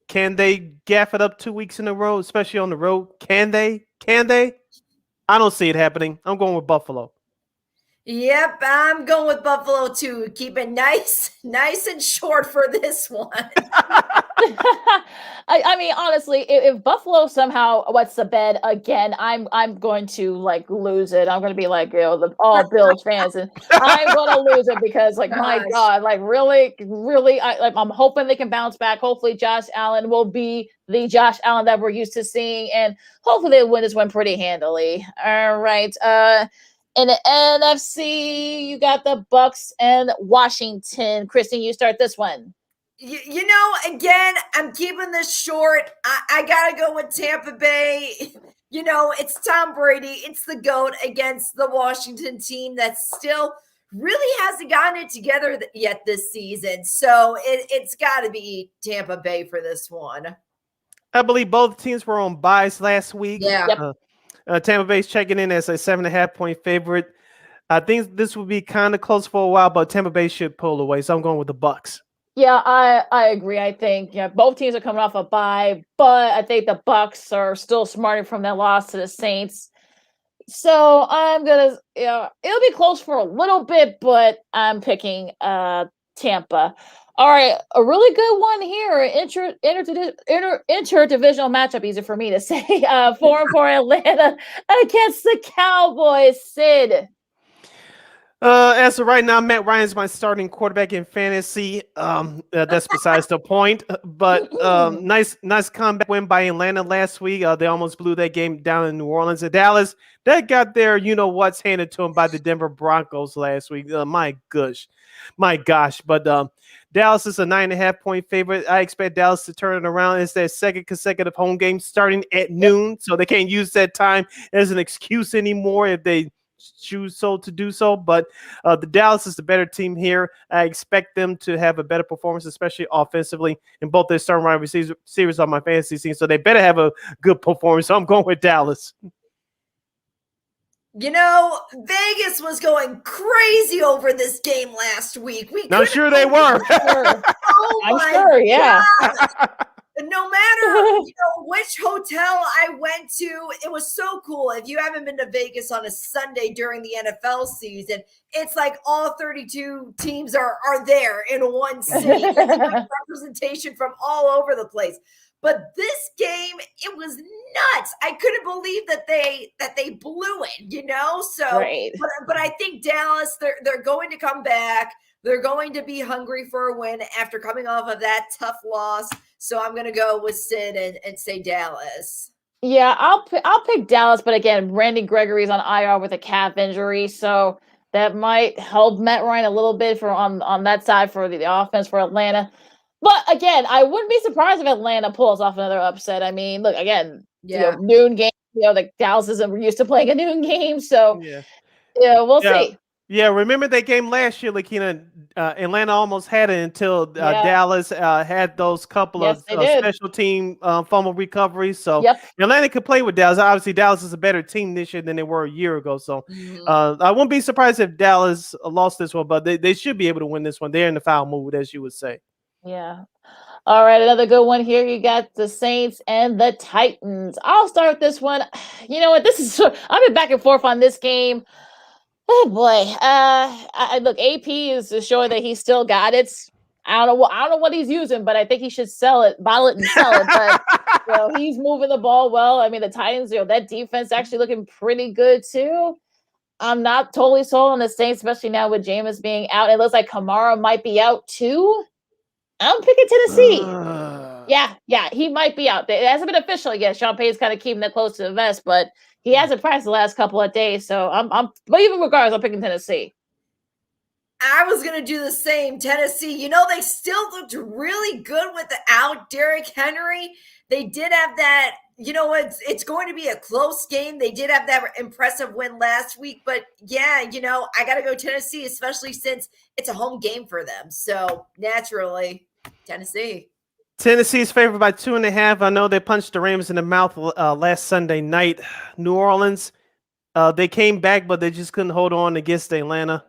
Can they gaff it up 2 weeks in a row, especially on the road? Can they? I don't see it happening. I'm going with Buffalo. Yep, I'm going with Buffalo too. Keep it nice and short for this one. I mean, honestly, if Buffalo somehow wets the bed again, I'm going to lose it. I'm going to be like, all Bills fans, and I'm going to lose it because, my God, really, I'm hoping they can bounce back. Hopefully, Josh Allen will be the Josh Allen that we're used to seeing, and hopefully they win this one pretty handily. All right. In the NFC, you got the Bucs and Washington. Kristen, you start this one. Again, I'm keeping this short. I got to go with Tampa Bay. It's Tom Brady. It's the GOAT against the Washington team that still really hasn't gotten it together yet this season. So it's got to be Tampa Bay for this one. I believe both teams were on buys last week. Yeah. Tampa Bay's checking in as a 7.5-point favorite. I think this will be kind of close for a while, but Tampa Bay should pull away. So I'm going with the Bucs. Yeah, I agree. I think both teams are coming off a bye, but I think the Bucs are still smarting from that loss to the Saints. So I'm gonna, it'll be close for a little bit, but I'm picking Tampa. All right, a really good one here. Interdivisional matchup, easy for me to say. 4-4 Atlanta against the Cowboys. Sid. As of right now, Matt Ryan's my starting quarterback in fantasy. That's besides the point. But nice comeback win by Atlanta last week. They almost blew that game down in New Orleans. And Dallas, that got their what's handed to them by the Denver Broncos last week. My gosh. But Dallas is a 9.5-point favorite. I expect Dallas to turn it around. It's their second consecutive home game starting at noon, so they can't use that time as an excuse anymore if they choose so to do so. But the Dallas is the better team here. I expect them to have a better performance, especially offensively, in both their starting wide receivers on my fantasy team. So they better have a good performance. So I'm going with Dallas. Vegas was going crazy over this game last week. I'm sure they were. Oh I'm my sure, yeah. gosh. No matter which hotel I went to, it was so cool. If you haven't been to Vegas on a Sunday during the NFL season, it's like all 32 teams are there in one city. It's like representation from all over the place. But this game, it was nuts. I couldn't believe that they blew it, So, right. but I think Dallas, they're going to come back. They're going to be hungry for a win after coming off of that tough loss. So I'm going to go with Sid and say Dallas. Yeah, I'll pick Dallas, but again, Randy Gregory's on IR with a calf injury, so that might help Matt Ryan a little bit on that side for the offense for Atlanta. But again, I wouldn't be surprised if Atlanta pulls off another upset. I mean, look, again, noon game. Dallas isn't used to playing a noon game, so we'll see. Yeah, remember that game last year, Lakeena? Atlanta almost had it until Dallas had those couple of special team fumble recoveries. So Atlanta could play with Dallas. Obviously, Dallas is a better team this year than they were a year ago. So I wouldn't be surprised if Dallas lost this one, but they should be able to win this one. They're in the foul mood, as you would say. Yeah. All right, another good one here. You got the Saints and the Titans. I'll start with this one. You know what? I've been back and forth on this game. Oh boy. Look, AP is showing that he's still got it. I don't know what he's using, but I think he should bottle it and sell it. But he's moving the ball well. I mean, the Titans, that defense actually looking pretty good too. I'm not totally sold on the Saints, especially now with Jameis being out. It looks like Kamara might be out too. I'm picking Tennessee. Yeah, he might be out. It hasn't been official yet. Sean Payton's kind of keeping it close to the vest, but he hasn't practiced the last couple of days. So but even regardless, I'm picking Tennessee. I was going to do the same. Tennessee, they still looked really good without Derrick Henry. They did have that, it's going to be a close game. They did have that impressive win last week, but I got to go Tennessee, especially since it's a home game for them. So naturally, Tennessee. Tennessee's favored by 2.5. I know they punched the Rams in the mouth last Sunday night. New Orleans, they came back, but they just couldn't hold on against Atlanta.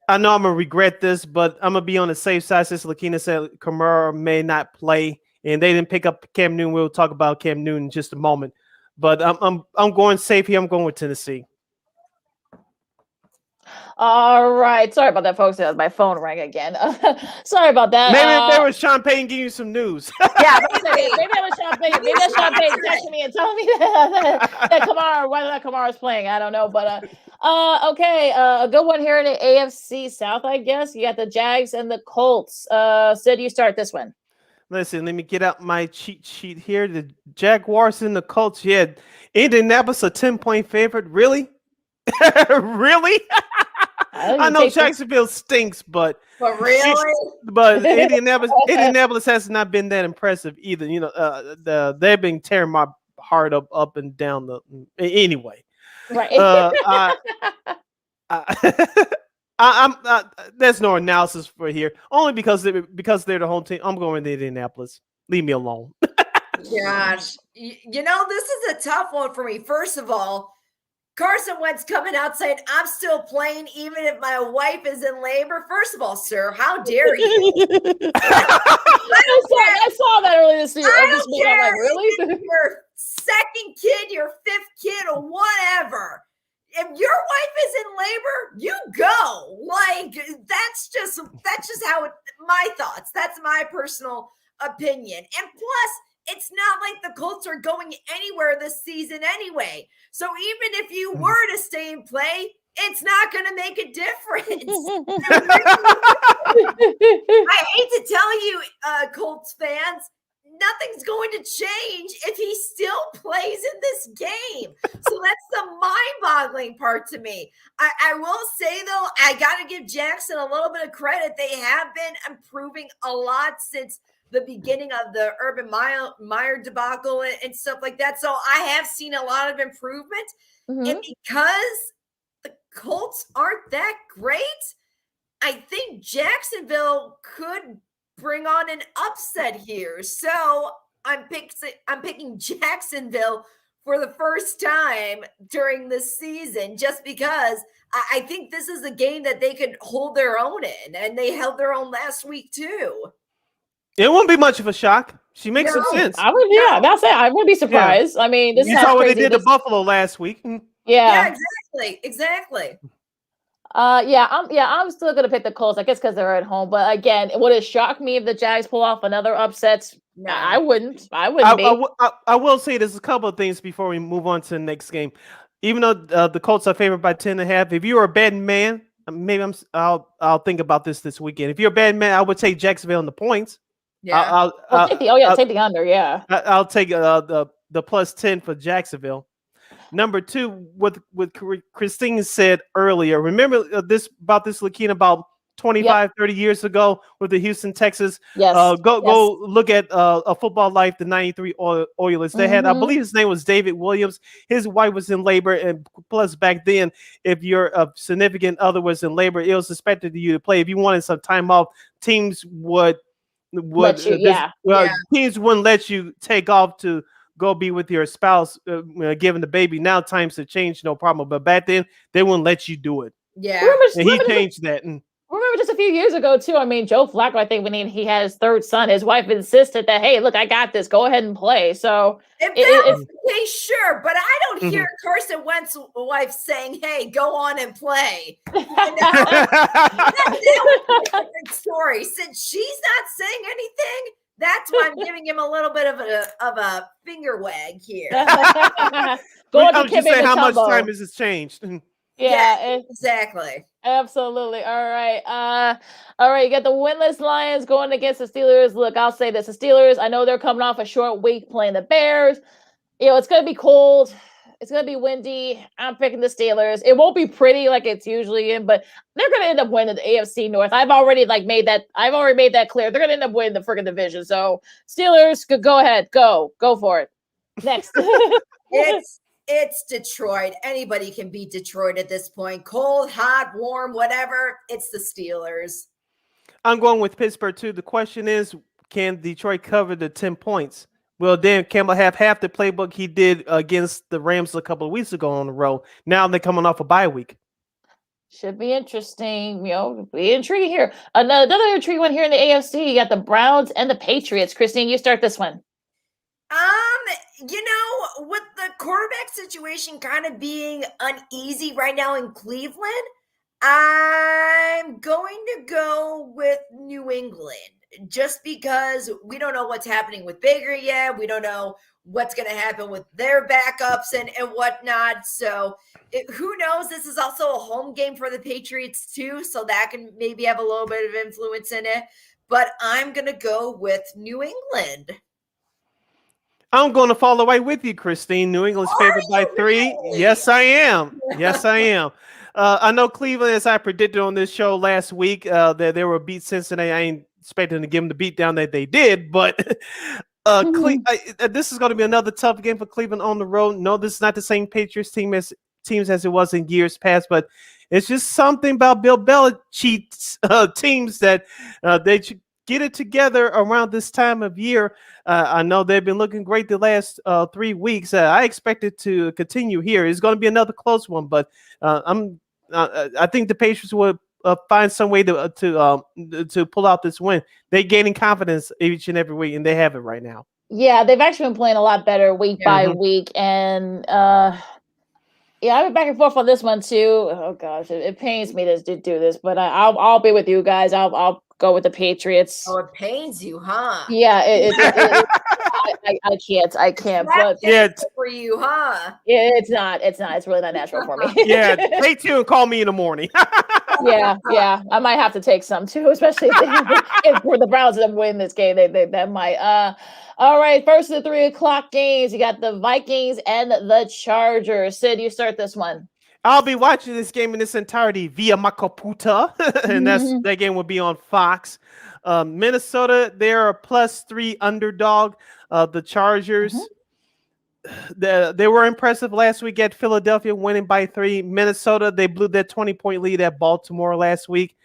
I know I'm going to regret this, but I'm going to be on the safe side since Lakeena said Kamara may not play, and they didn't pick up Cam Newton. We'll talk about Cam Newton in just a moment. But I'm going safe here. I'm going with Tennessee. All right. Sorry about that, folks. My phone rang again. Sorry about that. Maybe there was Sean Payton giving you some news. Maybe that was Sean Payton. Maybe that's Sean Payton texting me and telling me that Kamara, whether that Kamara's playing, I don't know. But okay, a good one here in the AFC South, I guess. You got the Jags and the Colts. Sid, you start this one. Listen, let me get out my cheat sheet here. The Jaguars and the Colts. Yeah, Indianapolis a 10-point favorite. Really? Really? I know Jacksonville stinks, but really? But Indianapolis has not been that impressive either. They've been tearing my heart up and down anyway. Right. I'm there's no analysis for here. Only because they're the home team. I'm going to Indianapolis. Leave me alone. Gosh, this is a tough one for me. First of all, Carson Wentz coming out saying, I'm still playing even if my wife is in labor. First of all, sir, how dare you? I saw that earlier this year. I don't care. I'm like, really? Your second kid, your fifth kid, or whatever. If your wife is in labor, you go. Like, that's just how my thoughts. That's my personal opinion. And plus, it's not like the Colts are going anywhere this season anyway. So even if you were to stay and play, it's not going to make a difference. I hate to tell you, Colts fans, nothing's going to change if he still plays in this game. So that's the mind-boggling part to me. I will say, though, I got to give Jackson a little bit of credit. They have been improving a lot since the beginning of the Urban Meyer debacle and stuff like that. So I have seen a lot of improvement. Mm-hmm. And because the Colts aren't that great, I think Jacksonville could bring on an upset here. So I'm picking Jacksonville for the first time during this season, just because I think this is a game that they could hold their own in, and they held their own last week too. It won't be much of a shock. She makes some sense. I would, that's it. I wouldn't be surprised. I mean, this you sounds saw what crazy. they did to Buffalo last week. Yeah, exactly. I'm still gonna pick the Colts. I guess because they're at home. But again, would it shock me if the Jags pull off another upset? No. I wouldn't. I will say there's a couple of things before we move on to the next game. Even though the Colts are favored by 10.5, if you're a betting man, maybe I'll think about this weekend. If you're a betting man, I would take Jacksonville in the points. Yeah, take the under. Yeah, I'll take the +10 for Jacksonville. Number 2, what Christine said earlier. Remember this Lakeena, about 25, 30 years ago with the Houston Texans. Yes. Go look at a Football Life, the 93 Oilers. They had, I believe his name was David Williams. His wife was in labor, and plus back then, if your significant other was in labor, it was expected you to play. If you wanted some time off, teams would teams wouldn't let you take off to go be with your spouse, given the baby. Now times have changed, no problem. But back then, they wouldn't let you do it. Yeah, and he changed that. Remember just a few years ago too. I mean, Joe Flacco, I think when he had his third son, his wife insisted that, hey, look, I got this. Go ahead and play. So if that was the case, sure, but I don't hear Carson Wentz's wife saying, "Hey, go on and play." That's a different story. Since she's not saying anything, that's why I'm giving him a little bit of a finger wag here. Go on to say how much time has this changed? Yeah, exactly. Absolutely. All right. You got the winless Lions going against the Steelers. Look, I'll say this. The Steelers, I know they're coming off a short week playing the Bears. It's going to be cold. It's going to be windy. I'm picking the Steelers. It won't be pretty like it's usually in, but they're going to end up winning the AFC North. I've already made that clear. They're going to end up winning the freaking division. So Steelers, go ahead. Go for it. Next. It's Detroit. Anybody can beat Detroit at this point. Cold, hot, warm, whatever. It's the Steelers. I'm going with Pittsburgh too. The question is, can Detroit cover the 10 points? Well, Dan Campbell have half the playbook he did against the Rams a couple of weeks ago on the road. Now they're coming off a bye week. Should be interesting. Be intriguing here. Another intriguing one here in the AFC. You got the Browns and the Patriots. Christine, you start this one. With the quarterback situation kind of being uneasy right now in Cleveland, I'm going to go with New England just because we don't know what's happening with Baker yet. We don't know what's going to happen with their backups and whatnot. So who knows? This is also a home game for the Patriots too, so that can maybe have a little bit of influence in it. But I'm going to go with New England. I'm going to follow right with you, Christine. New England's favored by 3. Yes, I am. I know Cleveland, as I predicted on this show last week, that they were beat Cincinnati. I ain't expecting to give them the beat down that they did, but this is going to be another tough game for Cleveland on the road. No, this is not the same Patriots teams as it was in years past, but it's just something about Bill Belichick's teams that they should get it together around this time of year. I know they've been looking great the last 3 weeks. I expect it to continue here. It's going to be another close one, but I think the Patriots will find some way to pull out this win. They're gaining confidence each and every week, and they have it right now. Yeah, they've actually been playing a lot better week by week, and I've been back and forth on this one too. Oh gosh, it pains me to do this, but I'll be with you guys. I'll go with the Patriots. Oh, it pains you, huh? Yeah, I can't. But for you, huh? Yeah, it's not. It's really not natural for me. Yeah, stay tuned and call me in the morning. yeah, I might have to take some too, especially if for the Browns to win this game. They might. All right, first of the 3 o'clock games, you got the Vikings and the Chargers. Sid, you start this one. I'll be watching this game in its entirety via my computer, and that game will be on Fox. Minnesota, they're a +3 underdog. The Chargers, they were impressive last week at Philadelphia, winning by 3. Minnesota, they blew their 20-point lead at Baltimore last week.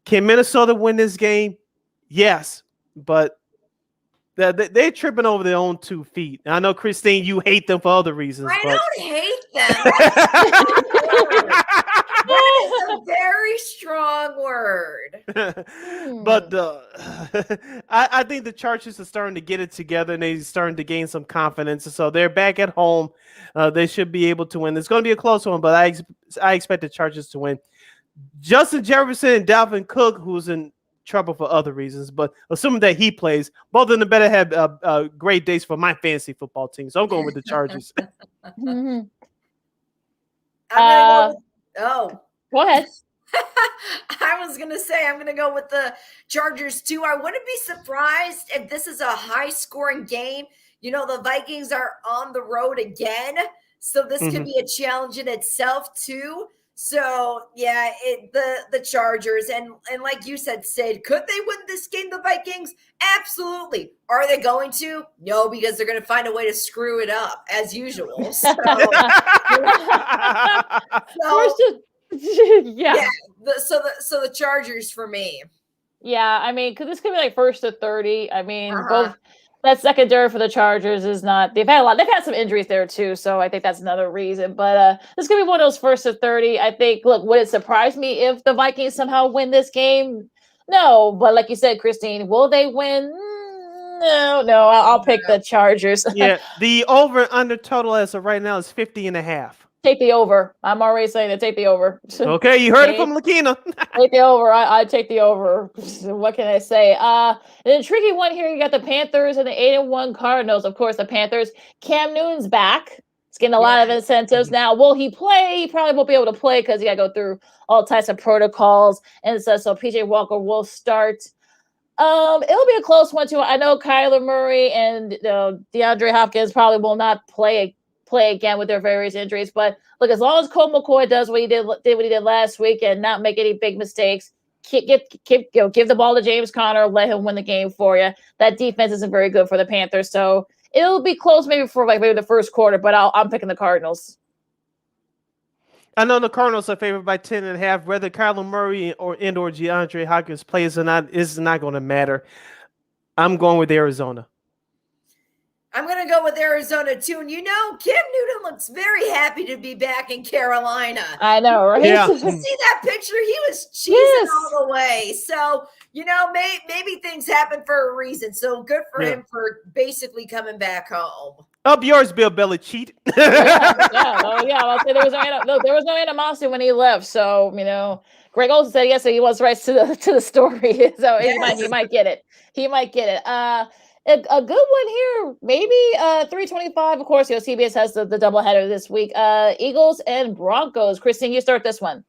Can Minnesota win this game? Yes, but They're tripping over their own 2 feet. I know, Christine, you hate them for other reasons. I but... don't hate them. That is a very strong word. But I think the Chargers are starting to get it together, and they're starting to gain some confidence. So they're back at home. They should be able to win. It's going to be a close one, but I expect the Chargers to win. Justin Jefferson and Dalvin Cook, who's in trouble for other reasons, but assuming that he plays, both of them better have great days for my fantasy football team. So I'm going with the Chargers. Go ahead. I was gonna say I'm gonna go with the Chargers too. I wouldn't be surprised if this is a high-scoring game. You know, the Vikings are on the road again, so this could be a challenge in itself too. So yeah, the Chargers and like you said, Sid, could they win this game? The Vikings, absolutely. Are they going to? No, because they're going to find a way to screw it up as usual. So, yeah. So the Chargers for me. Yeah, I mean, because this could be like 1st to 30. I mean, both. That secondary for the Chargers is not. They've had some injuries there too, so I think that's another reason. But this could be one of those 1st to 30. I think. Look, would it surprise me if the Vikings somehow win this game? No, but like you said, Christine, will they win? No. I'll pick the Chargers. Yeah, the over under total as of right now is 50.5. Take the over. I'm already saying to take the over. Okay, you heard it from Lakeena. Take the over. I take the over. What can I say? An intriguing one here. You got the Panthers and the 8-1 Cardinals. Of course, the Panthers. Cam Newton's back. He's getting a lot of incentives now. Will he play? He probably won't be able to play because he got to go through all types of protocols and stuff. So PJ Walker will start. It'll be a close one too. I know Kyler Murray and DeAndre Hopkins probably will not play again with their various injuries. But look, as long as Colt McCoy does what he did last week and not make any big mistakes, give the ball to James Conner, let him win the game for you. That defense isn't very good for the Panthers, so it'll be close maybe for maybe the first quarter. But I'm picking the Cardinals. I know the Cardinals are favored by 10.5. Whether Kyler Murray or DeAndre Hopkins plays or not is not going to matter. I'm going with Arizona. I'm going to go with Arizona, too. And Cam Newton looks very happy to be back in Carolina. I know, right? Yeah. You see that picture? He was cheesing all the way. So, maybe things happen for a reason. So good for him for basically coming back home. Up yours, Bill Belichick. I'll say there was no animosity when he left. So, Greg Olsen said yes, so he was right to the story. So he might get it. He might get it. A good one here, maybe 325. Of course, CBS has the doubleheader this week. Eagles and Broncos. Christine, you start this one.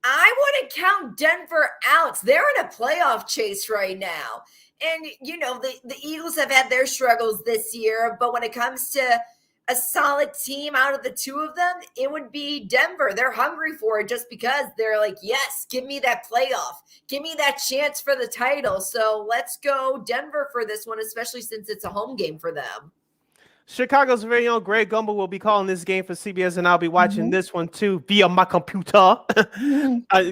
I wouldn't count Denver out. They're in a playoff chase right now. And, the Eagles have had their struggles this year. But when it comes to a solid team out of the two of them, it would be Denver. They're hungry for it just because they're like, yes, give me that playoff. Give me that chance for the title. So let's go Denver for this one, especially since it's a home game for them. Chicago's very own Greg Gumbel will be calling this game for CBS, and I'll be watching this one too via my computer.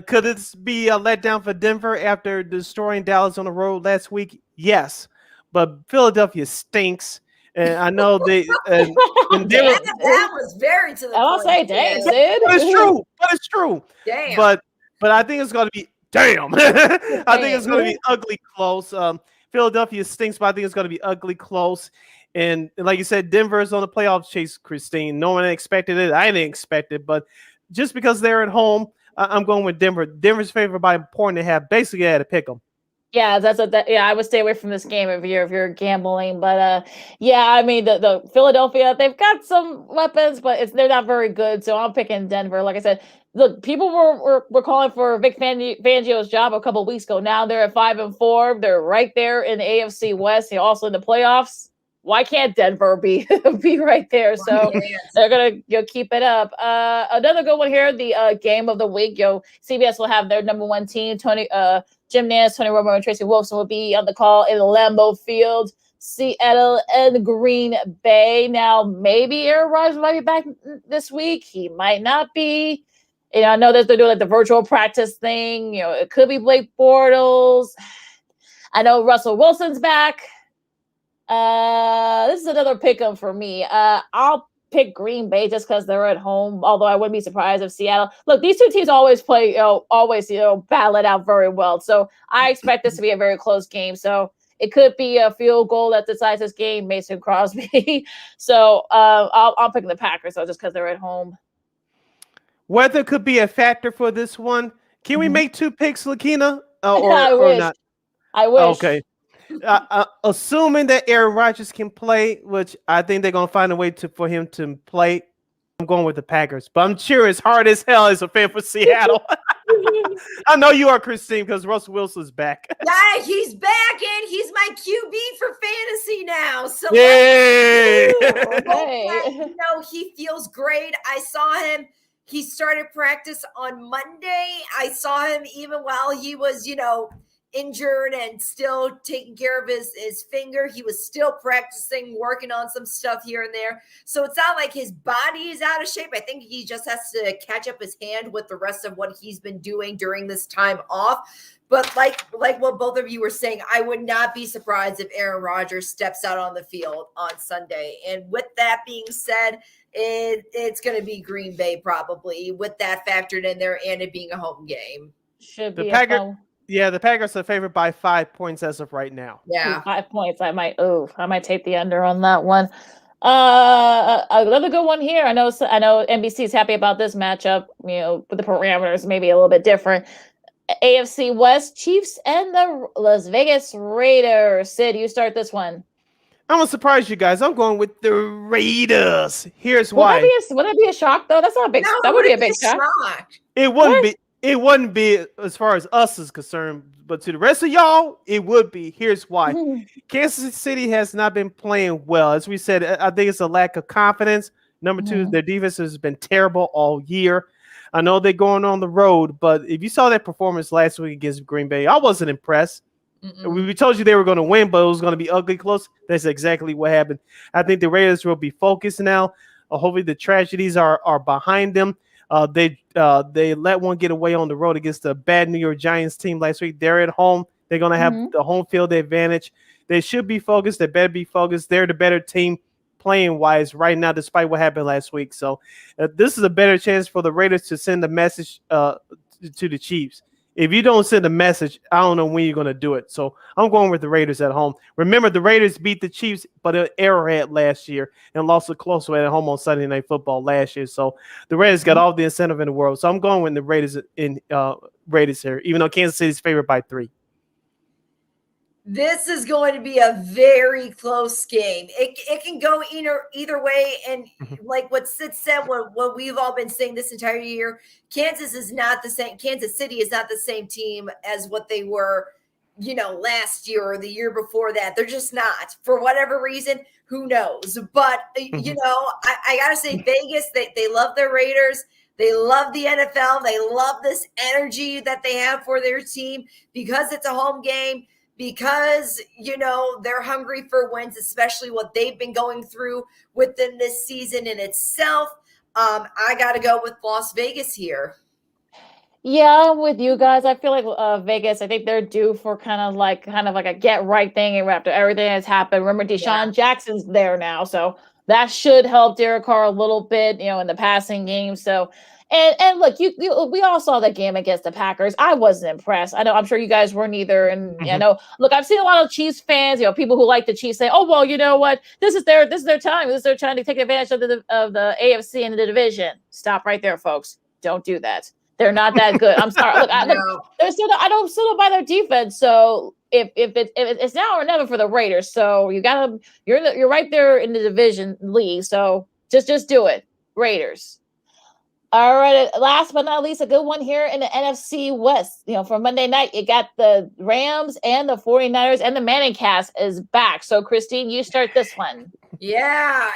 Could this be a letdown for Denver after destroying Dallas on the road last week? Yes, but Philadelphia stinks. And I know they. That was very to the point. I'll say, dang, Sid. But it's true. Damn. But I think it's going to be damn. I think it's going to be ugly close. Philadelphia stinks, but I think it's going to be ugly close. And like you said, Denver is on the playoff chase, Christine. No one expected it. I didn't expect it, but just because they're at home, I'm going with Denver. Denver's favored by a point and a half. Basically, I had to pick them. Yeah, I would stay away from this game if you're gambling. But I mean the Philadelphia, they've got some weapons, but they're not very good. So I'm picking Denver. Like I said, look, people were calling for Vic Fangio's job a couple of weeks ago. Now they're at 5-4. They're right there in the AFC West. They're also in the playoffs. Why can't Denver be right there? So they're gonna keep it up. Another good one here, the game of the week. CBS will have their number one team, Jim Nantz, Tony Romo, and Tracy Wolfson will be on the call in Lambeau Field, Seattle and Green Bay. Now, maybe Aaron Rodgers might be back this week. He might not be. I know that they're doing like the virtual practice thing. It could be Blake Bortles. I know Russell Wilson's back. This is another pick 'em for me. I'll pick Green Bay just because they're at home. Although I wouldn't be surprised if Seattle. Look, these two teams always play, battle it out very well. So I expect this to be a very close game. So it could be a field goal that decides this game, Mason Crosby. So I'll pick the Packers though, just because they're at home. Weather could be a factor for this one. Can we make two picks, Lakeena? I or wish. not? I wish. Okay. Assuming that Aaron Rodgers can play, which I think they're gonna find a way for him to play, I'm going with the Packers. But I'm cheering as hard as hell as a fan for Seattle. I know you are, Christine, because Russell Wilson's back. Yeah, he's back, and he's my QB for fantasy now. So yay! He feels great. I saw him. He started practice on Monday. I saw him even while he was, injured and still taking care of his finger. He was still practicing, working on some stuff here and there. So it's not like his body is out of shape. I think he just has to catch up his hand with the rest of what he's been doing during this time off. But like what both of you were saying, I would not be surprised if Aaron Rodgers steps out on the field on Sunday. And with that being said, it's going to be Green Bay probably, with that factored in there and it being a home game. Should be the Packers are favored by 5 points as of right now. Yeah, 5 points. I might take the under on that one. Another good one here. I know NBC's happy about this matchup. With the parameters maybe a little bit different. AFC West, Chiefs and the Las Vegas Raiders. Sid, you start this one. I'm gonna surprise you guys. I'm going with the Raiders. Here's why. Would that be a shock though? That's not a big. No, that would be a big shock. It wouldn't be. It wouldn't be as far as us is concerned, but to the rest of y'all, it would be. Here's why. Kansas City has not been playing well. As we said, I think it's a lack of confidence. Number two, their defense has been terrible all year. I know they're going on the road, but if you saw that performance last week against Green Bay, I wasn't impressed. We told you they were going to win, but it was going to be ugly close. That's exactly what happened. I think the Raiders will be focused now. Hopefully the tragedies are behind them. They let one get away on the road against the bad New York Giants team last week. They're at home. They're going to have the home field advantage. They should be focused. They better be focused. They're the better team playing-wise right now, despite what happened last week. So this is a better chance for the Raiders to send a message to the Chiefs. If you don't send a message, I don't know when you're going to do it. So I'm going with the Raiders at home. Remember, the Raiders beat the Chiefs, but at Arrowhead last year and lost a close one at home on Sunday Night Football last year. So the Raiders got all the incentive in the world. So I'm going with the Raiders Raiders here, even though Kansas City's favored by 3. This is going to be a very close game. It can go either way. And like what Sid said, what we've all been saying this entire year, Kansas City is not the same team as what they were, last year or the year before that. They're just not. For whatever reason, who knows? But, I got to say, Vegas, they love their Raiders. They love the NFL. They love this energy that they have for their team because it's a home game. Because, they're hungry for wins, especially what they've been going through within this season in itself. I got to go with Las Vegas here. Yeah, I'm with you guys. I feel like Vegas, I think they're due for kind of like a get right thing after everything has happened. Remember, Deshaun Jackson's there now, so that should help Derek Carr a little bit, in the passing game. So, and look, we all saw that game against the Packers. I wasn't impressed. I'm sure you guys weren't either. And look, I've seen a lot of Chiefs fans, people who like the Chiefs say, "Oh, well, you know what? This is their time. This is their time to take advantage of the AFC and the division." Stop right there, folks. Don't do that. They're not that good. I'm sorry. Look, I don't buy their defense. So if it's now or never for the Raiders. So you're right there in the division league. So just do it, Raiders. All right. Last but not least, a good one here in the NFC West. For Monday night, you got the Rams and the 49ers, and the Manning cast is back. So, Christine, you start this one. Yeah.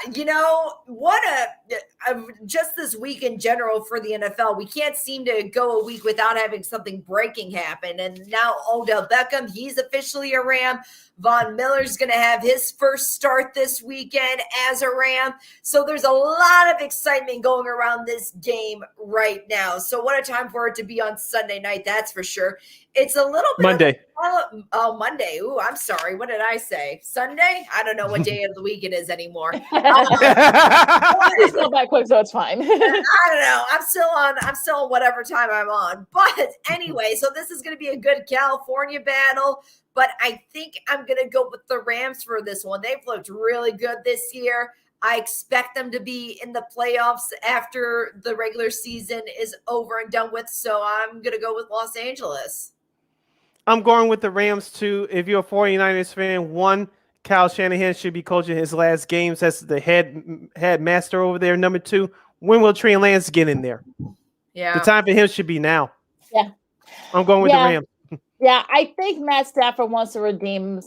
Just this week in general for the NFL, we can't seem to go a week without having something breaking happen. And now Odell Beckham, he's officially a Ram. Von Miller's going to have his first start this weekend as a Ram. So there's a lot of excitement going around this game right now. So what a time for it to be on Sunday night, that's for sure. It's a little bit Monday. Monday. Ooh, I'm sorry. What did I say? Sunday? I don't know what day of the week it is anymore. It's not that quick, so it's fine. I don't know. I'm still on whatever time I'm on. But anyway, so this is going to be a good California battle. But I think I'm going to go with the Rams for this one. They've looked really good this year. I expect them to be in the playoffs after the regular season is over and done with. So I'm going to go with Los Angeles. I'm going with the Rams too. If you're a 49ers fan, one, Kyle Shanahan should be coaching his last games. That's the head master over there. Number two, when will Trey Lance get in there? Yeah. The time for him should be now. Yeah. I'm going with the Rams. Yeah, I think Matt Stafford wants to redeem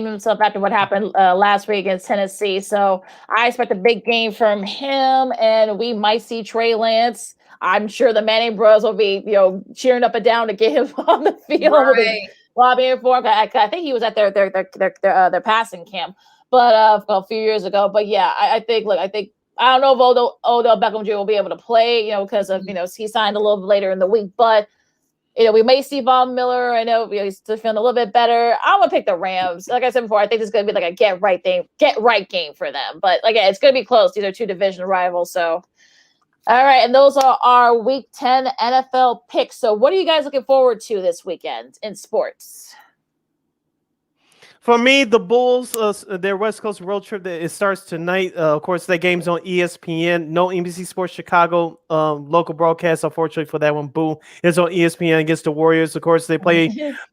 himself after what happened last week against Tennessee. So I expect a big game from him, and we might see Trey Lance. I'm sure the Manning bros will be, cheering up and down to get him on the field. Right. Lobbying for him. I think he was at their passing camp, but a few years ago. But yeah, I think I don't know if Odell Beckham Jr. will be able to play, because of he signed a little bit later in the week, but. We may see Von Miller. I know he's still feeling a little bit better. I'm gonna pick the Rams. Like I said before, I think it's gonna be like a get right game for them. But again, it's gonna be close. These are two division rivals. So, all right, and those are our Week 10 NFL picks. So, what are you guys looking forward to this weekend in sports? For me, the Bulls, their West Coast road trip, it starts tonight. Of course, that game's on ESPN. No NBC Sports Chicago local broadcast, unfortunately, for that one. Boo. It's on ESPN against the Warriors. Of course, they play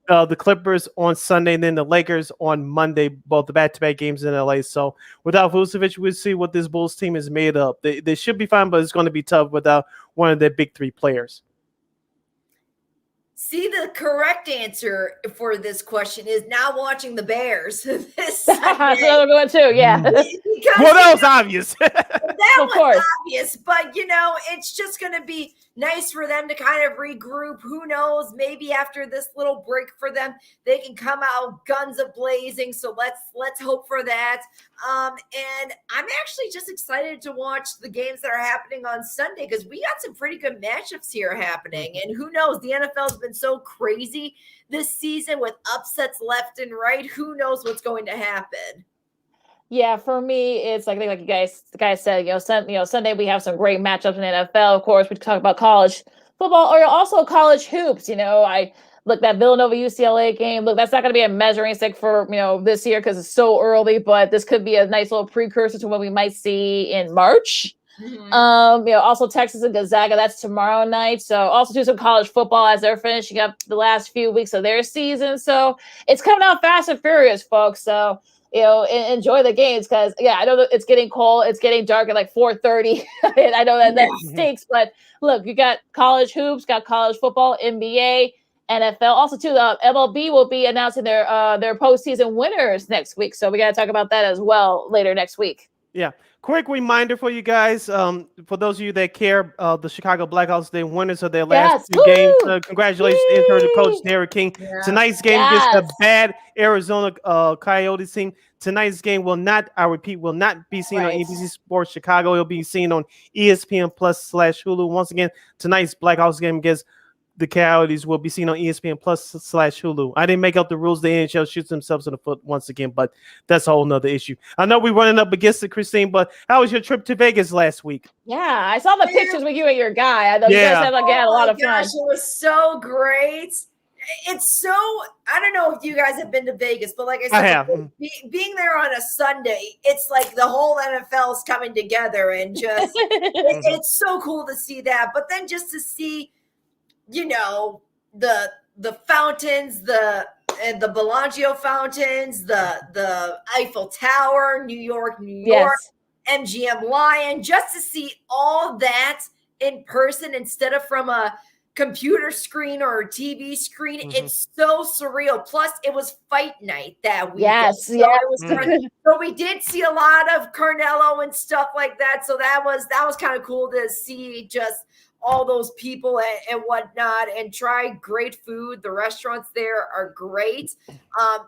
the Clippers on Sunday and then the Lakers on Monday, both the back-to-back games in LA. So without Vucevic, we'll see what this Bulls team is made of. They should be fine, but it's going to be tough without one of their big three players. See, the correct answer for this question is now watching the Bears. That's another one too, yeah. Well, that was obvious. That was obvious, but it's just going to be nice for them to kind of regroup. Who knows? Maybe after this little break for them, they can come out guns a-blazing. So let's hope for that. And I'm actually just excited to watch the games that are happening on Sunday because we got some pretty good matchups here happening. And who knows? The NFL's been so crazy this season with upsets left and right. Who knows what's going to happen? Yeah, for me, it's like you guys said, Sunday we have some great matchups in the NFL. Of course, we talk about college football or also college hoops. I look that Villanova UCLA game. Look, that's not going to be a measuring stick for this year because it's so early, but this could be a nice little precursor to what we might see in March. Mm-hmm. Also Texas and Gonzaga, that's tomorrow night. So also do some college football as they're finishing up the last few weeks of their season. So it's coming out fast and furious, folks. So enjoy the games because I know that it's getting cold. It's getting dark at like 4:30. And I know that stinks, but look, you got college hoops, got college football, NBA, NFL. Also, too, the MLB will be announcing their postseason winners next week. So we got to talk about that as well later next week. Yeah. Quick reminder for you guys, for those of you that care, the Chicago Blackhawks, they winners of their last two games. Congratulations to interim coach Derek King. Yeah. Tonight's game against the bad Arizona Coyotes team. Tonight's game will not be seen on ABC Sports Chicago. It'll be seen on ESPN Plus / Hulu. Once again, tonight's Blackhawks game against the Coyotes will be seen on ESPN Plus / Hulu. I didn't make up the rules. The NHL shoots themselves in the foot once again, but that's a whole nother issue. I know we're running up against it, Christine, but how was your trip to Vegas last week? Yeah, I saw the pictures with you and your guy. I know you guys had a lot of fun. It was so great. It's so, I don't know if you guys have been to Vegas, but like I said, I have. Being there on a Sunday, it's like the whole NFL's coming together and just, it's so cool to see that. But then just to see, the fountains, the Bellagio fountains, the Eiffel Tower, New York, MGM Lion, just to see all that in person instead of from a computer screen or a TV screen. Mm-hmm. It's so surreal. Plus, it was fight night that week. Yes, so it was so we did see a lot of Carnello and stuff like that. So that was kind of cool to see just all those people and whatnot and try great food. The restaurants there are great.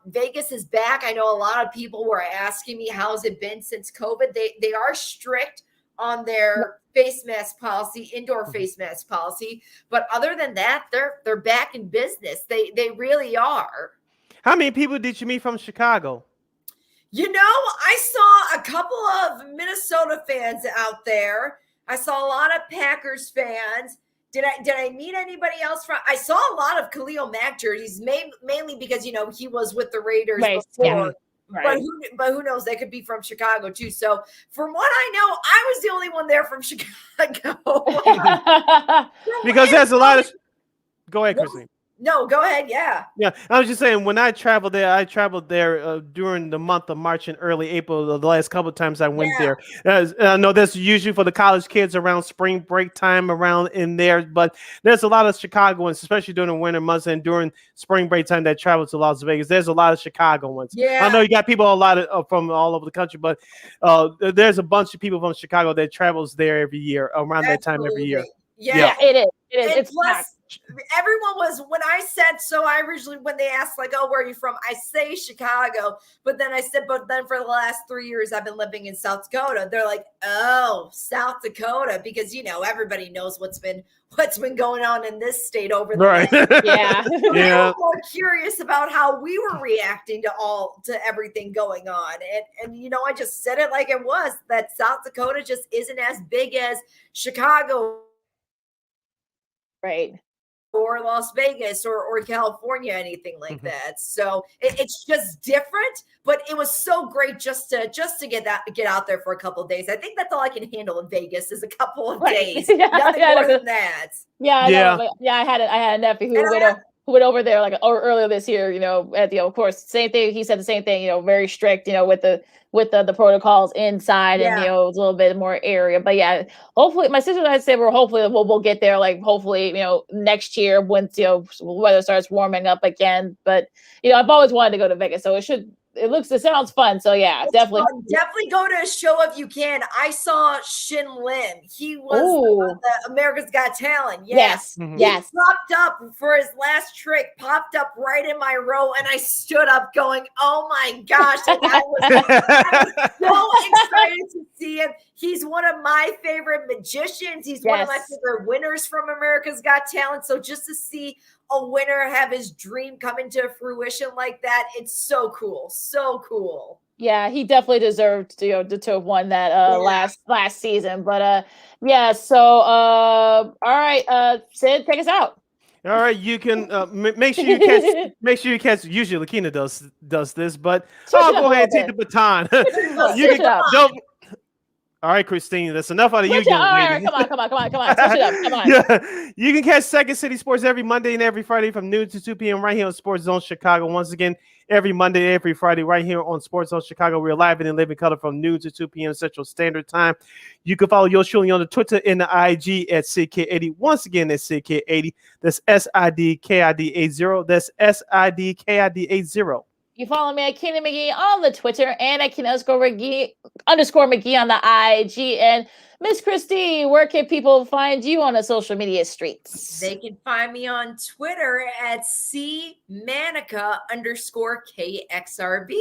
Vegas is back. I know a lot of people were asking me, how's it been since COVID? They are strict on their face mask policy, indoor face mask policy. But other than that, they're back in business. They really are. How many people did you meet from Chicago? I saw a couple of Minnesota fans out there. I saw a lot of Packers fans. Did I meet anybody else from? I saw a lot of Khalil Mack jerseys, mainly because he was with the Raiders before. Yeah. Right. But who knows? They could be from Chicago too. So from what I know, I was the only one there from Chicago. Because there's a lot of. Go ahead, Christine. No, go ahead. Yeah. Yeah, I was just saying, when I traveled there during the month of March and early April. The last couple of times I went there. I know that's usually for the college kids around spring break time around in there, but there's a lot of Chicagoans, especially during the winter months and during spring break time, that travel to Las Vegas. There's a lot of Chicagoans. Yeah. I know you got people from all over the country, but there's a bunch of people from Chicago that travels there every year around that time every year. Yeah, it is. It's plus, everyone was, when I said, so I originally, when they asked like, oh, where are you from? I say Chicago, but then I said, but then for the last 3 years, I've been living in South Dakota. They're like, oh, South Dakota, because, everybody knows what's been going on in this state over there. Right. Yeah. They were more curious about how we were reacting to everything going on. And I just said it like it was, that South Dakota just isn't as big as Chicago. Right. Or Las Vegas or California, anything like that. So it's just different, but it was so great just to get out there for a couple of days. I think that's all I can handle in Vegas is a couple of days. Nothing more than that. I had a nephew who went over there earlier this year, of course, same thing. He said the same thing, very strict, with the protocols inside and, it's a little bit more area. But yeah, hopefully my sister and I said we'll get there, hopefully, next year once, weather starts warming up again. But, I've always wanted to go to Vegas, so it sounds fun. So yeah, definitely go to a show if you can. I saw Shin Lim. He was the America's Got Talent. Yes. He popped up for his last trick, popped up right in my row, and I stood up going, oh my gosh. I was so excited to see him. He's one of my favorite magicians. He's one of my favorite winners from America's Got Talent. So just to see a winner have his dream come into fruition like that, it's so cool. So cool. Yeah, he definitely deserved to have won that last season. But so all right, Sid, take us out. All right, you can make sure you catch. Usually Lakeena does this, but I'll go ahead and take the baton. All right, Christine, that's enough out of you. All right, come on. Switch it up. Come on. Yeah. You can catch Second City Sports every Monday and every Friday from noon to 2 p.m. right here on Sports Zone Chicago. Once again, every Monday and every Friday right here on Sports Zone Chicago. We're live and in living color from noon to 2 p.m. Central Standard Time. You can follow yours truly on the Twitter and the IG at SidKid80. Once again, that's SidKid80. That's SIDKID80. That's SIDKID80. You follow me at Keenan McGee on the Twitter and at Keenan_McGee on the IG. And Miss Christine, where can people find you on the social media streets? They can find me on Twitter at CManika_KXRB.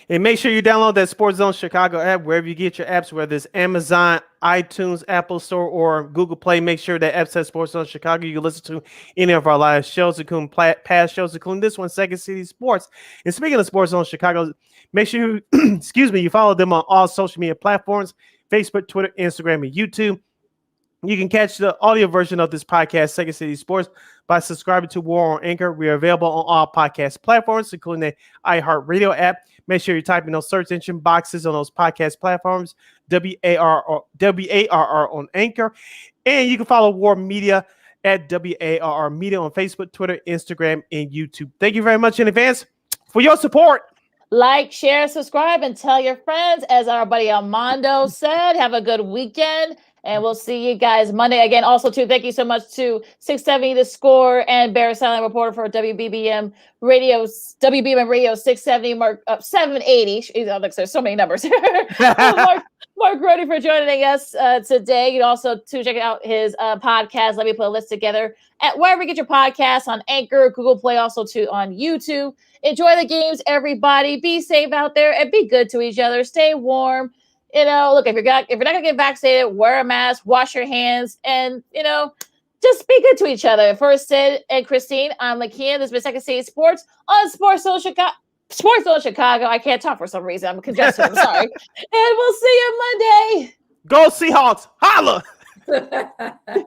And make sure you download that Sports Zone Chicago app wherever you get your apps, whether it's Amazon, iTunes, Apple Store, or Google Play. Make sure that app says Sports Zone Chicago. You can listen to any of our live shows, including past shows, including this one, Second City Sports. And speaking of Sports Zone Chicago, make sure you follow them on all social media platforms, Facebook, Twitter, Instagram, and YouTube. You can catch the audio version of this podcast, Second City Sports, by subscribing to War on Anchor. We are available on all podcast platforms, including the iHeartRadio app. Make sure you type in those search engine boxes on those podcast platforms, WARR on Anchor. And you can follow War Media at WARR Media on Facebook, Twitter, Instagram, and YouTube. Thank you very much in advance for your support. Like, share, subscribe, and tell your friends. As our buddy Armando said, have a good weekend. And we'll see you guys Monday again. Also, too, thank you so much to 670 The Score and Bears Sideline reporter for WBBM Radio 670, Mark 780. There's so many numbers. Mark Grote for joining us today. You can also to check out his podcast. Let me put a list together at wherever you get your podcasts, on Anchor, Google Play, also too on YouTube. Enjoy the games, everybody. Be safe out there and be good to each other. Stay warm. Look, if you're not gonna get vaccinated, wear a mask, wash your hands, and just be good to each other. For Sid and Christine, I'm Lakeena. This has been Second City Sports on Sports Zone Chicago. I can't talk for some reason. I'm congested. I'm sorry. And we'll see you Monday. Go Seahawks. Holla.